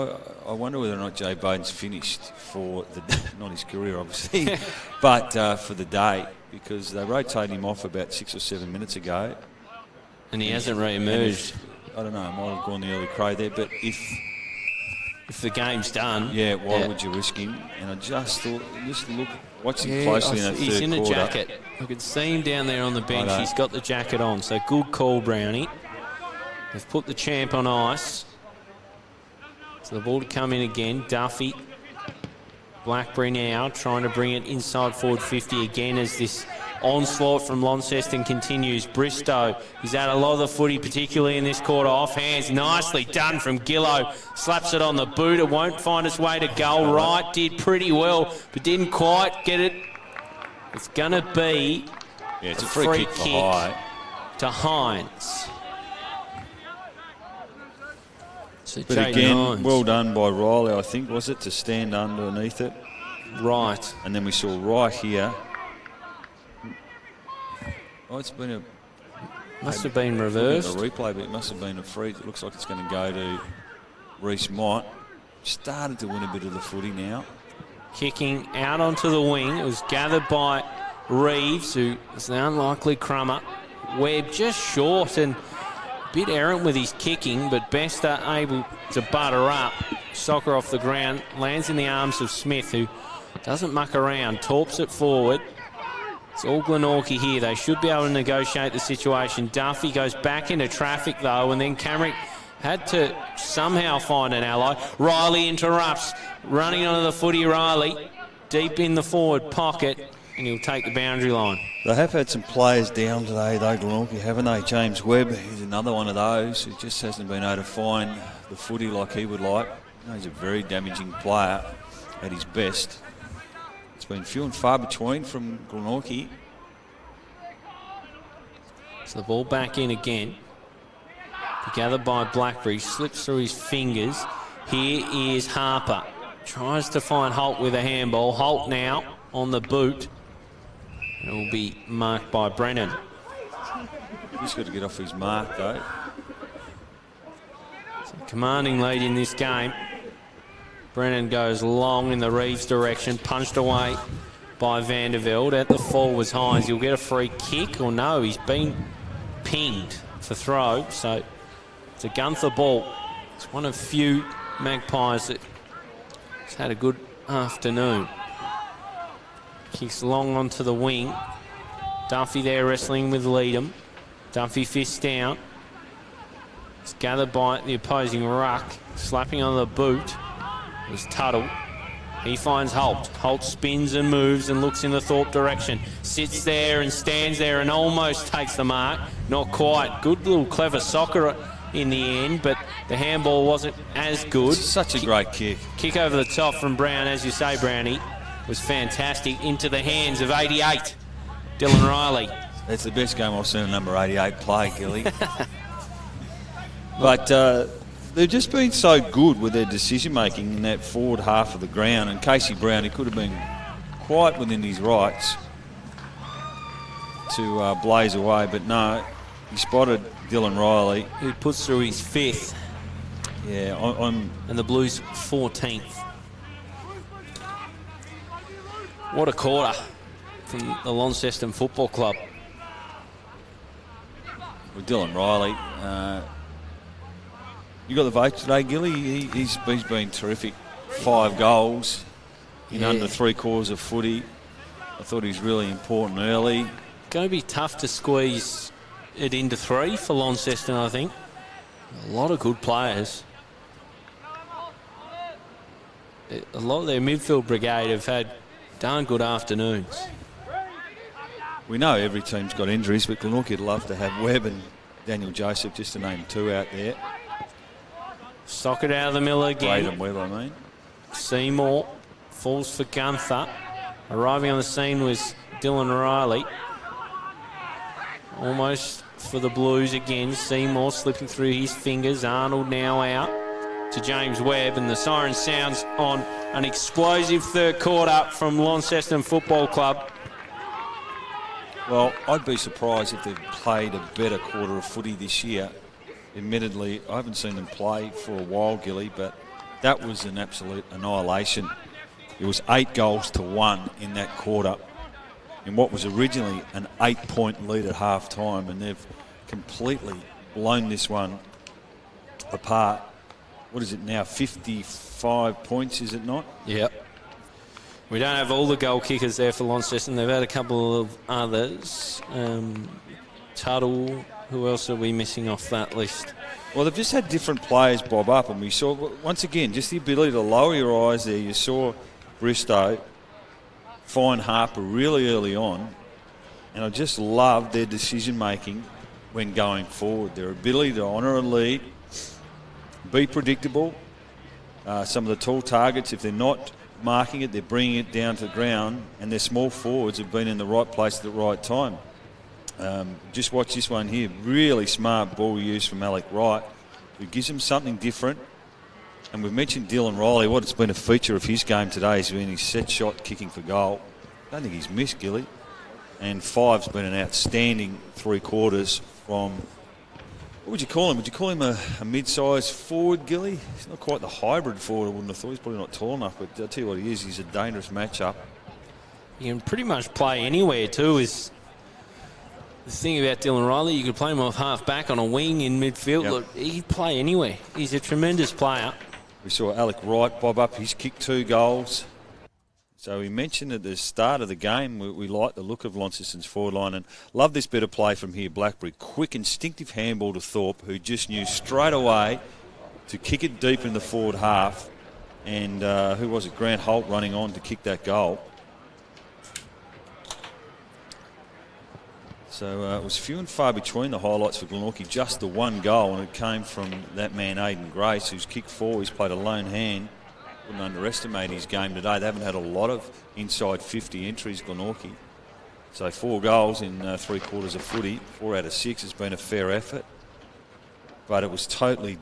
I wonder whether or not Jay Bowden's finished for the not his career, obviously, but for the day, because they rotated him off about 6 or 7 minutes ago. And he hasn't re-emerged. I don't know, I might have gone the early crow there, but if the game's done... why would you risk him? And I just thought, watch him closely in that third quarter. He's in a jacket. I could see him down there on the bench. He's got the jacket on, so good call, Brownie. They've put the champ on ice. So the ball to come in again. Duffy. Blackberry now trying to bring it inside forward 50 again as this onslaught from Launceston continues. Bristow, he's had a lot of the footy, particularly in this quarter. Off hands, nicely done from Gillow. Slaps it on the boot. It won't find its way to goal. Wright did pretty well, but didn't quite get it. It's going to be it's a free kick for to Hines. So but again, Hines. Well done by Riley, I think, was it, to stand underneath it? Right. And then we saw right here. Oh, it's been must have been reversed. A replay, but it must have been a free. It looks like it's going to go to Reece Mott. Started to win a bit of the footy now. Kicking out onto the wing. It was gathered by Reeves, who is an unlikely crummer. Webb just short and a bit errant with his kicking, but Bester able to butter up. Soccer off the ground, lands in the arms of Smith, who doesn't muck around, torps it forward. It's all Glenorchy here. They should be able to negotiate the situation. Duffy goes back into traffic, though, and then Camrick had to somehow find an ally. Riley interrupts. Running onto the footy, Riley. Deep in the forward pocket, and he'll take the boundary line. They have had some players down today, though, Glenorchy, haven't they? James Webb, he's another one of those who just hasn't been able to find the footy like he would like. He's a very damaging player at his best. It's been few and far between from Glenorchy. So the ball back in again. Gathered by Blackberry, slips through his fingers. Here is Harper. Tries to find Holt with a handball. Holt now on the boot. It will be marked by Brennan. He's got to get off his mark, though. So commanding lead in this game. Brennan goes long in the Reeves direction, punched away by Vandervelde. At the fall was Hines. He'll get a free kick, or no, he's been pinged for throw. So it's a Gunther ball. It's one of few Magpies that has had a good afternoon. Kicks long onto the wing. Duffy there wrestling with Leadham. Duffy fists down. It's gathered by the opposing ruck. Slapping on the boot was Tuttle. He finds Holt. Holt spins and moves and looks in the Thorpe direction. Sits there and stands there and almost takes the mark. Not quite. Good little clever soccer in the end, but the handball wasn't as good. Such a great kick. Kick over the top from Brown, as you say, Brownie, was fantastic. Into the hands of 88, Dylan Riley. That's the best game I've seen a number 88 play, Gilly. But they've just been so good with their decision-making in that forward half of the ground. And Casey Brown, he could have been quite within his rights to blaze away, but no, he spotted Dylan Riley. Who puts through his 5th. Yeah, I'm... And the Blues 14th. What a quarter from the Launceston Football Club. With Dylan Riley, You got the vote today, Gilly? He's been terrific. 5 goals in under 3 quarters of footy. I thought he was really important early. Going to be tough to squeeze it into 3 for Launceston, I think. A lot of good players. A lot of their midfield brigade have had darn good afternoons. We know every team's got injuries, but Glenorchy would love to have Webb and Daniel Joseph, just to name 2 out there. Sock it out of the middle again. Braden Webb, I mean. Seymour falls for Gunther. Arriving on the scene was Dylan Riley. Almost for the Blues again. Seymour slipping through his fingers. Arnold now out to James Webb, and the siren sounds on an explosive third quarter from Launceston Football Club. Well, I'd be surprised if they've played a better quarter of footy this year. Admittedly, I haven't seen them play for a while, Gilly, but that was an absolute annihilation. It was 8 goals to 1 in that quarter in what was originally an 8-point lead at half-time, and they've completely blown this one apart. What is it now, 55 points, is it not? Yep. We don't have all the goal kickers there for Launceston. They've had a couple of others. Tuttle, who else are we missing off that list? Well, they've just had different players bob up, and we saw, once again, just the ability to lower your eyes there. You saw Bristow find Harper really early on, and I just love their decision-making when going forward. Their ability to honour a lead, be predictable. Some of the tall targets, if they're not marking it, they're bringing it down to the ground, and their small forwards have been in the right place at the right time. Just watch this one here. Really smart ball use from Alec Wright, who gives them something different. And we've mentioned Dylan Riley. What it's been a feature of his game today has been his set shot kicking for goal. I don't think he's missed, Gilly. And 5's been an outstanding 3 quarters from... What would you call him? Would you call him a mid-sized forward, Gilly? He's not quite the hybrid forward, I wouldn't have thought. He's probably not tall enough, but I'll tell you what he is. He's a dangerous matchup. You can pretty much play anywhere too. Is the thing about Dylan Riley, you could play him off half-back on a wing in midfield. Yep. Look, he'd play anywhere. He's a tremendous player. We saw Alec Wright bob up. He's kicked 2 goals. So we mentioned at the start of the game, we like the look of Launceston's forward line, and love this bit of play from here. Blackberry, quick, instinctive handball to Thorpe, who just knew straight away to kick it deep in the forward half. And who was it? Grant Holt running on to kick that goal. So it was few and far between the highlights for Glenorchy. Just the 1 goal, and it came from that man, Aidan Grace, who's kicked 4. He's played a lone hand. Wouldn't underestimate his game today. They haven't had a lot of inside 50 entries, Glenorchy. So 4 goals in 3 quarters of footy. 4 out of 6 has been a fair effort. But it was totally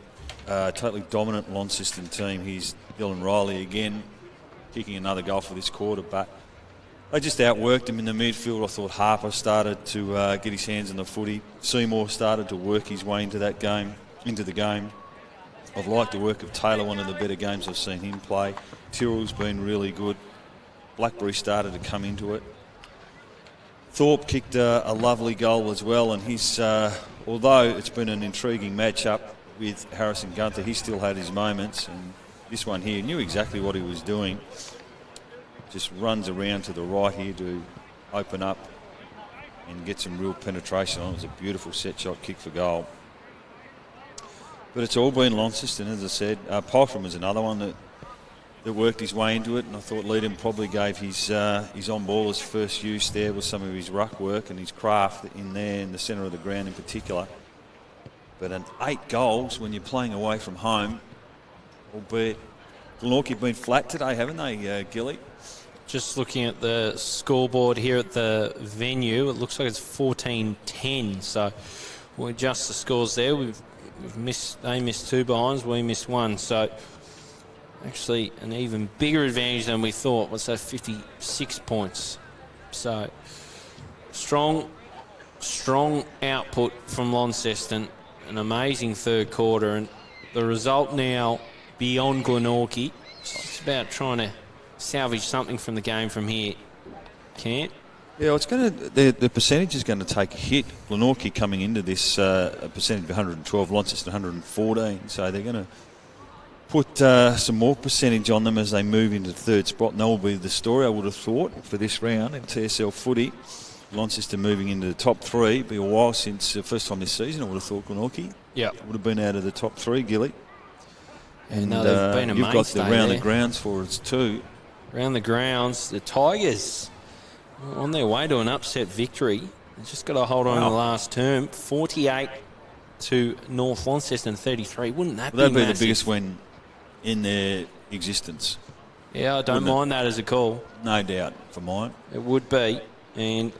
dominant Launceston team. Here's Dylan Riley again, kicking another goal for this quarter. But they just outworked him in the midfield. I thought Harper started to get his hands on the footy. Seymour started to work his way into the game. I've liked the work of Taylor, one of the better games I've seen him play. Tyrrell's been really good. Blackberry started to come into it. Thorpe kicked a lovely goal as well, and he's, although it's been an intriguing matchup with Harrison Gunther, he still had his moments, and this one here knew exactly what he was doing. Just runs around to the right here to open up and get some real penetration on. It was a beautiful set shot kick for goal. But it's all been Launceston, as I said. Polfram was another one that worked his way into it, and I thought Leedham probably gave his on-ball his first use there with some of his ruck work and his craft in there in the centre of the ground in particular. But 8 goals when you're playing away from home, albeit Glenorchy have been flat today, haven't they, Gilly? Just looking at the scoreboard here at the venue, it looks like it's 14-10. So we'll adjust the scores there. They missed 2 behinds, we missed 1. So actually an even bigger advantage than we thought. What's that, 56 points. So strong output from Launceston. An amazing third quarter, and the result now beyond Glenorchy. It's about trying to salvage something from the game from here. Can't. Yeah, it's going to the percentage is going to take a hit. Glenorchy coming into this a percentage of 112, Launceston 114, so they're going to put some more percentage on them as they move into the third spot, and that will be the story, I would have thought, for this round in TSL footy. Launceston moving into the top three. It'll be a while since the first time this season, I would have thought Glenorchy would have been out of the top three, Gilly. And they've been a you've got the mainstay round there. the grounds for us too. Round the grounds, the Tigers on their way to an upset victory. They've just got to hold on in the last term. 48 to North Launceston 33. Wouldn't that be That'd be massive? the biggest win in their existence. Yeah, I don't mind that as a call. No doubt for mine. It would be. And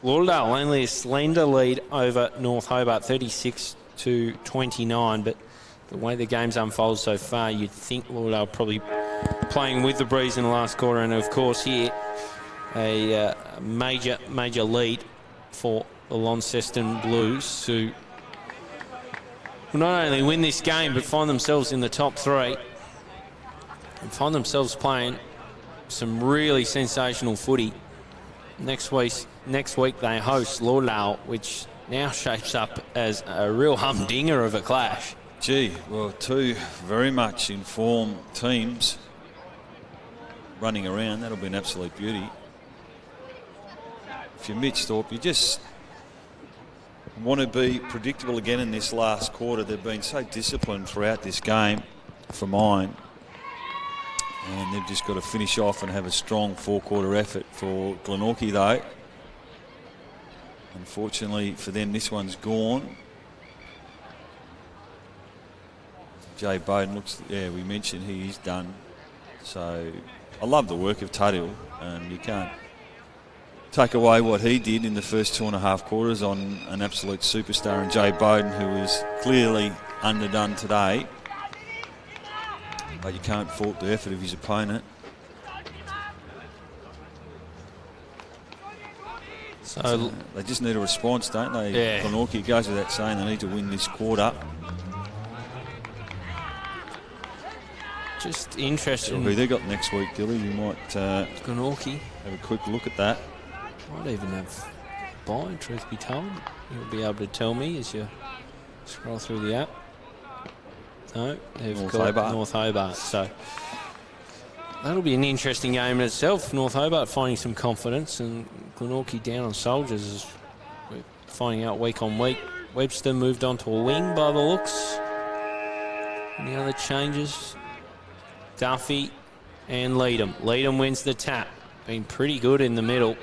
Lauderdale only a slender lead over North Hobart, 36 to 29. But the way the game's unfolded so far, you'd think Lauderdale probably playing with the breeze in the last quarter. And of course here, a major lead for the Launceston Blues, who will not only win this game but find themselves in the top three and find themselves playing some really sensational footy. Next week they host Lauderdale, which now shapes up as a real humdinger of a clash. Gee, well, two very much informed teams running around. That'll be an absolute beauty. If you're Mitch Thorpe, you just want to be predictable again in this last quarter. They've been so disciplined throughout this game for mine. And they've just got to finish off and have a strong four-quarter effort for Glenorchy, though. Unfortunately for them, this one's gone. Jay Bowden looks, we mentioned he's done. So I love the work of Tuttle, and you can't take away what he did in the first 2.5 quarters on an absolute superstar in Jay Bowden, who was clearly underdone today. But you can't fault the effort of his opponent. So they just need a response, don't they? Yeah. Glenorchy, goes without saying, they need to win this quarter. just interesting. Who they got next week, Gilly? You might Glenorchy. have a quick look at that. Might even have buy, truth be told. You'll be able to tell me as you scroll through the app. No, they've North got Hobart. North Hobart. So that'll be an interesting game in itself. North Hobart finding some confidence, and Glenorchy down on Soldiers as we're finding out week on week. Webster moved on to a wing by the looks. Any other changes? Duffy and Leadham. Leadham wins the tap. Been pretty good in the middle.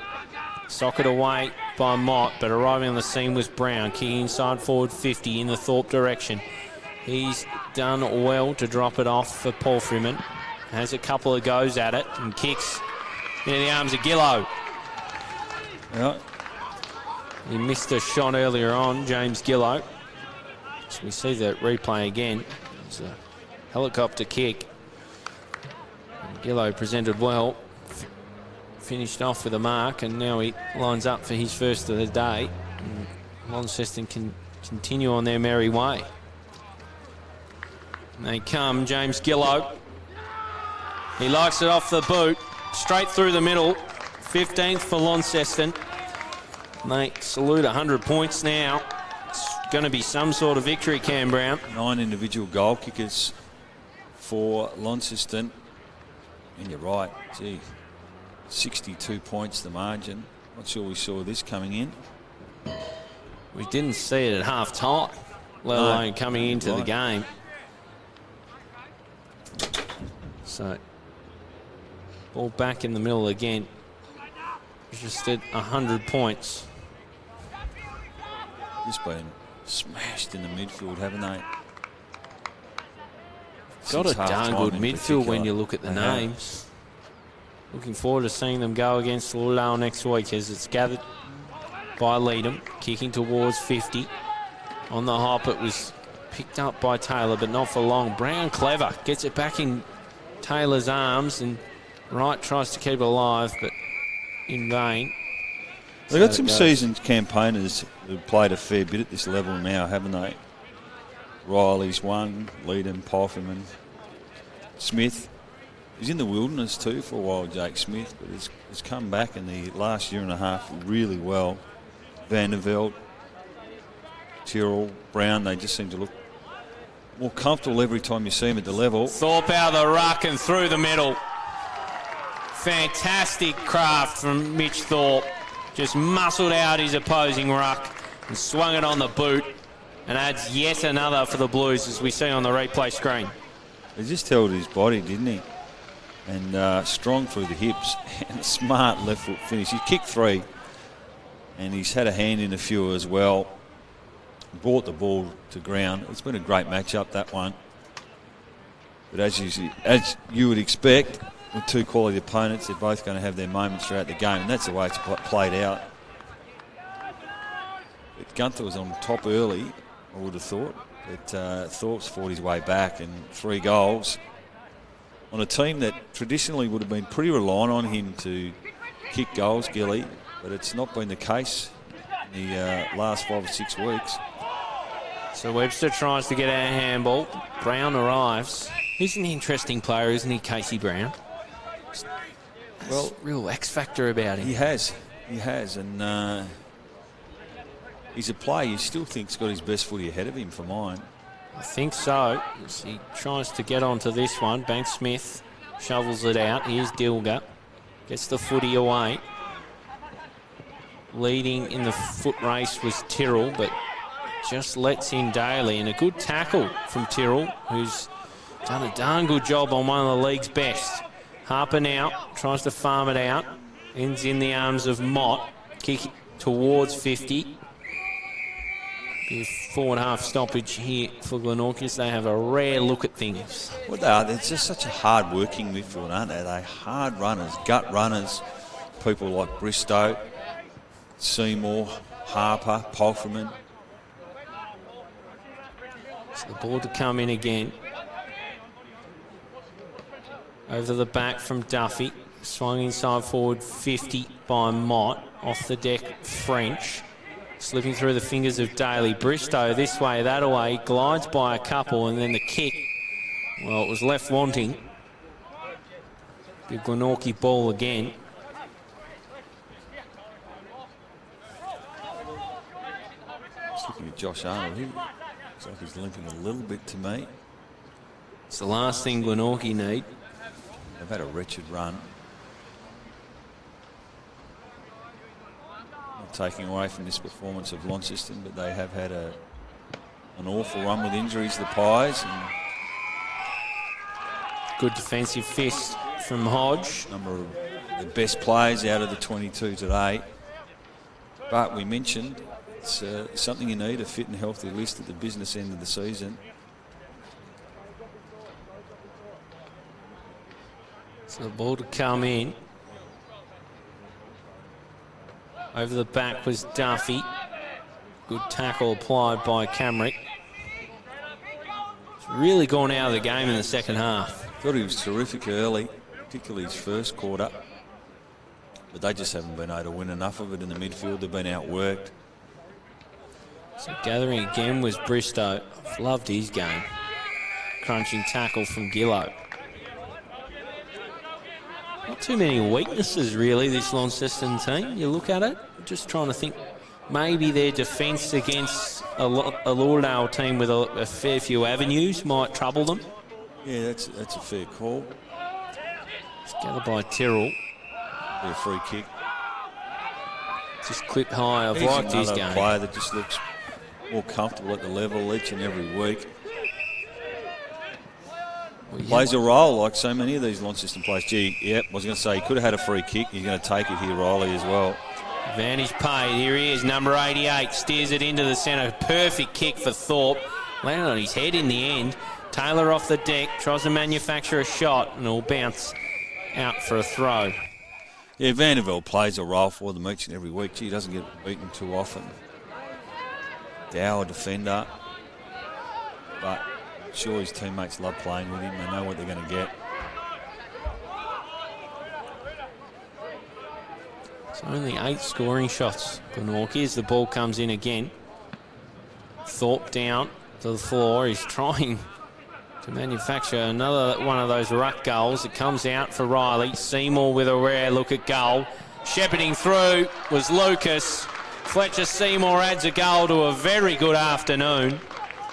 Socket away by Mott, but arriving on the scene was Brown. Kicking inside forward 50 in the Thorpe direction. He's done well to drop it off for Paul Freeman. Has a couple of goes at it and kicks into the arms of Gillow. Yeah. He missed a shot earlier on, James Gillow. So we see the replay again. It's a helicopter kick. And Gillow presented well. Finished off with a mark, and now he lines up for his first of the day. And Launceston can continue on their merry way. And they come, James Gillow. He likes it off the boot, straight through the middle. 15th for Launceston. They salute 100 points now. It's going to be some sort of victory, Cam Brown. 9 individual goal kickers for Launceston. And you're right, gee, 62 points the margin. Not sure we saw this coming in. We didn't see it at half time, let alone coming into the game. So, ball back in the middle again. Just at 100 points. Just been smashed in the midfield, haven't they? Got a Since darn half-time good in midfield particular. when you look at the They have. names. Looking forward to seeing them go against Lauderdale next week as it's gathered by Leadham, kicking towards 50. On the hop, it was picked up by Taylor, but not for long. Brown clever, gets it back in Taylor's arms, and Wright tries to keep it alive, but in vain. They've got some seasoned campaigners who've played a fair bit at this level now, haven't they? Riley's one, Leadham, Pofferman, Smith. He's in the wilderness too for a while, Jake Smith, but he's come back in the last year and a half really well. Vanderveld, Tyrrell, Brown, they just seem to look more comfortable every time you see him at the level. Thorpe out of the ruck and through the middle. Fantastic craft from Mitch Thorpe. Just muscled out his opposing ruck and swung it on the boot and adds yet another for the Blues, as we see on the replay screen. He just held his body, didn't he? And strong through the hips and a smart left foot finish. He kicked 3 and he's had a hand in a few as well. Brought the ball to ground. It's been a great matchup, that one. But as you would expect, with 2 quality opponents, they're both going to have their moments throughout the game, and that's the way it's played out. But Gunther was on top early, I would have thought. But Thorpe's fought his way back, and 3 goals on a team that traditionally would have been pretty reliant on him to kick goals, Gilly, but it's not been the case in the last 5 or 6 weeks. So Webster tries to get out of handball. Brown arrives. He's an interesting player, isn't he, Casey Brown? Well, real X factor about him. He has, and he's a player you still think's got his best footy ahead of him for mine. I think so. As he tries to get onto this one. Banks Smith shovels it out. Here's Dilger. Gets the footy away. Leading in the foot race was Tyrrell, but just lets in Daly, and a good tackle from Tyrrell, who's done a darn good job on one of the league's best. Harper now tries to farm it out, ends in the arms of Mott, kick towards 50. Be a forward half stoppage here for Glenorchy. They have a rare look at things. Well, they are. They're just such a hard-working midfield, aren't they? They're hard runners, gut runners. People like Bristow, Seymour, Harper, Polferman. So the ball to come in again. Over the back from Duffy. Swung inside forward 50 by Mott. Off the deck, French. Slipping through the fingers of Daly. Bristow this way, that away. Glides by a couple, and then the kick. Well, it was left wanting. Big Glenorchy ball again. Just looking at Josh Arnold. He looks like he's limping a little bit to me. It's the last thing Glenorchy need. They've had a wretched run. Not taking away from this performance of Launceston, but they have had an awful run with injuries, the Pies. And good defensive fist from Hodge. Number of the best players out of the 22 today. But we mentioned it's something you need, a fit and healthy list at the business end of the season. So the ball to come in. Over the back was Duffy. Good tackle applied by Camrick. It's really gone out of the game in the second half. Thought he was terrific early, particularly his first quarter. But they just haven't been able to win enough of it in the midfield. They've been outworked. So gathering again was Bristow. I've loved his game. Crunching tackle from Gillow. Not too many weaknesses, really, this Launceston team. You look at it, just trying to think maybe their defence against a Lauderdale team with a fair few avenues might trouble them. Yeah, that's a fair call. It's gathered by Tyrrell. Be a free kick. Just clipped high. I've He's liked his game. another player that just looks more comfortable at the level each and every week. Plays a role like so many of these Launceston players. Gee, yep, I was going to say he could have had a free kick. He's going to take it here, Riley, as well. Advantage paid. Here he is, number 88. Steers it into the centre. Perfect kick for Thorpe. Landed on his head in the end. Taylor off the deck. Tries to manufacture a shot and it'll bounce out for a throw. Yeah, Vanderveld plays a role for them each and every week. Gee, he doesn't get beaten too often. Dower defender. But sure, his teammates love playing with him. They know what they're going to get. So only 8 scoring shots. Glenorchy as the ball comes in again. Thorpe down to the floor. He's trying to manufacture another one of those ruck goals. It comes out for Riley. Seymour with a rare look at goal. Shepherding through was Lucas. Fletcher Seymour adds a goal to a very good afternoon.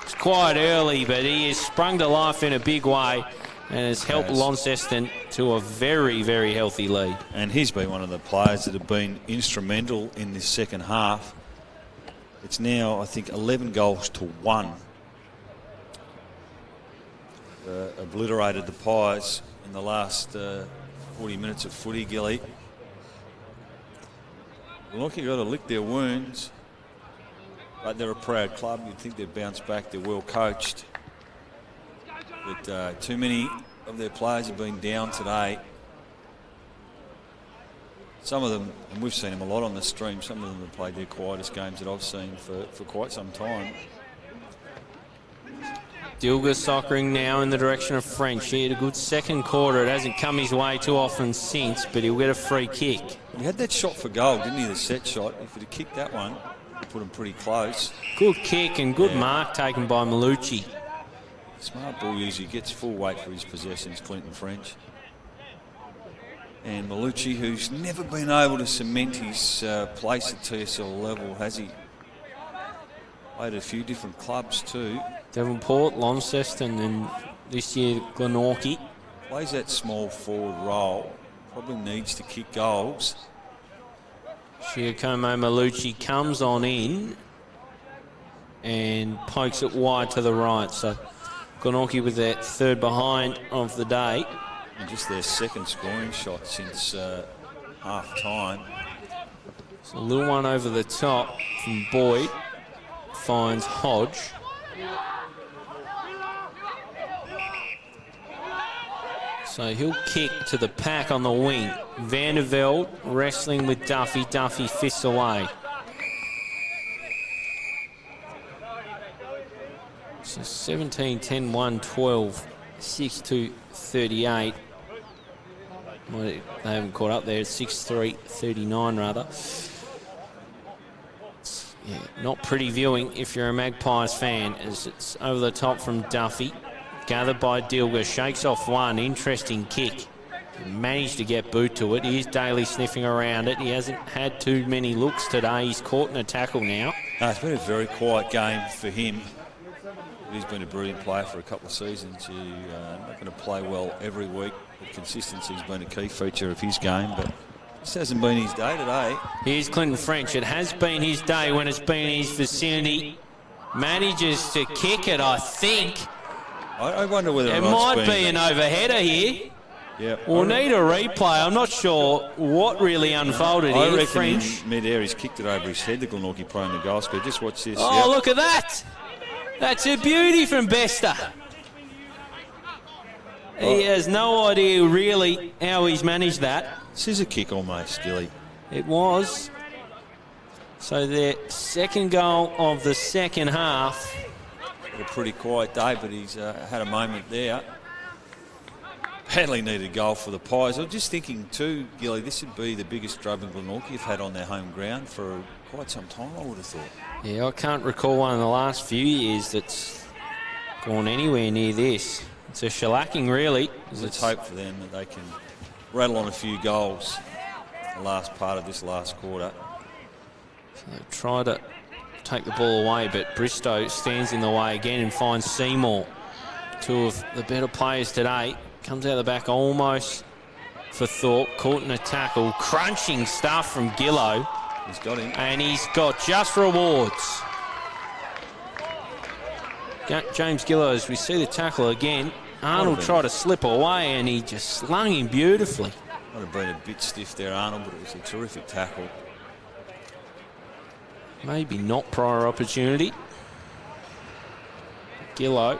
It's quite early, but he has sprung to life in a big way and has helped Launceston to a very, very healthy lead. And he's been one of the players that have been instrumental in this second half. It's now, I think, 11 goals to 1. Obliterated the Pies in the last 40 minutes of footy, Gilly. Glenorchy got to lick their wounds, but they're a proud club. You'd think they'd bounce back. They're well coached. But too many of their players have been down today. Some of them, and we've seen them a lot on the stream, some of them have played their quietest games that I've seen for quite some time. Dilger soccering now in the direction of French. He had a good second quarter. It hasn't come his way too often since, but he'll get a free kick. He had that shot for goal, didn't he, the set shot? If he'd have kicked that one, put him pretty close. Good kick and good mark taken by Malucci. Smart ball user, gets full weight for his possessions, Clinton French. And Malucci, who's never been able to cement his place at TSL level, has he? Played at a few different clubs too. Devonport, Launceston, and this year Glenorchy. Plays that small forward role. Probably needs to kick goals. Giacomo Malucci comes on in and pokes it wide to the right. So Glenorchy with their third behind of the day. And just their second scoring shot since half time. So a little one over the top from Boyd. Finds Hodge. So he'll kick to the pack on the wing. Vanderveld wrestling with Duffy. Duffy fists away. So 17, 10, 1, 12, 6, 2, 38. Well, they haven't caught up there. It's 6, 3, 39 rather. Yeah, not pretty viewing if you're a Magpies fan, as it's over the top from Duffy. Gathered by Dilger, shakes off one. Interesting kick. Managed to get boot to it. Here's Daly sniffing around it. He hasn't had too many looks today. He's caught in a tackle now. It's been a very quiet game for him. He's been a brilliant player for a couple of seasons. He's not going to play well every week, but consistency's been a key feature of his game, but this hasn't been his day today. Here's Clinton French. It has been his day when it's been in his vicinity. Manages to kick it, I think. I wonder whether it might be an overheader here. Yeah, we'll need a replay. I'm not sure what really unfolded here. I reckon French. in mid-air he's kicked it over his head, the Glenorchy pro in the goal square. Just watch this. Oh, look at that. That's a beauty from Bester. He has no idea really how he's managed that. Scissor kick almost, Gilly. It was. So their second goal of the second half. A pretty quiet day, but he's had a moment there. Badly needed goal for the Pies. I was just thinking too, Gilly, this would be the biggest drubbing Glenorchy have had on their home ground for quite some time, I would have thought. Yeah, I can't recall one in the last few years that's gone anywhere near this. It's a shellacking, really. Let's hope for them that they can rattle on a few goals the last part of this last quarter. So they try to take the ball away, but Bristow stands in the way again and finds Seymour. Two of the better players today. Comes out the back almost for Thorpe. Caught in a tackle. Crunching stuff from Gillow. He's got him. And he's got just rewards. James Gillow, as we see the tackle again. Arnold tried to slip away and he just slung him beautifully. Might have been a bit stiff there, Arnold, but it was a terrific tackle. Maybe not prior opportunity. Gillow.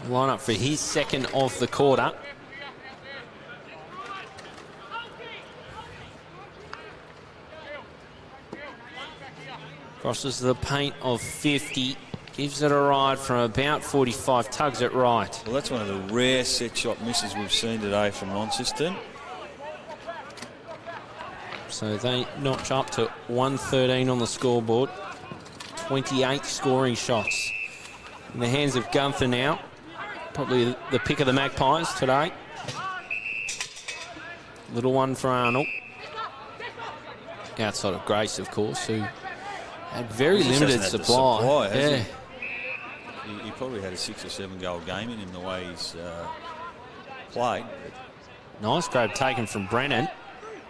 Line up for his second of the quarter. Crosses the paint of 50. Gives it a ride from about 45. Tugs it right. Well, that's one of the rare set shot misses we've seen today from Launceston. So they notch up to 113 on the scoreboard. 28 scoring shots. in the hands of Gunther now. Probably the pick of the Magpies today. Little one for Arnold. Outside of Grace, of course, who had very limited supply. Yeah. He probably had a 6 or 7 goal game in him the way he's played. Nice grab taken from Brennan.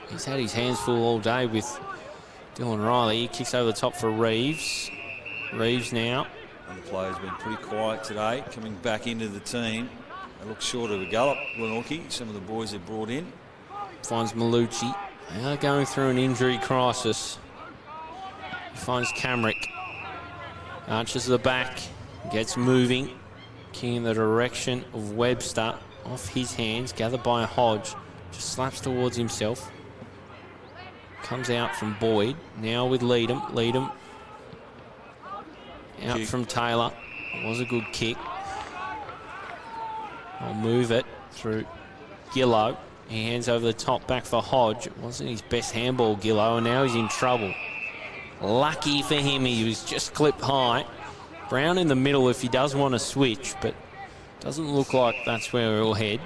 He's had his hands full all day with Dylan Riley. He kicks over the top for Reeves. Reeves now. And the players been pretty quiet today, coming back into the team. They look short of a gallop, Glenorchy, some of the boys they've brought in. Finds Malucci. They are going through an injury crisis. He finds Camrick. Arches the back. Gets moving. Kicking in the direction of Webster. Off his hands. Gathered by Hodge. Just slaps towards himself. Comes out from Boyd. Now with Leadham. Leadham out from Taylor. It was a good kick. I'll move it through Gillow. He hands over the top back for Hodge. It wasn't his best handball, Gillow, and now he's in trouble. Lucky for him, he was just clipped high. Brown in the middle if he does want to switch, but doesn't look like that's where he'll head.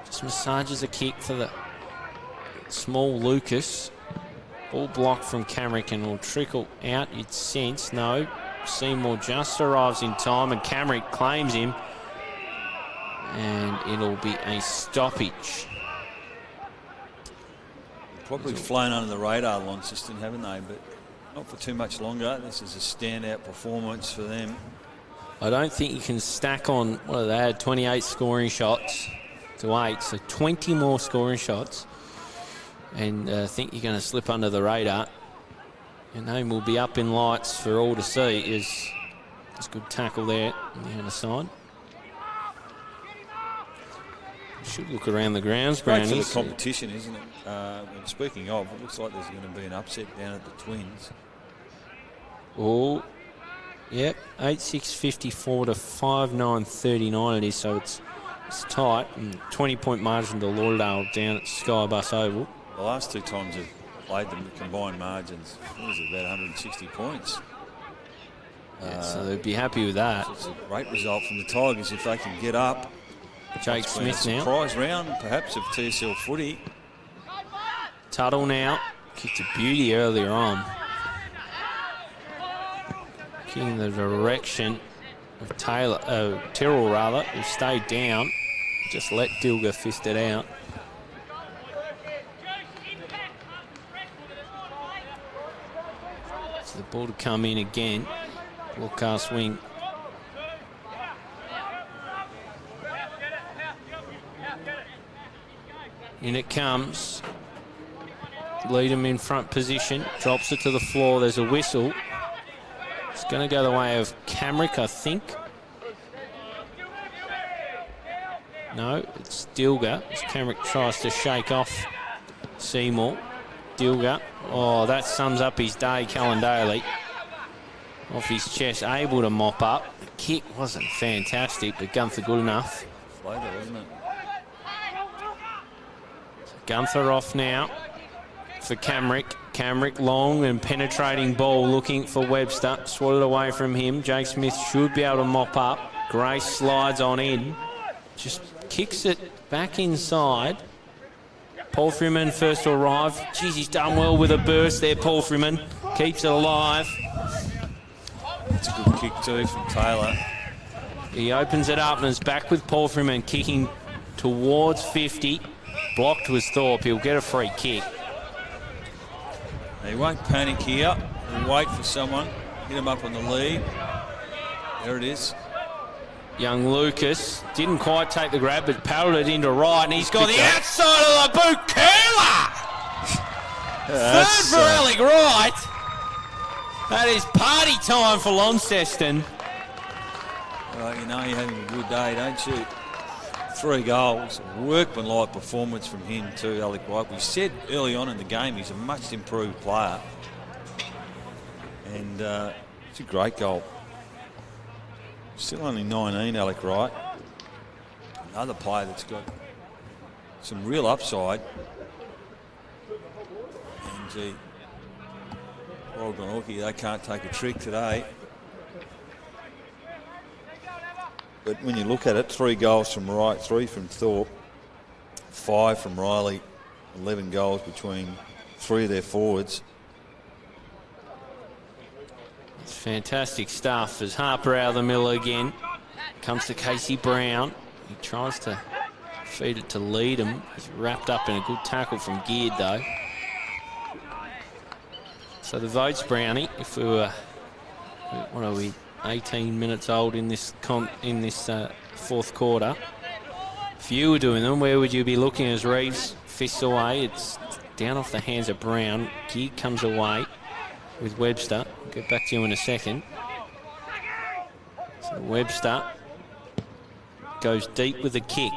Just massages a kick for the small Lucas. Ball blocked from Camrick and will trickle out, you'd sense. No, Seymour just arrives in time and Camrick claims him. And it'll be a stoppage. Probably flown under the radar, Launceston, haven't they? But not for too much longer. This is a standout performance for them. I don't think you can stack on, what have they had, 28 scoring shots to 8, so 20 more scoring shots. And think you're going to slip under the radar. Your name will be up in lights for all to see. Is good tackle there on the other side. Should look around the grounds, Brownies. Great for the competition, isn't it? Speaking of, it looks like there's going to be an upset down at the Twins. Oh, yep, 8-6-54 to 5-9-39 it is, so it's tight. And 20-point margin to Lauderdale down at Skybus Oval. The last 2 times they've played them, the combined margins, what is it, about 160 points. Yeah, so they'd be happy with that. So it's a great result from the Tigers if they can get up. Jake Smith now. Surprise round, perhaps, of TSL footy. Tuttle now. Kicked a beauty earlier on. Kicking in the direction of Tyrrell, rather, who stayed down. Just let Dilger fist it out. So the ball to come in again. Broadcast wing. In it comes. Lead him in front position. Drops it to the floor. There's a whistle. It's going to go the way of Camrick, I think. No, it's Dilger. As Camrick tries to shake off Seymour. Dilger. Oh, that sums up his day, Callan Daly. Off his chest, able to mop up. The kick wasn't fantastic, but Gunther good enough. Flavour, wasn't it? Gunther off now for Camrick. Camrick long and penetrating ball looking for Webster. Swatted away from him. Jake Smith should be able to mop up. Grace slides on in. Just kicks it back inside. Paul Freeman first to arrive. Jeez, he's done well with a burst there, Paul Freeman. Keeps it alive. It's a good kick too from Taylor. He opens it up and is back with Paul Freeman kicking towards 50. Blocked was Thorpe. He'll get a free kick. He won't panic here. He'll wait for someone. Hit him up on the lead. There it is. Young Lucas didn't quite take the grab, but paddled it into right, and he's got the outside of the boot. Curler! Third for Alec Wright. That is party time for Launceston. Well, you know you're having a good day, don't you? 3 goals, workmanlike performance from him too, Alec White. We said early on in the game he's a much improved player, and it's a great goal. Still only 19, Alec Wright. Another player that's got some real upside. And gee, well, Glenorchy, they can't take a trick today. But when you look at it, 3 goals from Wright, 3 from Thorpe, 5 from Riley, 11 goals between 3 of their forwards. It's fantastic stuff as Harper out of the middle again. Comes to Casey Brown. He tries to feed it to Leadham. He's wrapped up in a good tackle from Geared though. So the vote's Brownie. If we were, what are we, 18 minutes old in this fourth quarter. If you were doing them, where would you be looking as Reeves fists away? It's down off the hands of Brown. Geared comes away with Webster. I'll get back to you in a second. So Webster goes deep with a kick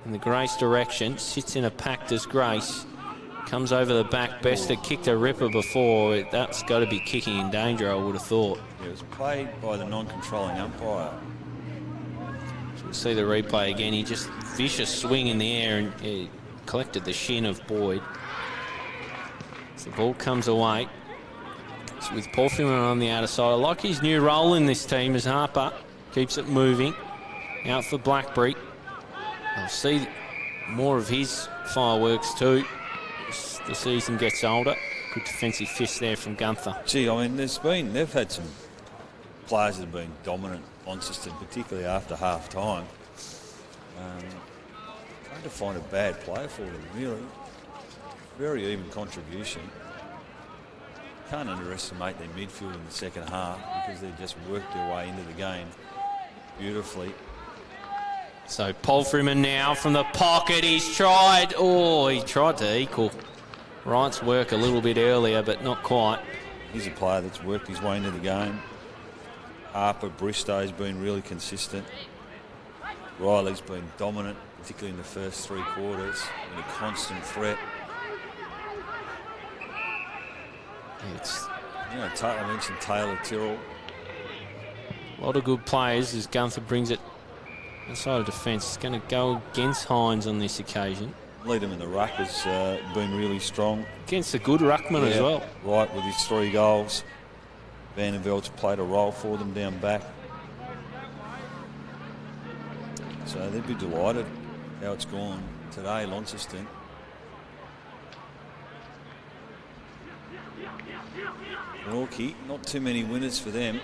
in the Grace direction, sits in a pact as Grace, comes over the back. Bester kicked a ripper before. That's got to be kicking in danger, I would have thought. It was played by the non-controlling umpire. So we'll see the replay again. He just vicious swing in the air and he collected the shin of Boyd. So the ball comes away. So with Paul Freeman on the outer side, I like his new role in this team as Harper keeps it moving. Out for Blackberry. I'll see more of his fireworks too as the season gets older. Good defensive fist there from Gunther. Gee, I mean, they've had some players that have been dominant, Launceston, particularly after half time. Trying to find a bad player for them, really. Very even contribution. Can't underestimate their midfield in the second half because they just worked their way into the game beautifully. So Paul Freeman now from the pocket. He's tried. Oh, he tried to equal Wright's work a little bit earlier, but not quite. He's a player that's worked his way into the game. Harper, Bristow's been really consistent. Riley's been dominant, particularly in the first 3 quarters, and a constant threat. It's, you know, I mentioned Taylor Tyrrell. a lot of good players as Gunther brings it inside of defence. It's going to go against Hines on this occasion. Leadham in the ruck has been really strong. Against a good ruckman as well. Right, with his 3 goals. Vandervelt's played a role for them down back. So they'd be delighted how it's gone today, Launceston. Glenorchy, not too many winners for them.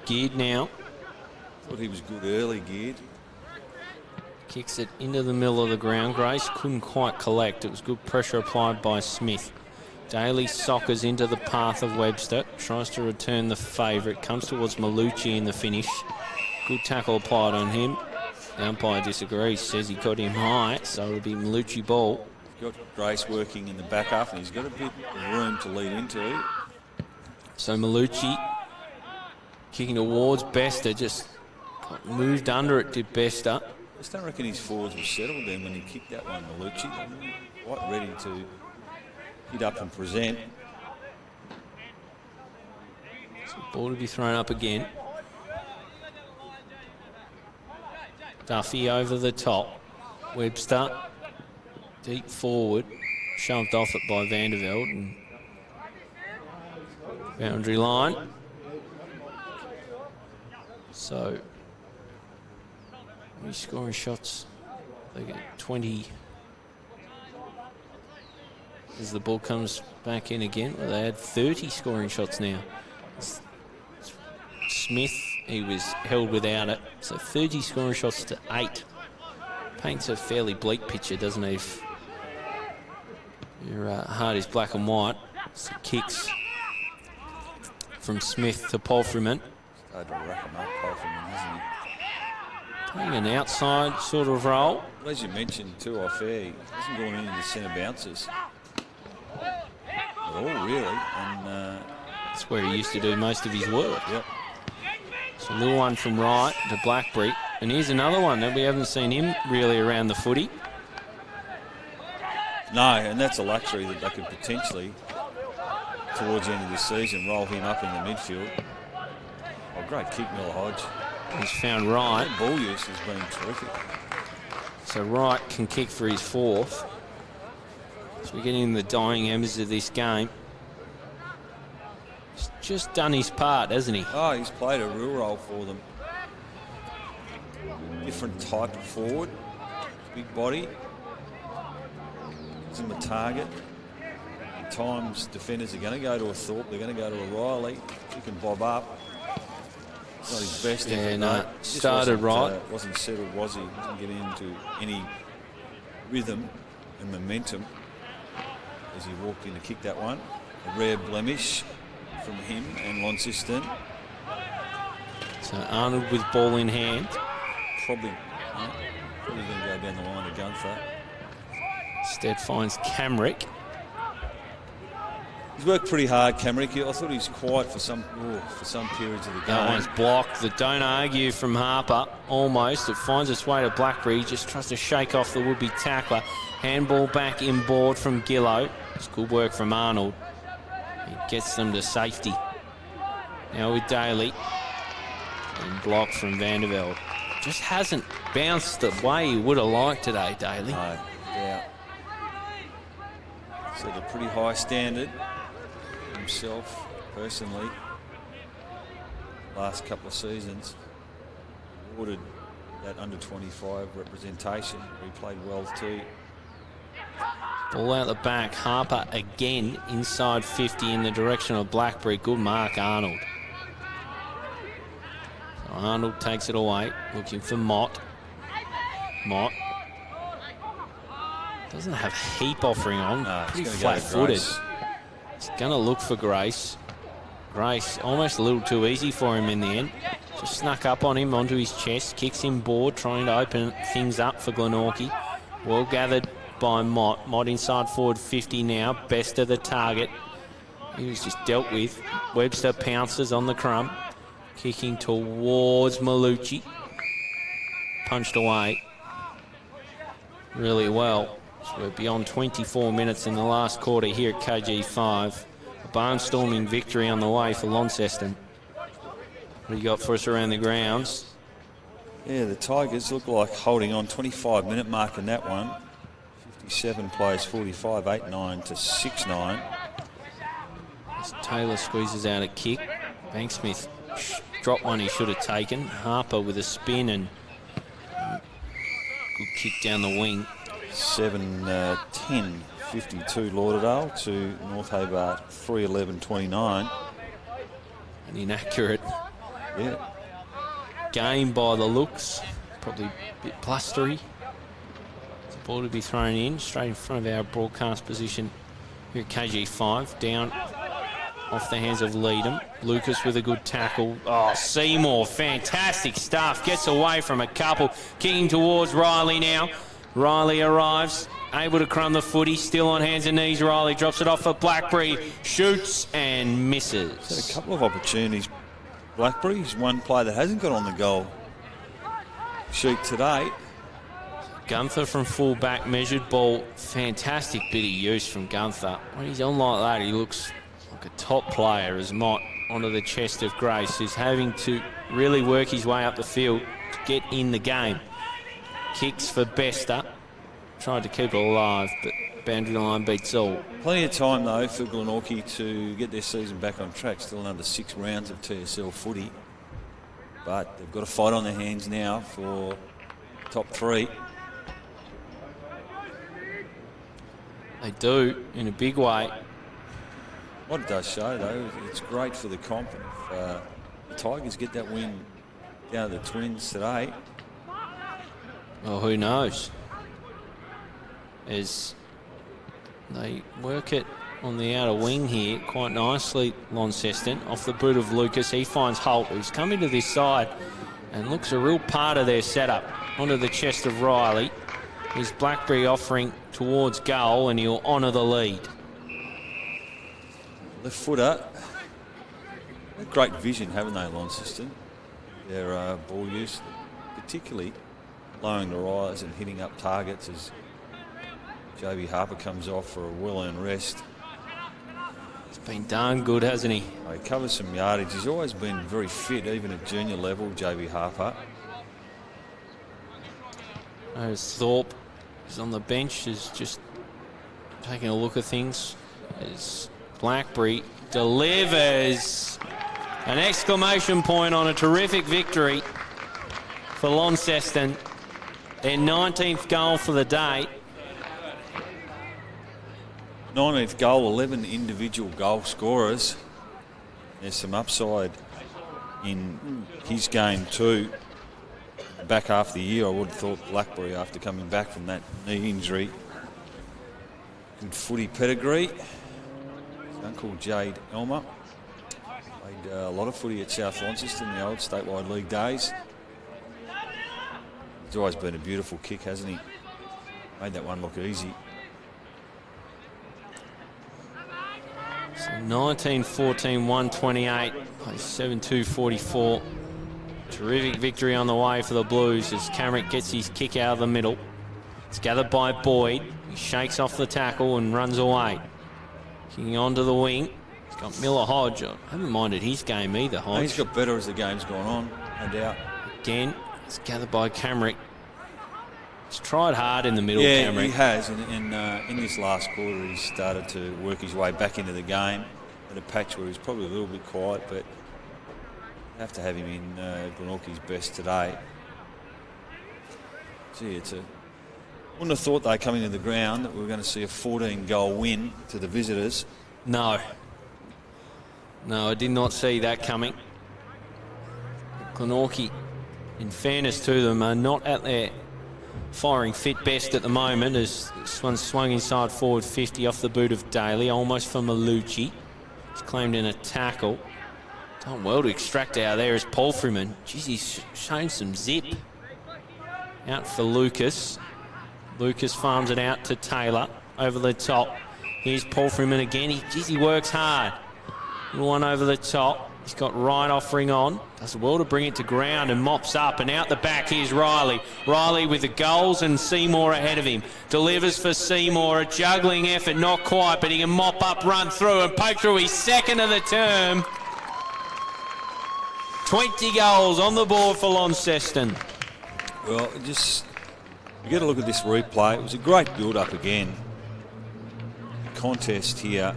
Geared now. Thought he was good early, Geared. Kicks it into the middle of the ground. Grace couldn't quite collect. It was good pressure applied by Smith. Daly soccers into the path of Webster. Tries to return the favourite. Comes towards Malucci in the finish. Good tackle applied on him. The umpire disagrees. Says he got him high. So it'll be Malucci ball. He's got Grace working in the back half and he's got a bit of room to lead into. So Malucci kicking towards Bester. Just got moved under it, did Bester. I just don't reckon his forwards were settled then when he kicked that one, Malucci. Quite ready to hit up and present. So ball to be thrown up again. Duffy over the top. Webster deep forward. Shoved off it by Vanderveld. And boundary line. So we scoring shots. They get 20 as the ball comes back in again. Well, they had 30 scoring shots now. Smith, he was held without it. So 30 scoring shots to 8. Paints a fairly bleak picture, doesn't he? If your heart is black and white. So kicks from Smith to Paul Freeman. Hard to rack him up, Paul Freeman, hasn't he? Playing an outside sort of role. But as you mentioned too off air, he hasn't gone into the centre bounces at all, really. And that's where he used to do most of his work. Yep. So a little one from Wright to Blackberry. And here's another one that we haven't seen him really around the footy. No, and that's a luxury that they could potentially, towards the end of this season, roll him up in the midfield. Oh, great kick, Miller Hodge. He's found Wright. That ball use has been terrific. So Wright can kick for his 4th. So we're getting in the dying embers of this game. just done his part, hasn't he? Oh, he's played a real role for them. Different type of forward. Big body. Gives him a target. At times, defenders are going to go to a Thorpe. They're going to go to a Riley. He can bob up. It's not his best effort. No, started right. Wasn't settled, was he? Didn't get into any rhythm and momentum as he walked in to kick that one. A rare blemish from him and Launceston. So Arnold with ball in hand. Probably going to go down the line to Gunther. Instead finds Camrick. He's worked pretty hard, Camrick. I thought he was quiet for some periods of the game. That one's blocked. The don't argue from Harper. Almost. It finds its way to Blackberry. Just tries to shake off the would-be tackler. Handball back inboard from Gillow. It's good work from Arnold. He gets them to safety. Now with Daly. And blocked from Vandervelde. Just hasn't bounced the way he would have liked today, Daly. No, yeah. Set a pretty high standard himself, personally. Last couple of seasons. Awarded that under-25 representation. He played well too. Ball out the back. Harper again inside 50 in the direction of Blackberry. Good mark, Arnold. So Arnold takes it away, looking for Mott. Mott doesn't have a heap offering on. No, pretty flat-footed. He's going to look for Grace. Grace almost a little too easy for him in the end. Just snuck up on him onto his chest, kicks him board, trying to open things up for Glenorchy. Well gathered by Mott. Mott inside forward 50 now, best of the target. He was just dealt with. Webster pounces on the crumb, kicking towards Malucci. Punched away really well. So we're beyond 24 minutes in the last quarter here at KG5. A barnstorming victory on the way for Launceston. What do you got for us around the grounds? Yeah, the Tigers look like holding on. 25-minute mark in that one. 57 plays 45, 8-9 to 6-9. As Taylor squeezes out a kick. Banksmith dropped one he should have taken. Harper with a spin and good kick down the wing. 7-10, 52 Lauderdale to North Hobart 3-11-29. An inaccurate Yeah. game by the looks. Probably a bit blustery. The ball to be thrown in straight in front of our broadcast position here at KG5. Down off the hands of Leadham. Lucas with a good tackle. Oh, Seymour, fantastic stuff. Gets away from a couple. Kicking towards Riley now. Riley arrives, able to crumb the footy, still on hands and knees. Riley drops it off for Blackberry, shoots and misses. Had a couple of opportunities. Blackberry's one player that hasn't got on the goal sheet today. Gunther from full back, measured ball. Fantastic bit of use from Gunther. When he's on like that, he looks like a top player as Mott onto the chest of Grace, who's having to really work his way up the field to get in the game. Kicks for Bester. Tried to keep it alive, but boundary line beats all. Plenty of time, though, for Glenorchy to get their season back on track. Still under 6 rounds of TSL footy. But they've got a fight on their hands now for top 3. They do, in a big way. What it does show, though, it's great for the comp. If the Tigers get that win down to the Twins today. Well, who knows? As they work it on the outer wing here quite nicely, Launceston. Off the boot of Lucas, he finds Holt, who's coming to this side and looks a real part of their setup. Onto the chest of Riley. Is Blackberry offering towards goal, and he'll honour the lead. Left footer. Great vision, haven't they, Launceston? Their ball use, particularly lowering the rise and hitting up targets as JB Harper comes off for a well-earned rest. It's been darn good, hasn't he? He covers some yardage. He's always been very fit, even at junior level, JB Harper. There's Thorpe, who's on the bench, is just taking a look at things. As Blackberry delivers. An exclamation point on a terrific victory for Launceston. Their 19th goal for the day. 19th goal, 11 individual goal scorers. There's some upside in his game too. Back half the year, I would have thought Blackberry, after coming back from that knee injury. Good footy pedigree. His uncle Jade Elmer played a lot of footy at South Launceston in the old statewide league days. He's always been a beautiful kick, hasn't he? Made that one look easy. So 19-14, 128, 7-2-44. Terrific victory on the way for the Blues as Camrick gets his kick out of the middle. It's gathered by Boyd. He shakes off the tackle and runs away. Kicking onto the wing. He's got Miller Hodge. I haven't minded his game either, Hodge. He's got better as the game's gone on, no doubt. Again, it's gathered by Camrick. He's tried hard in the middle, yeah, Camrick. He has. In this last quarter, he's started to work his way back into the game at a patch where he's probably a little bit quiet, but have to have him in Glenorchy's best today. Gee, wouldn't have thought they coming to the ground that we were going to see a 14-goal win to the visitors. No, I did not see that coming. Glenorchy, in fairness to them, are not at their firing fit best at the moment as this one swung inside forward 50 off the boot of Daly, almost for Malucci. He's claimed in a tackle. Done well to extract out there is Paul Freeman. Geez, he's shown some zip. Out for Lucas. Lucas farms it out to Taylor over the top. Here's Paul Freeman again. He works hard. One over the top. He's got right offering on. Does well to bring it to ground and mops up. And out the back, here's Riley. Riley with the goals and Seymour ahead of him. Delivers for Seymour. A juggling effort, not quite, but he can mop up, run through and poke through his second of the term. 20 goals on the board for Launceston. Well, you get a look at this replay. It was a great build-up again. The contest here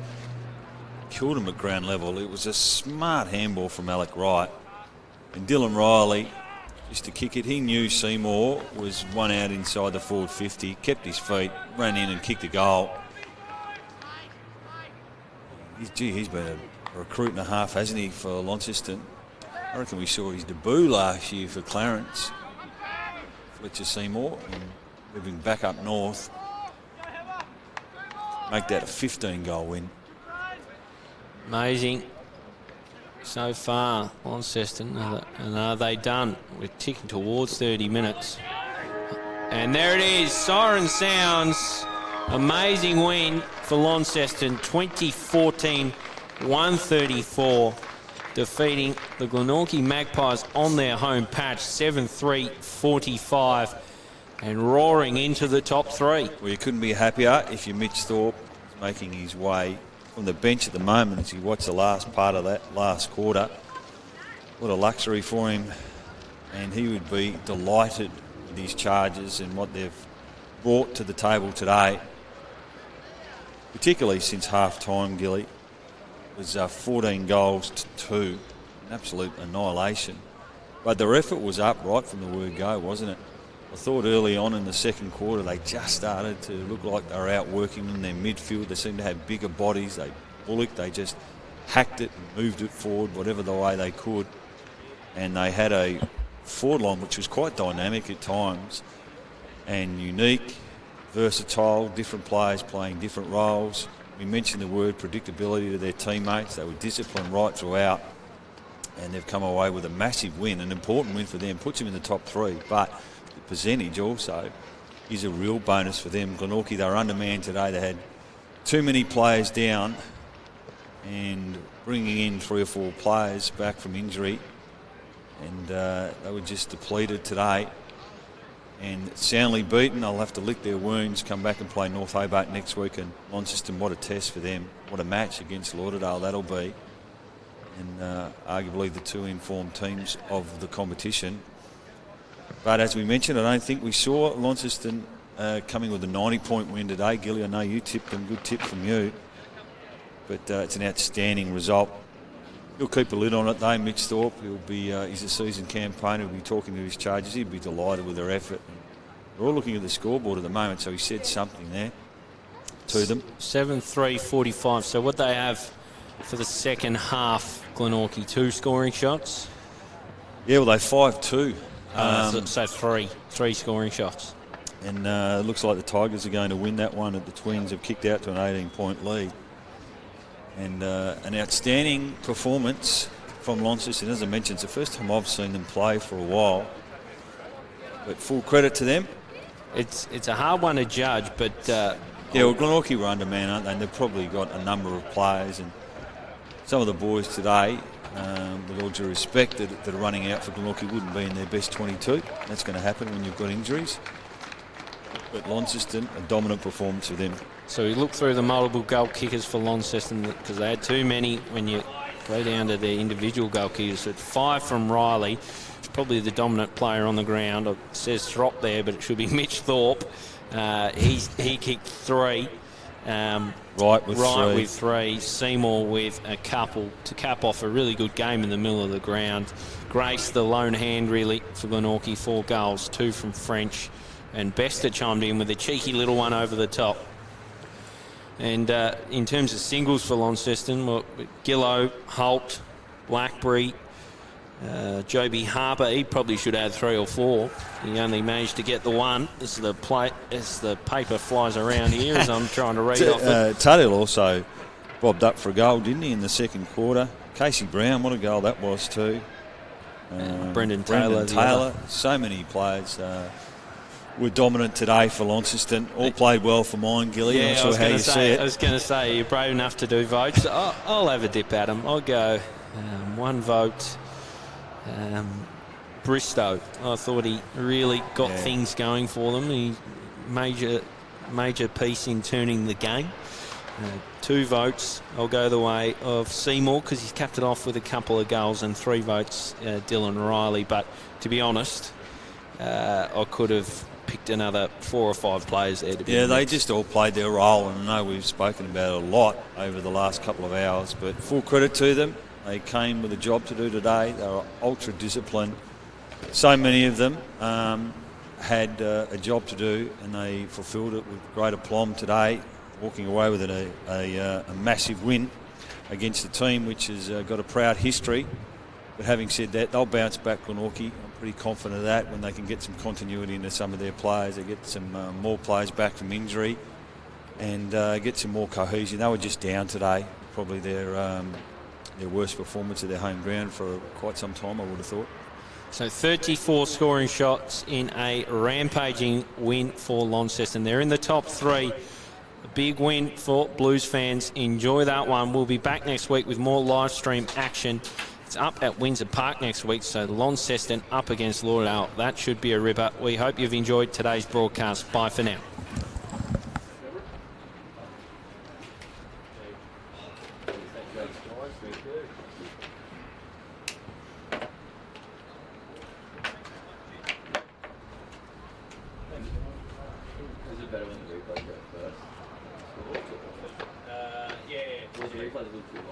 killed him at ground level. It was a smart handball from Alec Wright. And Dylan Riley, just to kick it, he knew Seymour was one out inside the forward 50, kept his feet, ran in and kicked a goal. He's been a recruit and a half, hasn't he, for Launceston? I reckon we saw his debut last year for Clarence. Fletcher Seymour, and moving back up north. Make that a 15-goal win. Amazing so far, Launceston. And are they done? We're ticking towards 30 minutes. And there it is. Siren sounds. Amazing win for Launceston. 2014, 134. Defeating the Glenorchy Magpies on their home patch, 7-3-45, and roaring into the top three. Well, you couldn't be happier if you're Mitch Thorpe, making his way from the bench at the moment as he watched the last part of that last quarter. What a luxury for him, and he would be delighted with his charges and what they've brought to the table today, particularly since half-time, Gilly. Was 14 goals to 2, an absolute annihilation. But their effort was up right from the word go, wasn't it? I thought early on in the second quarter they just started to look like they were outworking in their midfield. They seemed to have bigger bodies. They bullocked, they just hacked it and moved it forward whatever the way they could. And they had a forward line which was quite dynamic at times and unique, versatile, different players playing different roles. We mentioned the word predictability to their teammates. They were disciplined right throughout, and they've come away with a massive win, an important win for them, puts them in the top three. But the percentage also is a real bonus for them. Glenorchy, they were undermanned today. They had too many players down, and bringing in 3 or 4 players back from injury, and they were just depleted today. And soundly beaten. They'll have to lick their wounds, come back and play North Hobart next week. And Launceston, what a test for them. What a match against Lauderdale that'll be. And arguably the 2 informed teams of the competition. But as we mentioned, I don't think we saw Launceston coming with a 90-point win today. Gilly, I know you tipped them. Good tip from you. but it's an outstanding result. He'll keep a lid on it though, Mitch Thorpe. He's a seasoned campaigner. He'll be talking to his charges. He'll be delighted with their effort. We're all looking at the scoreboard at the moment, so he said something there to them. 7-3-45. So what they have for the second half, Glenorchy, 2 scoring shots? Yeah, well, they 5-2. So three scoring shots. And it looks like the Tigers are going to win that one, and the Twins have kicked out to an 18-point lead. And an outstanding performance from Launceston. As I mentioned, it's the first time I've seen them play for a while. But full credit to them. It's a hard one to judge, but... yeah, well, Glenorchy were undermanned, aren't they? And they've probably got a number of players. And some of the boys today, with all due respect, that are running out for Glenorchy wouldn't be in their best 22. That's going to happen when you've got injuries. But Launceston, a dominant performance for them. So we look through the multiple goal kickers for Launceston because they had too many when you go down to their individual goal kickers. So 5 from Riley. It's probably the dominant player on the ground. It says Throp there, but it should be Mitch Thorpe. He kicked 3. Wright with 3. Seymour with a couple to cap off a really good game in the middle of the ground. Grace, the lone hand really for Glenorchy, 4 goals, 2 from French. And Bester chimed in with a cheeky little one over the top. And in terms of singles for Launceston, well, Gillow, Holt, Blackberry, Joby Harper, he probably should have 3 or 4. He only managed to get the 1 as the paper flies around here as I'm trying to read off it. Tadil also bobbed up for a goal, didn't he, in the second quarter? Casey Brown, what a goal that was too. Brendan Taylor. So many players were dominant today for Launceston. All played well for mine, Gilly. Yeah, I'm not sure how you see it. I was going to say, you're brave enough to do votes. I'll have a dip at them. I'll go 1 vote. Bristow, I thought he really got things going for them. He major piece in turning the game. 2 votes, I'll go the way of Seymour because he's capped it off with a couple of goals, and 3 votes, Dylan Riley. But to be honest, I could have picked another 4 or 5 players there to be they just all played their role, and I know we've spoken about it a lot over the last couple of hours, but full credit to them. They came with a job to do today. They were ultra disciplined. So many of them had a job to do, and they fulfilled it with great aplomb today, walking away with a massive win against a team which has got a proud history. But having said that, they'll bounce back, Glenorchy. I'm pretty confident of that when they can get some continuity into some of their players. They get some more players back from injury and get some more cohesion. They were just down today, probably their worst performance at their home ground for quite some time, I would have thought. So 34 scoring shots in a rampaging win for Launceston. They're in the top 3. A big win for Blues fans. Enjoy that one. We'll be back next week with more live stream action. It's up at Windsor Park next week, so Launceston up against Lauderdale. That should be a ripper. We hope you've enjoyed today's broadcast. Bye for now. Is it better when the replay goes first? Yeah. Was the replay look good?